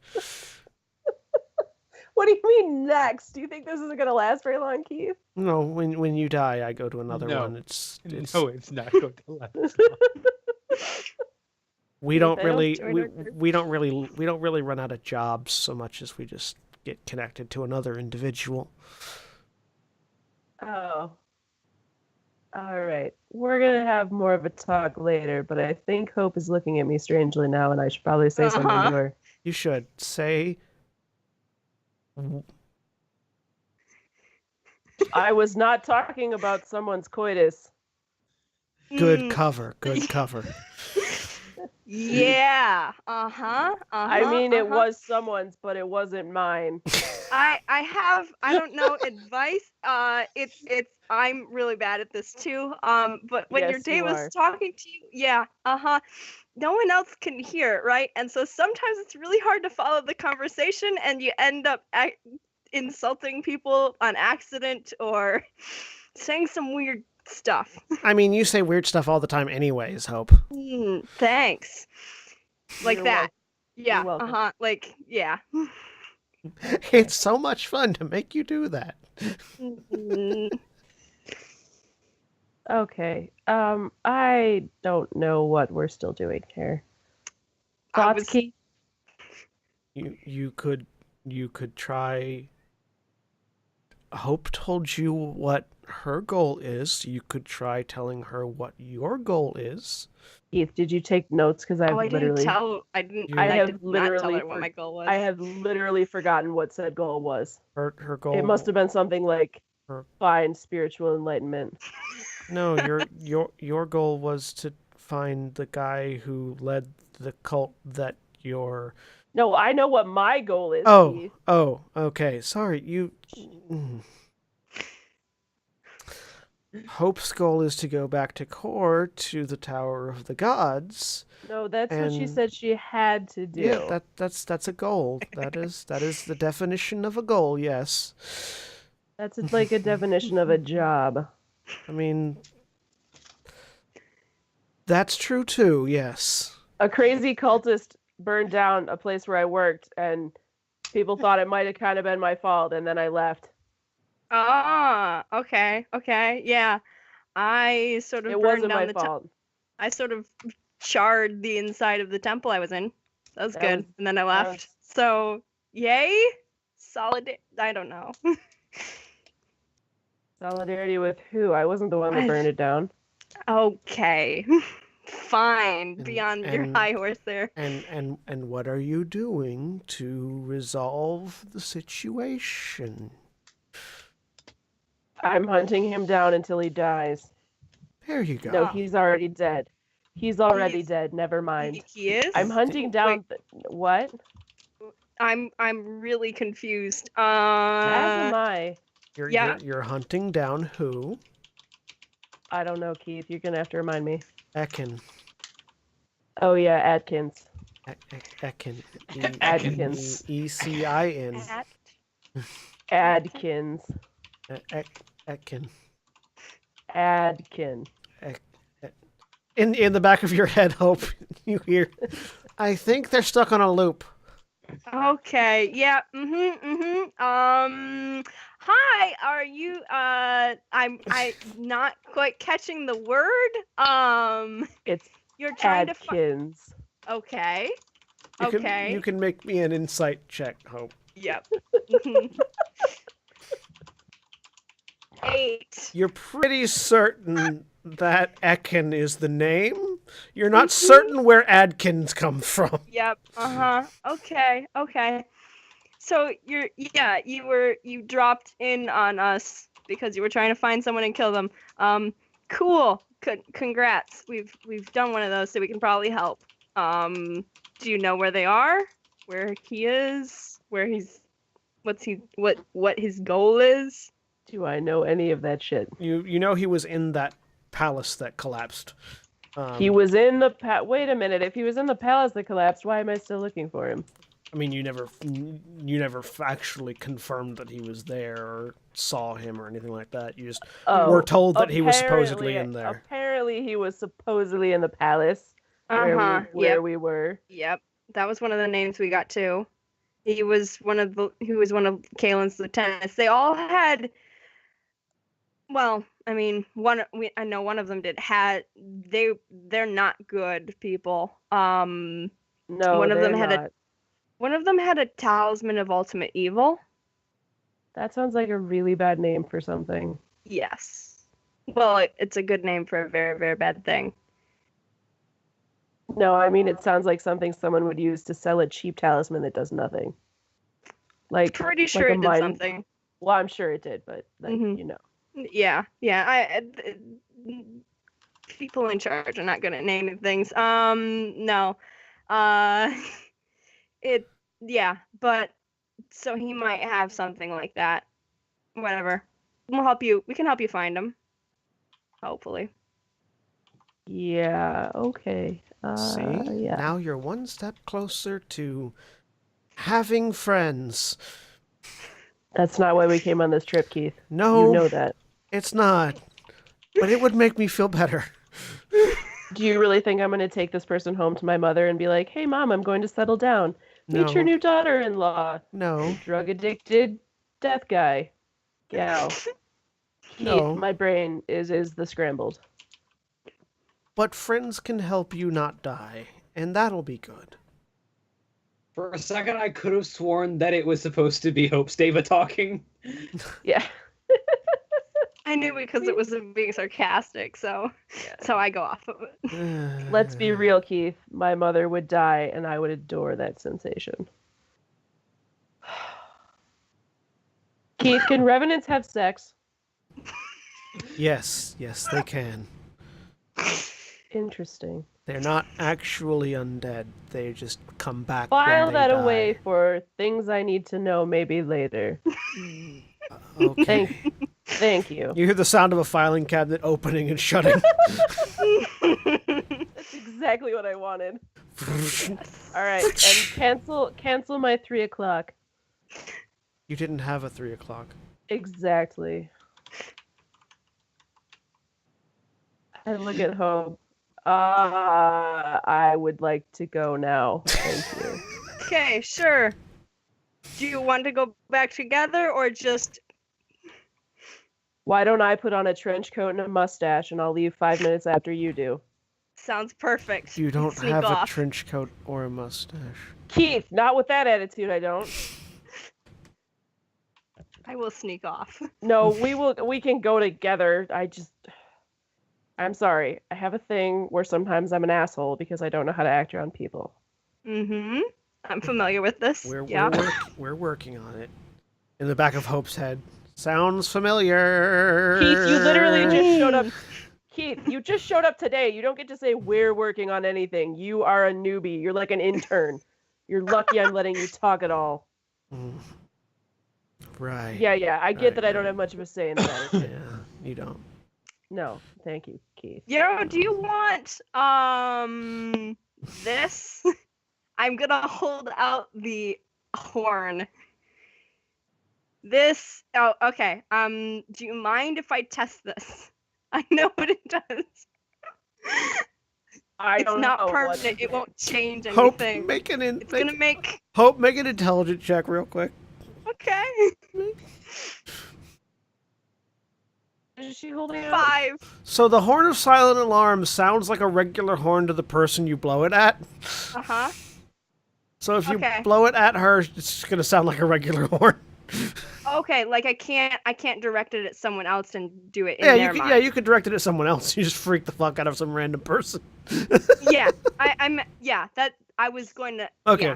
What do you mean next? Do you think this isn't gonna last very long, Keith? No, when you die, I go to another No. one. It's No, it's not going to last. we don't They don't really join we, our group. we don't really run out of jobs so much as we just get connected to another individual. Oh. All right. We're gonna have more of a talk later, but I think Hope is looking at me strangely now, and I should probably say something to her. You should say I was not talking about someone's coitus. good Mm, cover, good cover. yeah. I mean, it was someone's, but it wasn't mine. I have I don't know advice. It's I'm really bad at this too. But when your Yes, Dave you was are. talking to you, yeah, no one else can hear it, right? And so sometimes it's really hard to follow the conversation, and you end up insulting people on accident or saying some weird stuff. I mean, you say weird stuff all the time anyways, Hope. Thanks. Like You're that. Yeah. welcome. Like yeah. It's so much fun to make you do that. Mm, Okay. I don't know what we're still doing here. I Thoughts, was- Keith? You could try. Hope told you what her goal is. You could try telling her what your goal is. Keith, did you take notes? Because I've Oh, I didn't literally, tell. I didn't. I I have did not tell literally her what my goal was. I have literally forgotten what said goal was. Her goal. It must have been something like Her- find spiritual enlightenment. No, your goal was to find the guy who led the cult that you're. No, I know what my goal is, Keith. Oh, okay. Sorry, you. Mm. Hope's goal is to go back to Core to the Tower of the Gods. No, that's what she And- said she had to do. Yeah, that's a goal. That is the definition of a goal. Yes. That's like a definition of a job. I mean, that's true too. Yes. A crazy cultist burned down a place where I worked, and people thought it might have kind of been my fault, and then I left. Ah, okay, yeah. I sort of It burned wasn't down my the fault. I sort of charred the inside of the temple I was in. That was That good. was- And then I that left. was- So, yay? I don't know. Solidarity with who? I wasn't the one that burned it down. Okay. Fine. Be on your and- high horse there. And what are you doing to resolve the situation? I'm hunting him down until he dies. There you go. No, he's already dead. He's already He's- dead. Never mind. He is? I'm hunting down. What? I'm really confused. As am I. yeah. You're hunting down who? I don't know, Keith. You're gonna have to remind me. Ekin. Oh yeah, Atkins. Ekin. Adkins. Ekin. At- Adkins. Ekin. Adkin. In the back of your head, Hope, you hear, I think they're stuck on a loop. Okay. Yeah. Hi. Are you? I'm not quite catching the word. It's You're trying to. Adkins. Okay. You can make me an insight check, Hope. Yep. 8. You're pretty certain that Ekin is the name. You're not certain where Adkins comes from. Yep. Okay. So you dropped in on us because you were trying to find someone and kill them. Cool. Congrats. We've done one of those, so we can probably help. Do you know where they are? Where he is? Where he's? What his goal is? Do I know any of that shit? You know he was in that palace that collapsed. He was in the Wait a minute. If he was in the palace that collapsed, why am I still looking for him? I mean, you never actually confirmed that he was there or saw him or anything like that. You just were told that he was supposedly in there. Apparently, he was supposedly in the palace where we were. Yep, that was one of the names we got too. He was one of Kaelin's lieutenants. They all had. Well, I mean, I know one of them did. They're not good people. No, one of them had not. One of them had a talisman of ultimate evil. That sounds like a really bad name for something. Yes. Well, it's a good name for a very, very bad thing. No, I mean, it sounds like something someone would use to sell a cheap talisman that does nothing. Like, pretty sure it did something. Well, I'm sure it did, but you know. Yeah. People in charge are not good at naming things. No. But so he might have something like that. Whatever. We'll help you. We can help you find him. Hopefully. Yeah, okay. See? Yeah. Now you're one step closer to having friends. That's not why we came on this trip, Keith. No. You know that. It's not. But it would make me feel better. Do you really think I'm going to take this person home to my mother and be like, hey, Mom, I'm going to settle down. No. Meet your new daughter-in-law. No. Drug-addicted death guy. Gal. No. Keith, my brain is the scrambled. But friends can help you not die, and that'll be good. For a second, I could have sworn that it was supposed to be Hope Stava talking. Yeah. I knew because it was being sarcastic, so I go off of it. Let's be real, Keith. My mother would die, and I would adore that sensation. Keith, can revenants have sex? Yes, they can. Interesting. They're not actually undead. They just come back File when they that die. away for things I need to know maybe later. Okay. Thank you. You hear the sound of a filing cabinet opening and shutting. That's exactly what I wanted. All right, and cancel my 3 o'clock. You didn't have a 3 o'clock. Exactly. I look at Hope. I would like to go now. Thank you. Okay, sure. Do you want to go back together or just... Why don't I put on a trench coat and a mustache and I'll leave 5 minutes after you do? Sounds perfect. You don't Sneak have off. a trench coat or a mustache. Keith, not with that attitude, I don't. I will sneak off. No, we can go together. I'm sorry. I have a thing where sometimes I'm an asshole because I don't know how to act around people. Mm-hmm. I'm familiar with this. We're working on it. In the back of Hope's head. Sounds familiar. Keith, you literally just showed up. Keith, you just showed up today. You don't get to say we're working on anything. You are a newbie. You're like an intern. You're lucky I'm letting you talk at all. Right. Yeah. I get that I don't have much of a say in the matter. Yeah, you don't. No, thank you, Keith. Do you want this? I'm gonna hold out the horn. This. Oh, okay. Do you mind if I test this? I know what it does. I It's don't not know what permanent. It won't change Hope, anything. make an It's gonna make. Hope, make an intelligence check real quick. Okay. Is she holding up? 5. So the horn of silent alarm sounds like a regular horn to the person you blow it at. Uh-huh. So if you Okay. blow it at her, it's gonna sound like a regular horn. Okay, like I can't direct it at someone else and do it in Yeah, their mind. yeah, you could direct it at someone else. You just freak the fuck out of some random person. Yeah, that I was going to. Okay.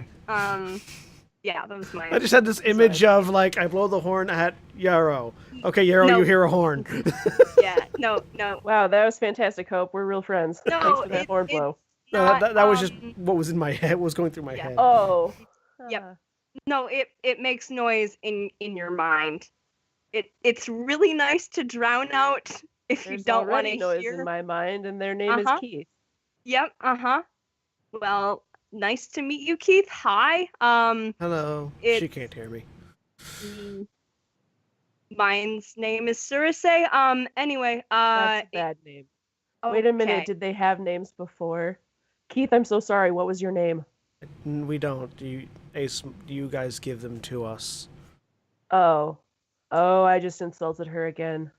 Yeah, that was my. I just had this image of like I blow the horn at Yarrow. Okay, Yarrow, No. you hear a horn. Yeah, no. Wow, that was fantastic, Hope. We're real friends. No, Thanks for that horn it's blow. No, not, that was just what was in my head. What was going through my Yeah. head. Oh. Yep. No, it makes noise in your mind. It's really nice to drown out if you There's don't want already to noise hear. in my mind, and their name is Keith. Yep. Well, nice to meet you, Keith. Hi. Hello. it- She can't hear me. Mine's name is Circe. Anyway. That's a bad name. Wait a minute. okay. Did they have names before? Keith, I'm so sorry. What was your name? We don't. You guys give them to us. Oh. Oh, I just insulted her again.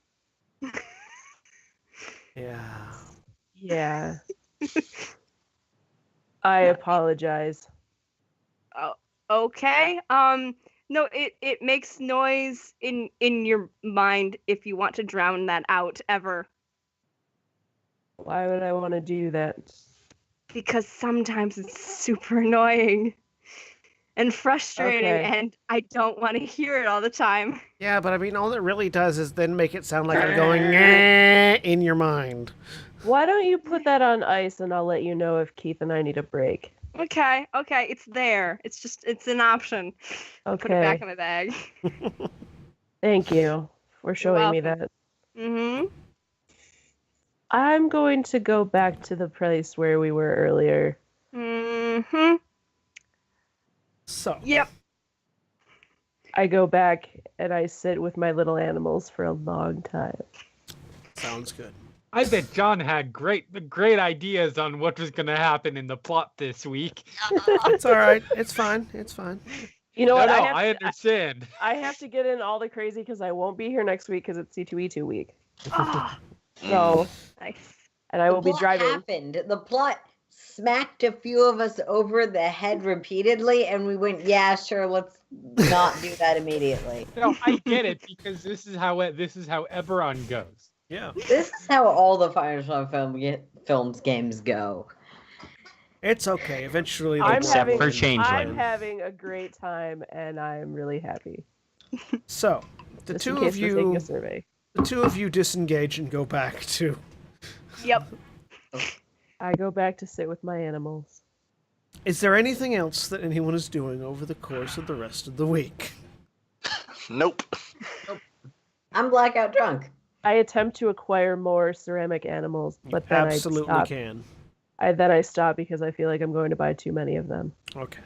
Yeah. Yeah. I apologize. Okay. No, it makes noise in your mind if you want to drown that out ever. Why would I want to do that? Because sometimes it's super annoying and frustrating, Okay. and I don't want to hear it all the time. Yeah, but I mean, all it really does is then make it sound like I'm going "Nyeh" in your mind. Why don't you put that on ice and I'll let you know if Keith and I need a break? Okay, it's there. It's an option. Put it back Okay. in my bag. Thank you for showing me welcome. that. Mm-hmm. I'm going to go back to the place where we were earlier. Mm-hmm. So. Yep. I go back and I sit with my little animals for a long time. Sounds good. I bet John had great ideas on what was going to happen in the plot this week. It's all right. It's fine. It's fine. You know what? No, I I understand. I have to get in all the crazy because I won't be here next week because it's C2E2 week. Ah, So, nice. and I will be What driving. happened? The plot smacked a few of us over the head repeatedly, and we went, "Yeah, sure, let's not do that immediately." No, I get it because this is how Eberron goes. Yeah. This is how all the Firefly films games go. It's okay. Eventually, they'll I'm work Except having, for in. Changeling. I'm having a great time, and I'm really happy. So, the Just two in of case we're taking you, a survey. the two of you disengage and go back to. Yep. I go back to sit with my animals. Is there anything else that anyone is doing over the course of the rest of the week? Nope. I'm blackout drunk. I attempt to acquire more ceramic animals, but then Absolutely I stop. can. Then I stop because I feel like I'm going to buy too many of them. Okay.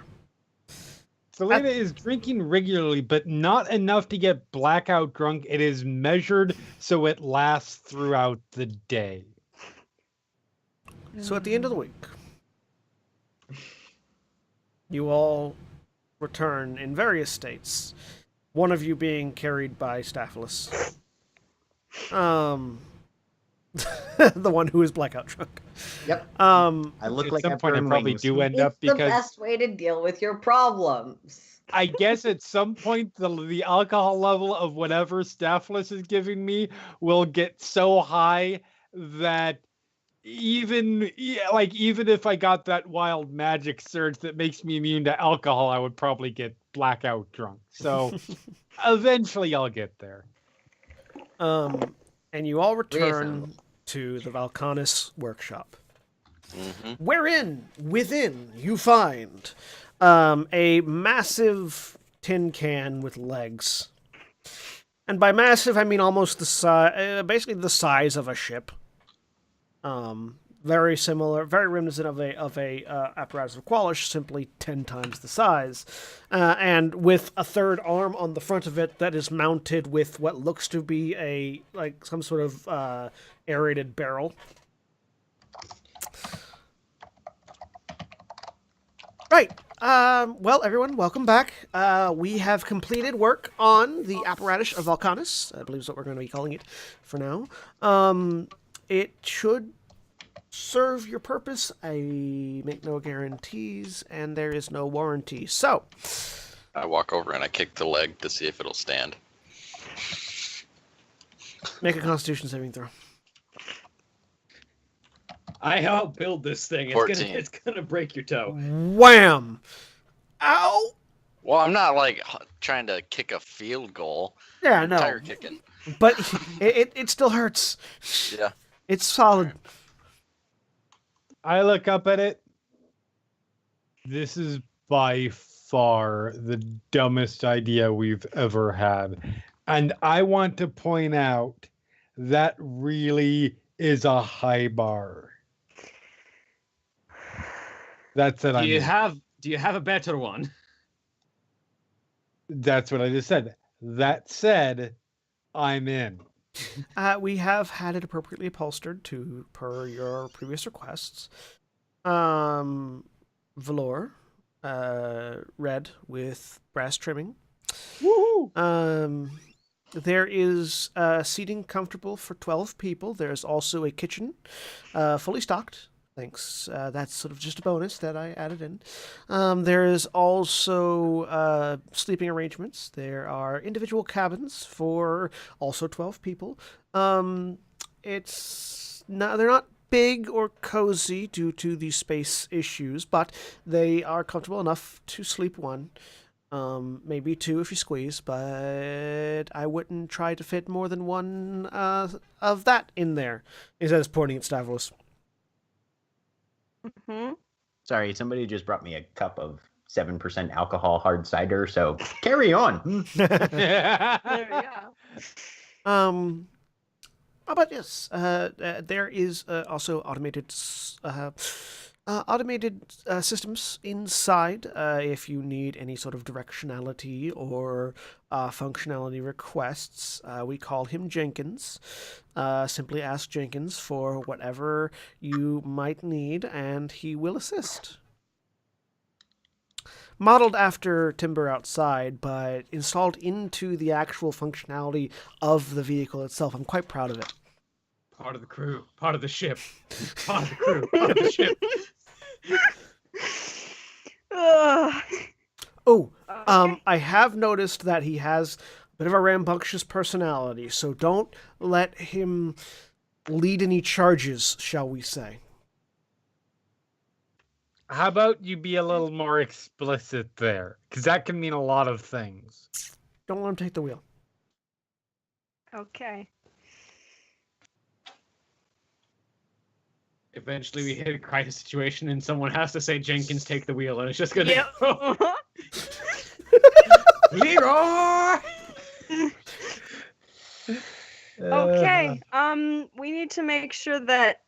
Selena is drinking regularly, but not enough to get blackout drunk. It is measured so it lasts throughout the day. So at the end of the week, you all return in various states. One of you being carried by Staphylos. The one who is blackout drunk. Yep. I look At like some I've point, I earned probably wings. do end It's up the because best way to deal with your problems. I guess at some point the alcohol level of whatever Staphylos is giving me will get so high that even if I got that wild magic surge that makes me immune to alcohol, I would probably get blackout drunk. So eventually I'll get there. And you all return Reasonable. to the Valkanis workshop. Mm-hmm. Within, you find a massive tin can with legs. And by massive, I mean almost the size, basically the size of a ship. very similar, very reminiscent of a apparatus of Qualish, simply 10 times the size, and with a third arm on the front of it that is mounted with what looks to be some sort of aerated barrel. Right. Well, everyone, welcome back. We have completed work on the apparatus of Volcanus, I believe is what we're going to be calling it for now. It should serve your purpose. I make no guarantees, and there is no warranty. So, I walk over and I kick the leg to see if it'll stand. make a Constitution saving throw. I helped build this thing. 14. It's gonna break your toe. Wham! Ow! Well, I'm not like trying to kick a field goal. Yeah, I'm no. tire kicking. But it still hurts. Yeah. It's solid. I look up at it. This is by far the dumbest idea we've ever had. And I want to point out that really is a high bar. That's it. Do you have a better one? That's what I just said. That said, I'm in. We have had it appropriately upholstered per your previous requests. Velour, red with brass trimming. Woohoo! There is seating comfortable for 12 people. There's also a kitchen, fully stocked. Thanks. That's sort of just a bonus that I added in. There is also sleeping arrangements. There are individual cabins for also 12 people. They're not big or cozy due to the space issues, but they are comfortable enough to sleep one. Maybe two if you squeeze, but I wouldn't try to fit more than one of that in there. He says, pointing at Stavros. Hmm. Sorry, somebody just brought me a cup of 7% alcohol hard cider, so carry on. There we go. But yes, there is also automated systems inside if you need any sort of directionality or functionality requests. We call him Jenkins. Simply ask Jenkins for whatever you might need, and he will assist. Modeled after Timber outside, but installed into the actual functionality of the vehicle itself. I'm quite proud of it. Part of the crew, part of the ship, part of the crew, part of the ship. Ugh. Oh, Okay. I have noticed that he has a bit of a rambunctious personality, so don't let him lead any charges, shall we say. How about you be a little more explicit there? Because that can mean a lot of things. Don't let him take the wheel. Okay. Eventually, we hit a crisis situation, and someone has to say, "Jenkins, take the wheel," and it's just gonna. Yep. Leroy! Okay. We need to make sure that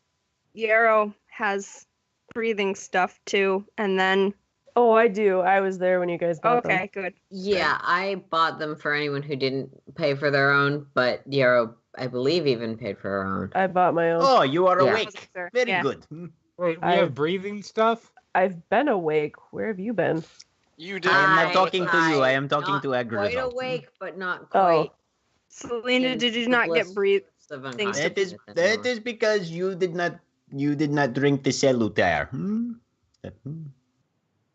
Yarrow has breathing stuff too, and then. Oh, I do. I was there when you guys bought them. Okay, good. Yeah, I bought them for anyone who didn't pay for their own, but Yarrow, I believe, even paid for her own. I bought my own. Oh, you are Yeah. awake. Very Yeah. good. Wait, we I- have breathing stuff? I've been awake. Where have you been? You did. I am Hi, not talking to you. I am talking not to Quite Agrizal. awake, but not Oh. quite. Selena, in did you the not get bliss breathe? of things unconsciousness That anymore. is because you did not drink the salutaire.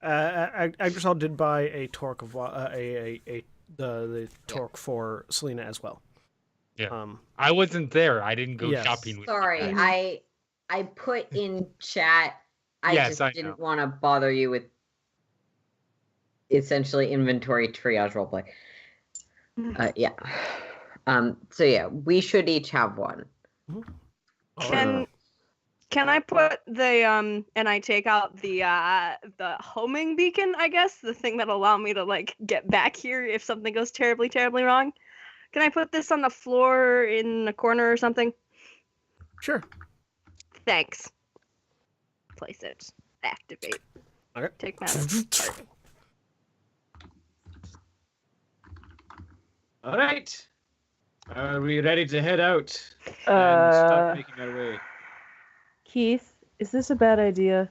Agrisal did buy a torque of the torque for Selena as well. Yeah. I wasn't there. I didn't go Yes. shopping with Sorry, you guys. I put in chat. I Yes, just I didn't know. want to bother you with essentially inventory triage roleplay. Yeah. So yeah, we should each have one. Can I put the and I take out the homing beacon, I guess, the thing that'll allow me to like get back here if something goes terribly, terribly wrong? Can I put this on the floor in a corner or something? Sure. Thanks. place it. Activate. Okay. Take matters. All right. Are we ready to head out and start making our way? Keith, is this a bad idea?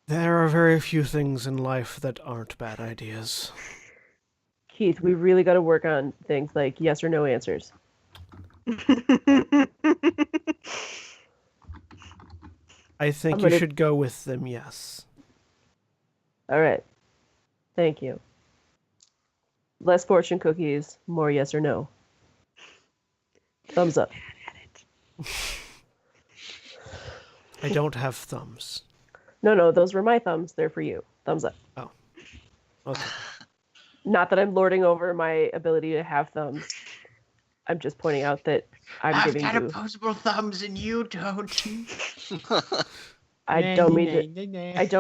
There are very few things in life that aren't bad ideas. Keith, we really got to work on things like yes or no answers. I think I'm you gonna- should go with them, yes. All right. Thank you. Less fortune cookies, more yes or no. Thumbs up. I don't have thumbs. No, those were my thumbs. They're for you. Thumbs up. Okay. Not that I'm lording over my ability to have thumbs. I'm just pointing out that I'm giving got you. opposable thumbs and you don't. I don't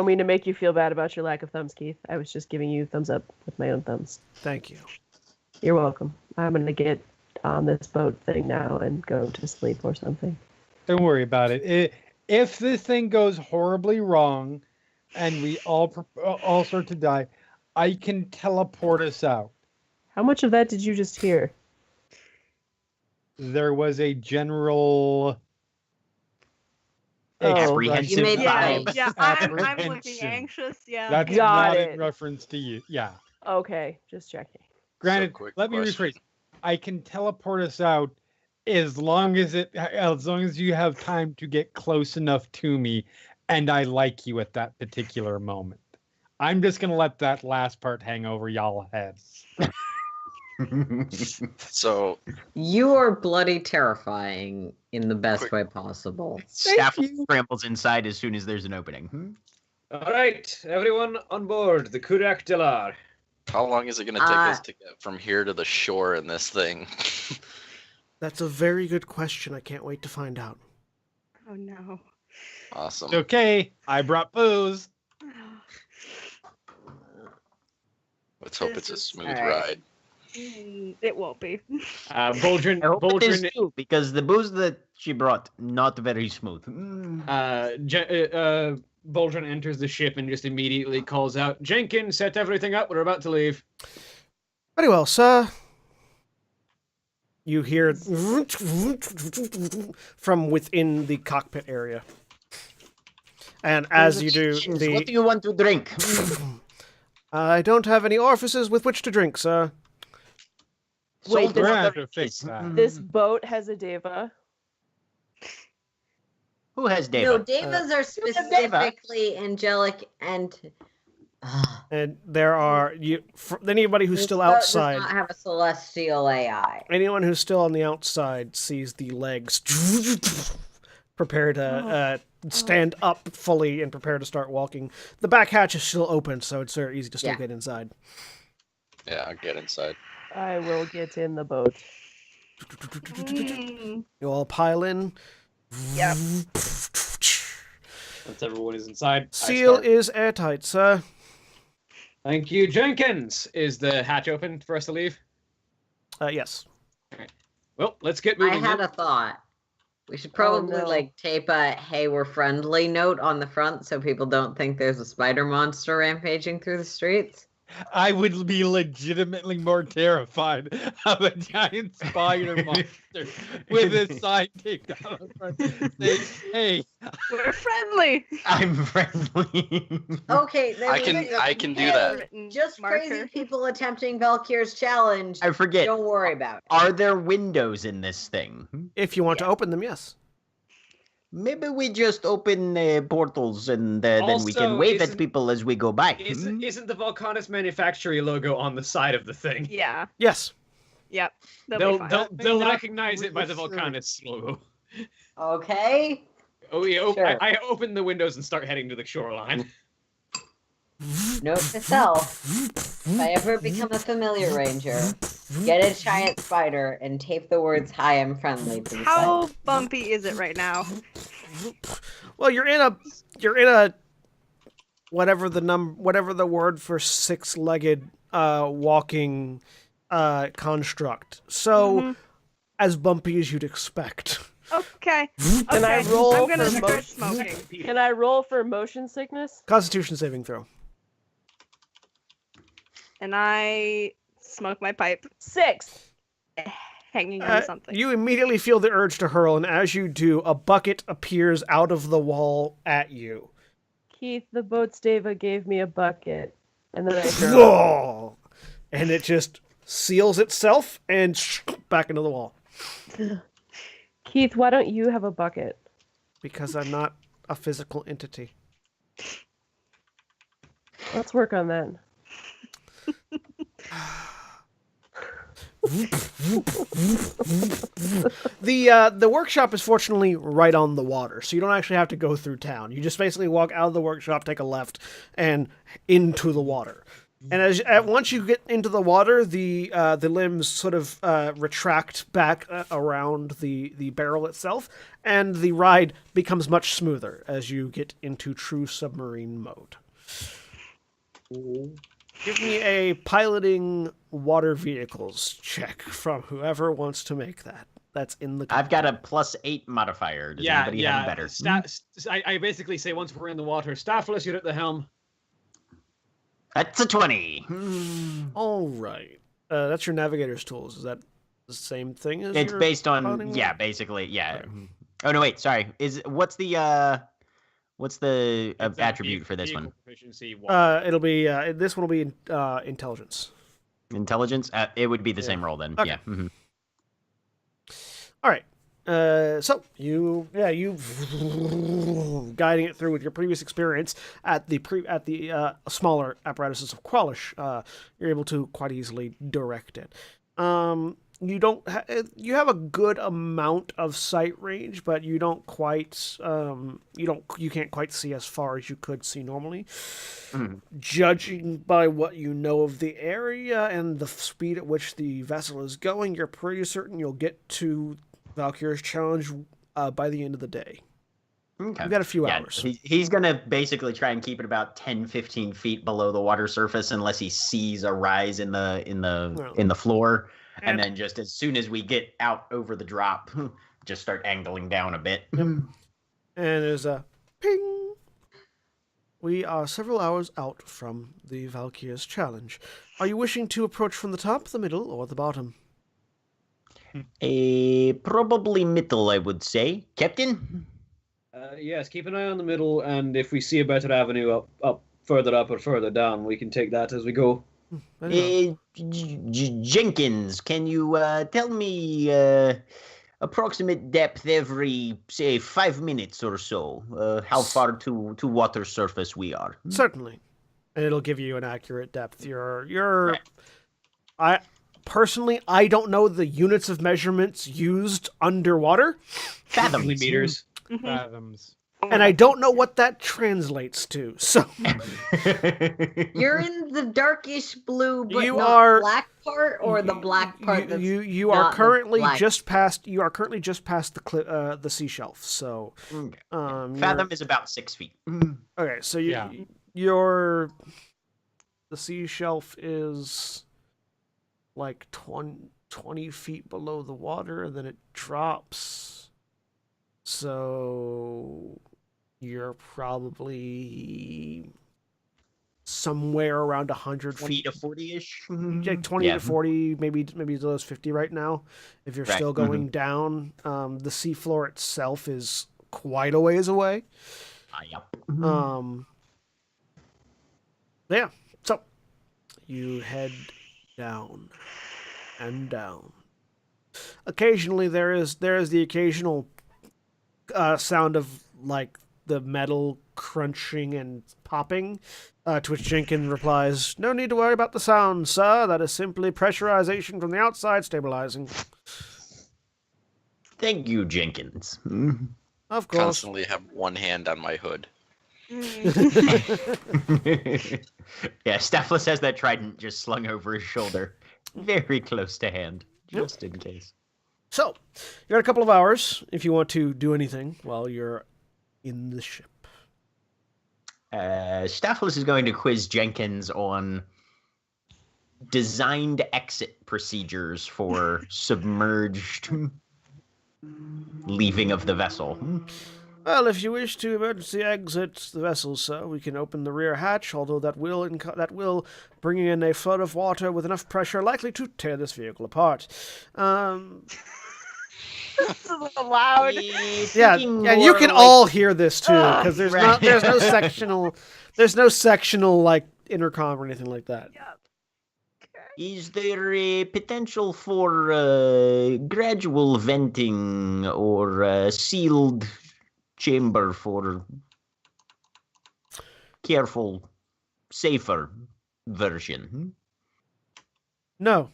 mean to make you feel bad about your lack of thumbs, Keith. I was just giving you thumbs up with my own thumbs. Thank you. You're welcome. I'm gonna get on this boat thing now and go to sleep or something. Don't worry about it. If this thing goes horribly wrong, and we all start to die, I can teleport us out. How much of that did you just hear? There was a general Oh, Apprehensive You made vibe. that. Yeah, I'm looking Apprehension. anxious. Yeah. That's Got not it. in reference to you. Yeah. Okay, just checking. Granted, quick let me question. rephrase. I can teleport us out as long as you have time to get close enough to me, and I like you at that particular moment. I'm just gonna let that last part hang over y'all heads. So You are bloody terrifying in the best Quick- way possible. Staff you. scrambles inside as soon as there's an opening. All right, everyone on board the Kurak Delar. how long is it going to take us to get from here to the shore in this thing? That's a very good question. I can't wait to find out. Oh no. Awesome. Okay, I brought booze. Let's hope This it's a is- smooth All right. ride. It won't be. Boldrin, I hope it is Boldrin, too, because the booze that she brought, not very smooth. Boldrin enters the ship and just immediately calls out, "Jenkins, set everything up. We're about to leave." Very well, sir. You hear from within the cockpit area. And as you do, What do you want to drink? I don't have any orifices with which to drink, sir. Wait, Salt We're and gonna have other to fix is- that. This boat has a deva. Who has Deva? No, Devas are specifically angelic and. And there are anybody who's This still boat outside. does not have a celestial AI. Anyone who's still on the outside sees the legs prepare to stand up fully and prepare to start walking. The back hatch is still open, so it's very easy to still Yeah. get inside. Yeah, I'll get inside. I will get in the boat. Mm. You all pile in. Yep. Once everyone is inside, I Seal start. is airtight, sir. Thank you, Jenkins. Is the hatch open for us to leave? Yes. Well, let's get I moving. had then. a thought. We should probably no. tape a "Hey, we're friendly" note on the front so people don't think there's a spider monster rampaging through the streets. I would be legitimately more terrified of a giant spider monster with a sign taped on the front saying, "Hey, We're friendly. I'm friendly. Okay, then I can do that. Written Just marker. crazy people attempting Valkyr's challenge. I forget. Don't worry about it. Are there windows in this thing? If you want to open them, yes. Maybe we just open portals and then we Also, can wave at isn't- people as we go by. Isn't the Volcanus manufacturing logo on the side of the thing? Yeah. Yes. Yep. They'll be fine. They'll not recognize it by the completely Volcanus logo. Okay. Oh, yeah, Sure. I open the windows and start heading to the shoreline. Note to self: if I ever become a familiar ranger, get a giant spider and tape the words "Hi, I'm friendly" to the How side. bumpy is it right now? Well, you're in a whatever the word for six-legged walking construct. So as bumpy as you'd expect. Okay. Can I Okay, roll I'm gonna for start motion? smoking. Can I roll for motion sickness? Constitution saving throw. And I smoke my pipe, 6. hanging on something. You immediately feel the urge to hurl, and as you do, a bucket appears out of the wall at you. Keith, the boat stava gave me a bucket, and then I throw it. And it just seals itself and back into the wall. Keith, why don't you have a bucket? Because I'm not a physical entity. Let's work on that. The workshop is fortunately right on the water, so you don't actually have to go through town. You just basically walk out of the workshop, take a left, and into the water. And once you get into the water, the limbs sort of retract back around the barrel itself, and the ride becomes much smoother as you get into true submarine mode. Give me a piloting water vehicles check from whoever wants to make that. That's in the. I've got a +8 modifier. Does anybody have better? I basically say once we're in the water, Staphylus, you're at the helm. That's a 20. All right. That's your navigator's tools. Is that the same thing as? It's your based on piloting yeah, one? basically yeah. Okay. Oh no, wait, sorry. What's the attribute for this one? Proficiency It'll be this one will be intelligence. Intelligence. It would be the same roll then. Okay. Yeah. Mhm. All right. So you guiding it through with your previous experience at the smaller apparatuses of Qualish, you're able to quite easily direct it. You have a good amount of sight range, but you don't quite you can't quite see as far as you could see normally. Judging by what you know of the area and the speed at which the vessel is going, you're pretty certain you'll get to Valkyr's challenge by the end of the day. Okay. We've got a few hours. He's going to basically try and keep it about 10-15 feet below the water surface unless he sees a rise in the floor. And then just as soon as we get out over the drop, just start angling down a bit. And there's a ping. We are several hours out from the Valkyr's challenge. Are you wishing to approach from the top, the middle, or the bottom? Probably middle, I would say. Captain? Yes, keep an eye on the middle, and if we see a better avenue further up or further down, we can take that as we go. Jenkins, can you tell me approximate depth every, say, 5 minutes or so? How far to water surface we are? Certainly. And it'll give you an accurate depth. I don't know the units of measurements used underwater. Fathoms. Meters. Fathoms. And I don't know what that translates to. So You're in the darkish blue, but You not are- black part, or the black part. That's you not are the currently black. just past the sea shelf. So Fathom is about 6 feet. okay. So Yeah. the sea shelf is like 20 feet below the water, and then it drops. So you're probably somewhere around 100 20 feet. to 40-ish. Like 20 to 40, maybe as low as 50 right now. If you're Right. still going down, the seafloor itself is quite a ways away. Yep. Yeah, so you head down and down. Occasionally, there is the occasional sound of like the metal crunching and popping. To which Jenkins replies, "No need to worry about the sound, sir. That is simply pressurization from the outside stabilizing." Thank you, Jenkins. Of course. Constantly have one hand on my hood. Yeah, Staphylus has that trident just slung over his shoulder, very close to hand, just in case. So, you got a couple of hours if you want to do anything while you're in the ship. Staphylus is going to quiz Jenkins on designed exit procedures for submerged leaving of the vessel. Well, if you wish to emergency exit the vessel, sir, we can open the rear hatch, although that will bring in a flood of water with enough pressure likely to tear this vehicle apart. This is loud. Yeah, and you can all hear this too, because there's no sectional like intercom or anything like that. Yeah. Is there a potential for gradual venting or a sealed chamber for careful, safer version? No.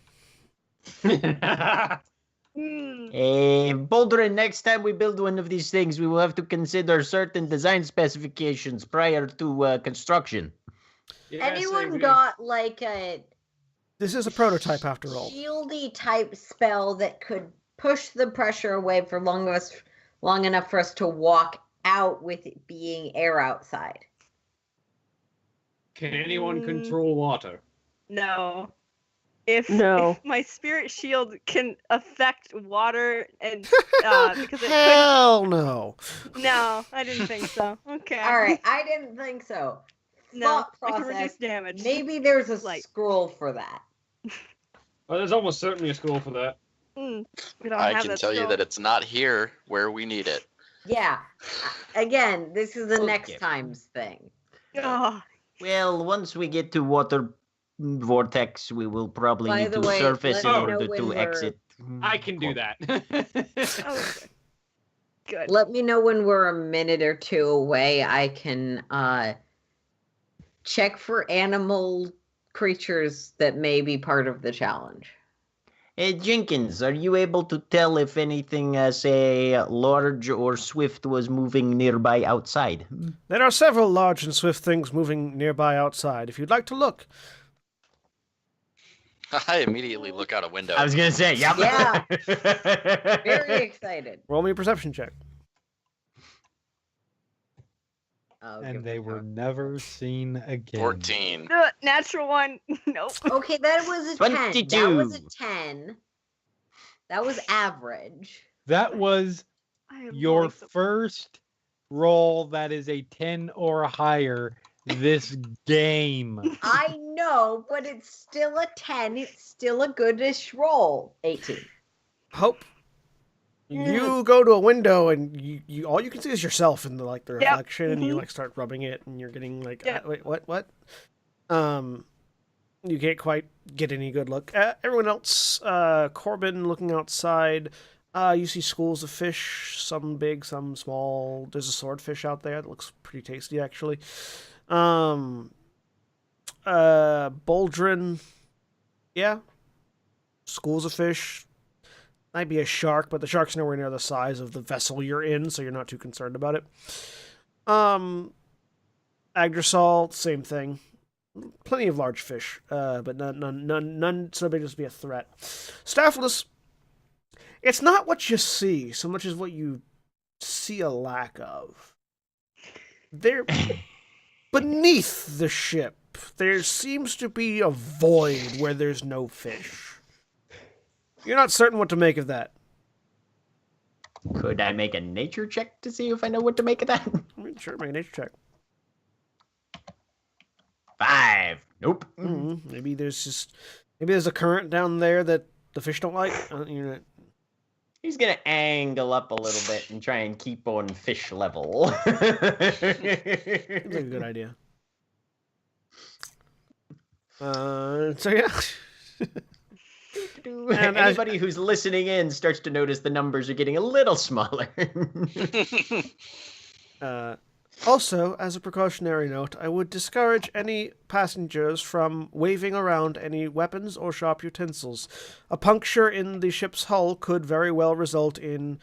Bouldrin, next time we build one of these things, we will have to consider certain design specifications prior to construction. Anyone got like a This is a prototype after all. shieldy type spell that could push the pressure away for long enough for us to walk out with it being air outside? Can anyone control water? No. If my spirit shield can affect water and because it Hell no. No, I didn't think so. Okay. All right, I didn't think so. No, Thought I can process. reduce damage. Maybe there's a Like- scroll for that. Well, there's almost certainly a school for that. We don't I have can that tell you skill. that it's not here where we need it. Yeah. Again, this is a Okay. next times thing. Oh, Well, once we get to water vortex, we will probably By need the to way, surface in let me order know when to we're- exit. I can do that. okay. Good. Let me know when we're a minute or two away. I can check for animal creatures that may be part of the challenge. Hey, Jenkins, are you able to tell if anything, say, large or swift was moving nearby outside? There are several large and swift things moving nearby outside. If you'd like to look. I immediately look out a window. I was gonna say, yep. Yeah. Very excited. Roll me a perception check. Oh, And give they me were time. never seen again. 14. Natural one. Nope. Okay, that was a 10. That was a 22. 10. That was average. That was I your like the- first roll that is a 10 or higher this game. I know, but it's still a 10. It's still a goodish roll. 18. Hope. You go to a window and you all you can see is yourself in the the Yep. reflection, and you Mhm. like start rubbing it, and you're getting like Yep. wait, what? You can't quite get any good look. Everyone else, Corbin looking outside. You see schools of fish, some big, some small. There's a swordfish out there that looks pretty tasty, actually. Bouldrin, yeah. Schools of fish. Might be a shark, but the shark's nowhere near the size of the vessel you're in, so you're not too concerned about it. Agdrasol, same thing. Plenty of large fish, but none so big as to be a threat. Staphylus, it's not what you see so much as what you see a lack of. They're beneath the ship. There seems to be a void where there's no fish. You're not certain what to make of that. Could I make a nature check to see if I know what to make of that? I mean, sure, make a nature check. 5. Nope. Maybe there's a current down there that the fish don't like. He's gonna angle up a little bit and try and keep on fish level. Seems like a good idea. So yeah. And as- Anybody who's listening in starts to notice the numbers are getting a little smaller. Also, as a precautionary note, I would discourage any passengers from waving around any weapons or sharp utensils. A puncture in the ship's hull could very well result in,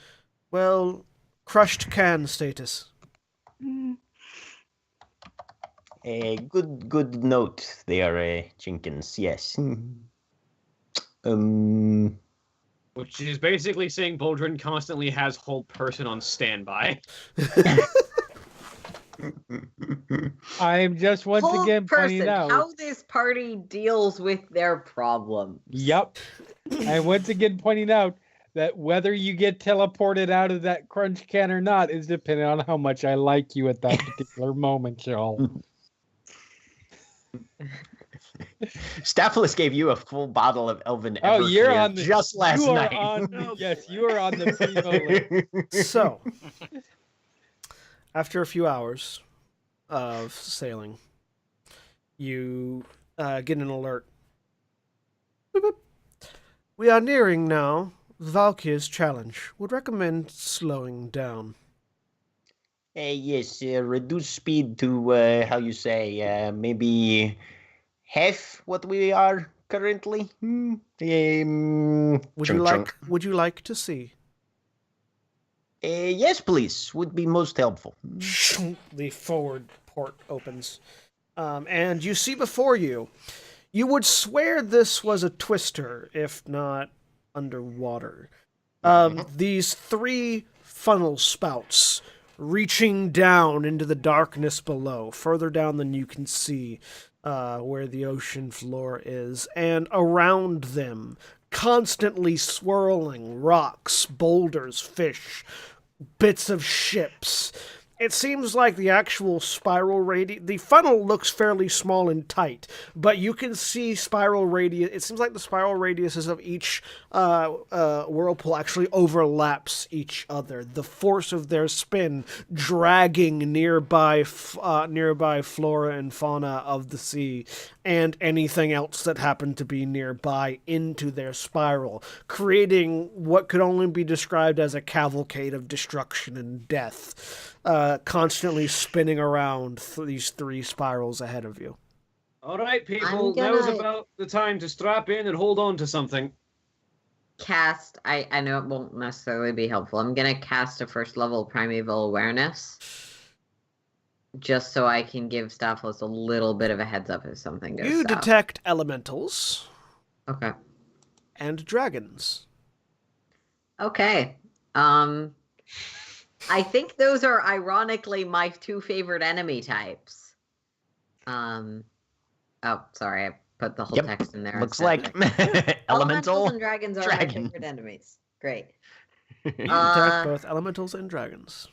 well, crushed can status. A good note there, Jenkins. Yes. Which is basically saying Bouldrin constantly has hold person on standby. I'm just once Whole again pointing person, out. how this party deals with their problems. Yep. I'm once again pointing out that whether you get teleported out of that crunch can or not is dependent on how much I like you at that particular moment, Joel. Staphylos gave you a full bottle of Elven Oh, you're Everclear on the just last you are night. on yes, you are on the primo list. So, after a few hours of sailing, you get an alert. Boop, boop. We are nearing now Valkyr's challenge. Would recommend slowing down. Yes, reduce speed to, how you say, maybe half what we are currently. Would you like to see? Yes, please. Would be most helpful. The forward port opens, and you see before you. You would swear this was a twister, if not underwater. These 3 funnel spouts reaching down into the darkness below, further down than you can see where the ocean floor is, and around them, constantly swirling rocks, boulders, fish, bits of ships. It seems like the actual spiral radius... The funnel looks fairly small and tight, but you can see spiral radius... It seems like the spiral radiuses of each whirlpool actually overlaps each other. The force of their spin dragging nearby flora and fauna of the sea and anything else that happened to be nearby into their spiral, creating what could only be described as a cavalcade of destruction and death. Constantly spinning around these 3 spirals ahead of you. All right, people. Now's about the time to strap in and hold on to something. Cast. I know it won't necessarily be helpful. I'm gonna cast a 1st level primeval awareness, just so I can give Staphylos a little bit of a heads up if something goes You south. detect elementals. Okay. And dragons. Okay. I think those are ironically my 2 favorite enemy types. Oh, sorry, I put the whole text in there. Looks like elemental and dragons are my favorite enemies. Great. You detect both elementals and dragons.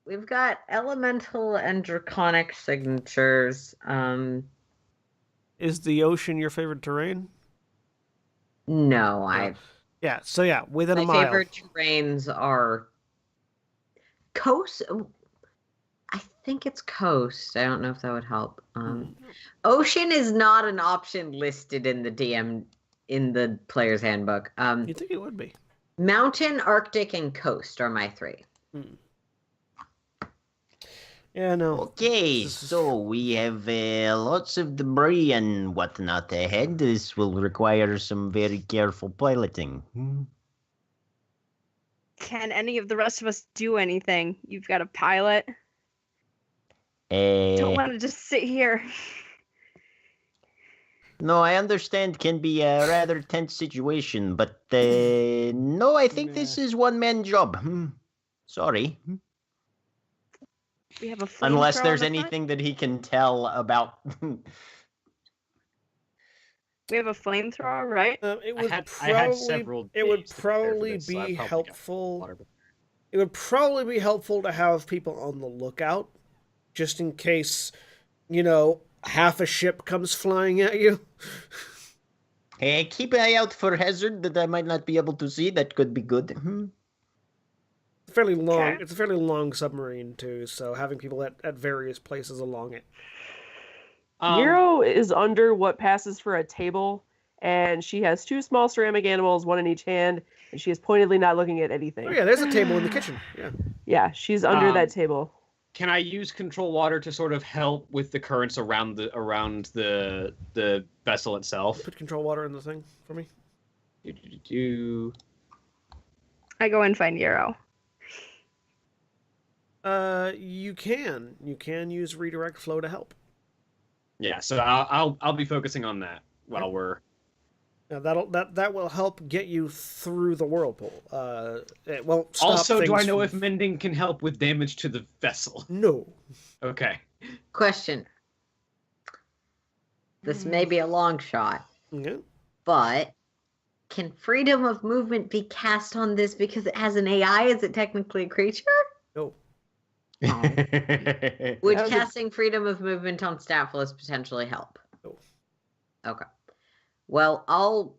We've got elemental and draconic signatures. Is the ocean your favorite terrain? No, Yeah, so yeah, within a mile. My favorite terrains are coast. I think it's coast. I don't know if that would help. Ocean is not an option listed in the player's handbook. You think it would be? Mountain, Arctic, and coast are my 3. Yeah, no. Okay, so we have lots of debris and whatnot ahead. This will require some very careful piloting. Can any of the rest of us do anything? You've got a pilot. Don't want to just sit here. No, I understand can be a rather tense situation, but no, I think this is one-man job. Sorry. We have a Unless flamethrower there's on the front? anything that he can tell about. We have a flamethrower, right? I had several. It would days to prepare for probably this, so I be probably got helpful. water. It would probably be helpful to have people on the lookout, just in case, half a ship comes flying at you. Keep an eye out for hazard that I might not be able to see. That could be good. Fairly long. Okay. It's a fairly long submarine too, so having people at various places along it. Nero is under what passes for a table, and she has 2 small ceramic animals, 1 in each hand, and she is pointedly not looking at anything. Oh yeah, there's a table in the kitchen. Yeah. Yeah, she's under that table. Can I use control water to sort of help with the currents around the vessel itself? Put control water in the thing for me. I go and find Euro. You can use redirect flow to help. Yeah, so I'll be focusing on that while we're. Now that will help get you through the whirlpool. It won't stop Also, do I things know from- if mending can help with damage to the vessel? No. Okay. Question. This may be a long shot, Yeah. but Can freedom of movement be cast on this because it has an AI? Is it technically a creature? No. Would casting freedom of movement on Staphylus potentially help? No. Okay. Well, I'll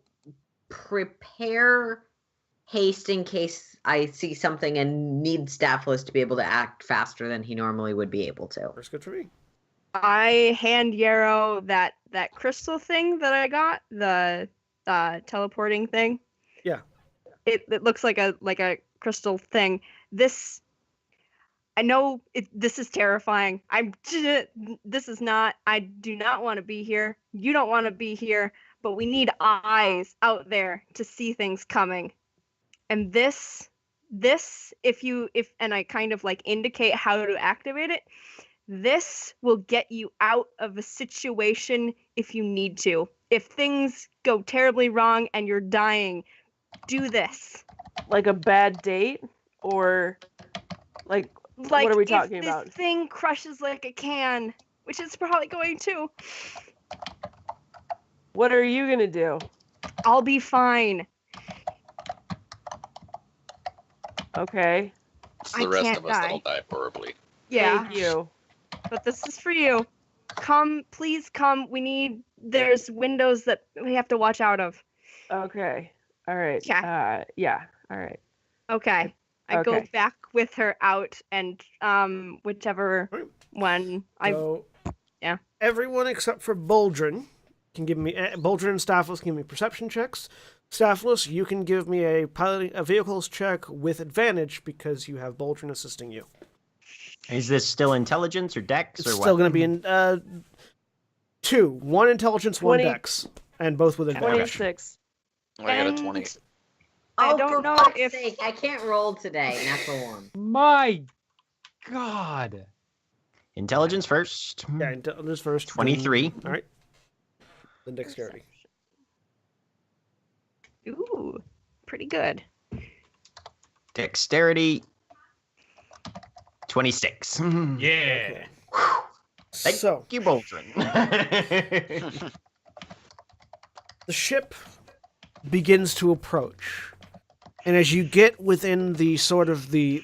prepare haste in case I see something and need Staphylus to be able to act faster than he normally would be able to. That's good for me. I hand Yarrow that crystal thing that I got, the teleporting thing. Yeah. It looks like a crystal thing. This, I know this is terrifying. This is not. I do not want to be here. You don't want to be here. But we need eyes out there to see things coming. And this, and I kind of like indicate how to activate it. This will get you out of a situation if you need to. If things go terribly wrong and you're dying, do this. Like a bad date, or like what are we talking if about? This thing crushes like a can, which it's probably going to. What are you gonna do? I'll be fine. Okay. It's the I rest can't of us die. that'll die horribly. Yeah. Thank you. But this is for you. Come, please come. There's windows that we have to watch out of. Okay. All right. Yeah. Yeah. All right. Okay. I go Okay. back with her out, and whichever Right. one So, yeah. Everyone except for Boldrin can give me Boldrin and Staphylus can give me perception checks. Staphylus, you can give me a piloting a vehicles check with advantage because you have Boldrin assisting you. Is this still intelligence or dex It's or still what? going to be in 2, 1 intelligence, 1 20 dex, and both with advantage. 26. I got a And 20. I Oh, don't for know fuck's if- sake, I can't roll today. Natural one. My God. Intelligence first. Yeah, intelligence first. 23. All right. Then dexterity. Ooh, pretty good. Dexterity. 26. Yeah. Thank So you, Boldrin. the ship begins to approach, and as you get within the sort of the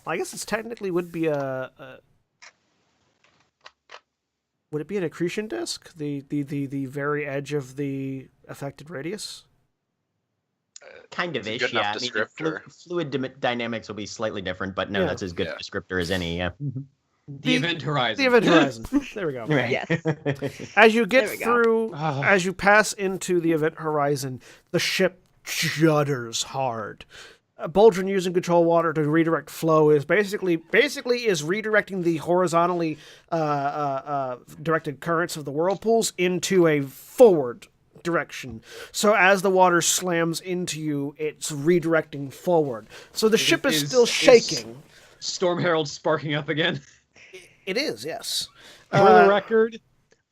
I guess it's technically would be would it be an accretion disk? The very edge of the affected radius? Kind of It's a ish, good enough yeah. I mean, the descriptor. fluid dynamics will be slightly different, but no, Yeah. that's as good a descriptor as any. Yeah. The event horizon. The event horizon. There we go. Right. Yes. As you There get we go. through, Ah. as you pass into the event horizon, the ship shudders hard. Boldrin using control water to redirect flow is basically is redirecting the horizontally directed currents of the whirlpools into a forward direction. So as the water slams into you, it's redirecting forward. So the ship is still shaking. Storm Herald sparking up again. It is, yes. For the record,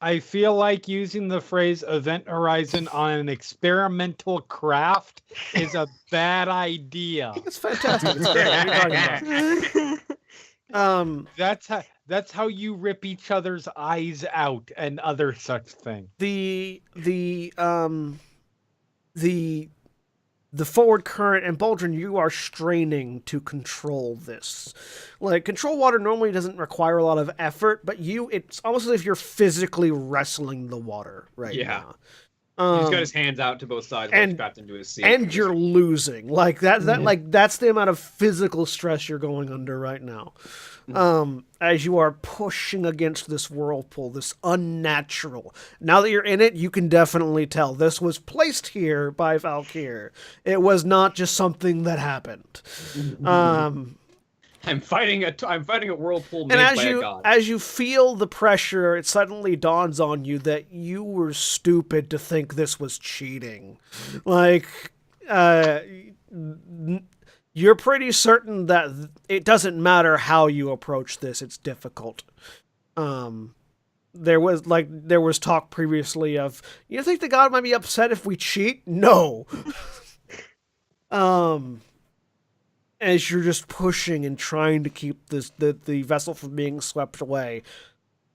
I feel like using the phrase event horizon on an experimental craft is a bad idea. It's fantastic. It's great. What are you talking about? That's how you rip each other's eyes out and other such things. The forward current, and Boldrin, you are straining to control this. Like, control water normally doesn't require a lot of effort, but it's almost as if you're physically wrestling the water right Yeah. now. He's got his hands out to both sides while he's strapped into his seat. And you're losing. Like that's the amount of physical stress you're going under right now. As you are pushing against this whirlpool, this unnatural. Now that you're in it, you can definitely tell this was placed here by Valkyr. It was not just something that happened. I'm fighting a whirlpool made And by a god. as you feel the pressure, it suddenly dawns on you that you were stupid to think this was cheating. Like, you're pretty certain that it doesn't matter how you approach this; it's difficult. There was talk previously of, you think the god might be upset if we cheat? No. As you're just pushing and trying to keep the vessel from being swept away,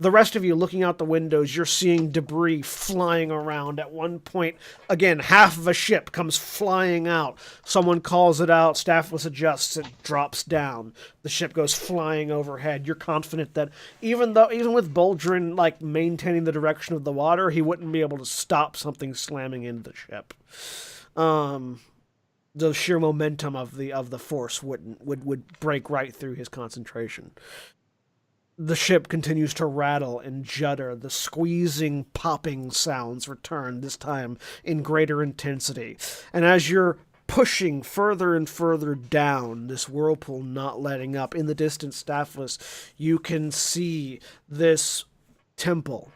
The rest of you looking out the windows, you're seeing debris flying around. At one point, again, half of a ship comes flying out. Someone calls it out, Staffless adjusts, it drops down. The ship goes flying overhead. You're confident that even with Boldrin like maintaining the direction of the water, he wouldn't be able to stop something slamming into the ship. The sheer momentum of the force would break right through his concentration. The ship continues to rattle and judder. The squeezing, popping sounds return, this time in greater intensity. And as you're pushing further and further down, this whirlpool not letting up, in the distance, Staffless, you can see this temple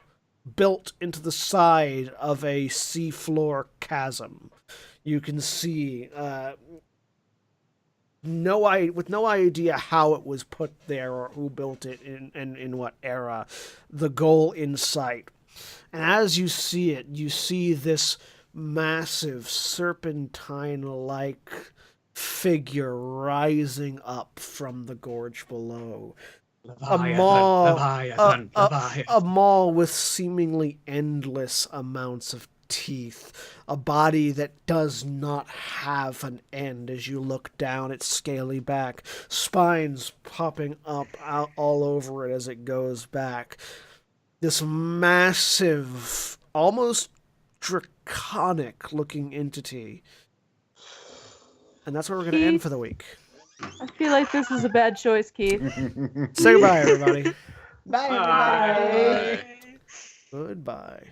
built into the side of a seafloor chasm. You can see... with no idea how it was put there or who built it in what era, the goal in sight. And as you see it, you see this massive serpentine-like figure rising up from the gorge below. Leviathan. A maw with seemingly endless amounts of teeth, a body that does not have an end. As you look down its scaly back, spines popping up out all over it as it goes back. This massive, almost draconic looking entity. And that's where we're going to end for the week. I feel like this is a bad choice, Keith. Say goodbye, everybody. Bye, everybody. Goodbye.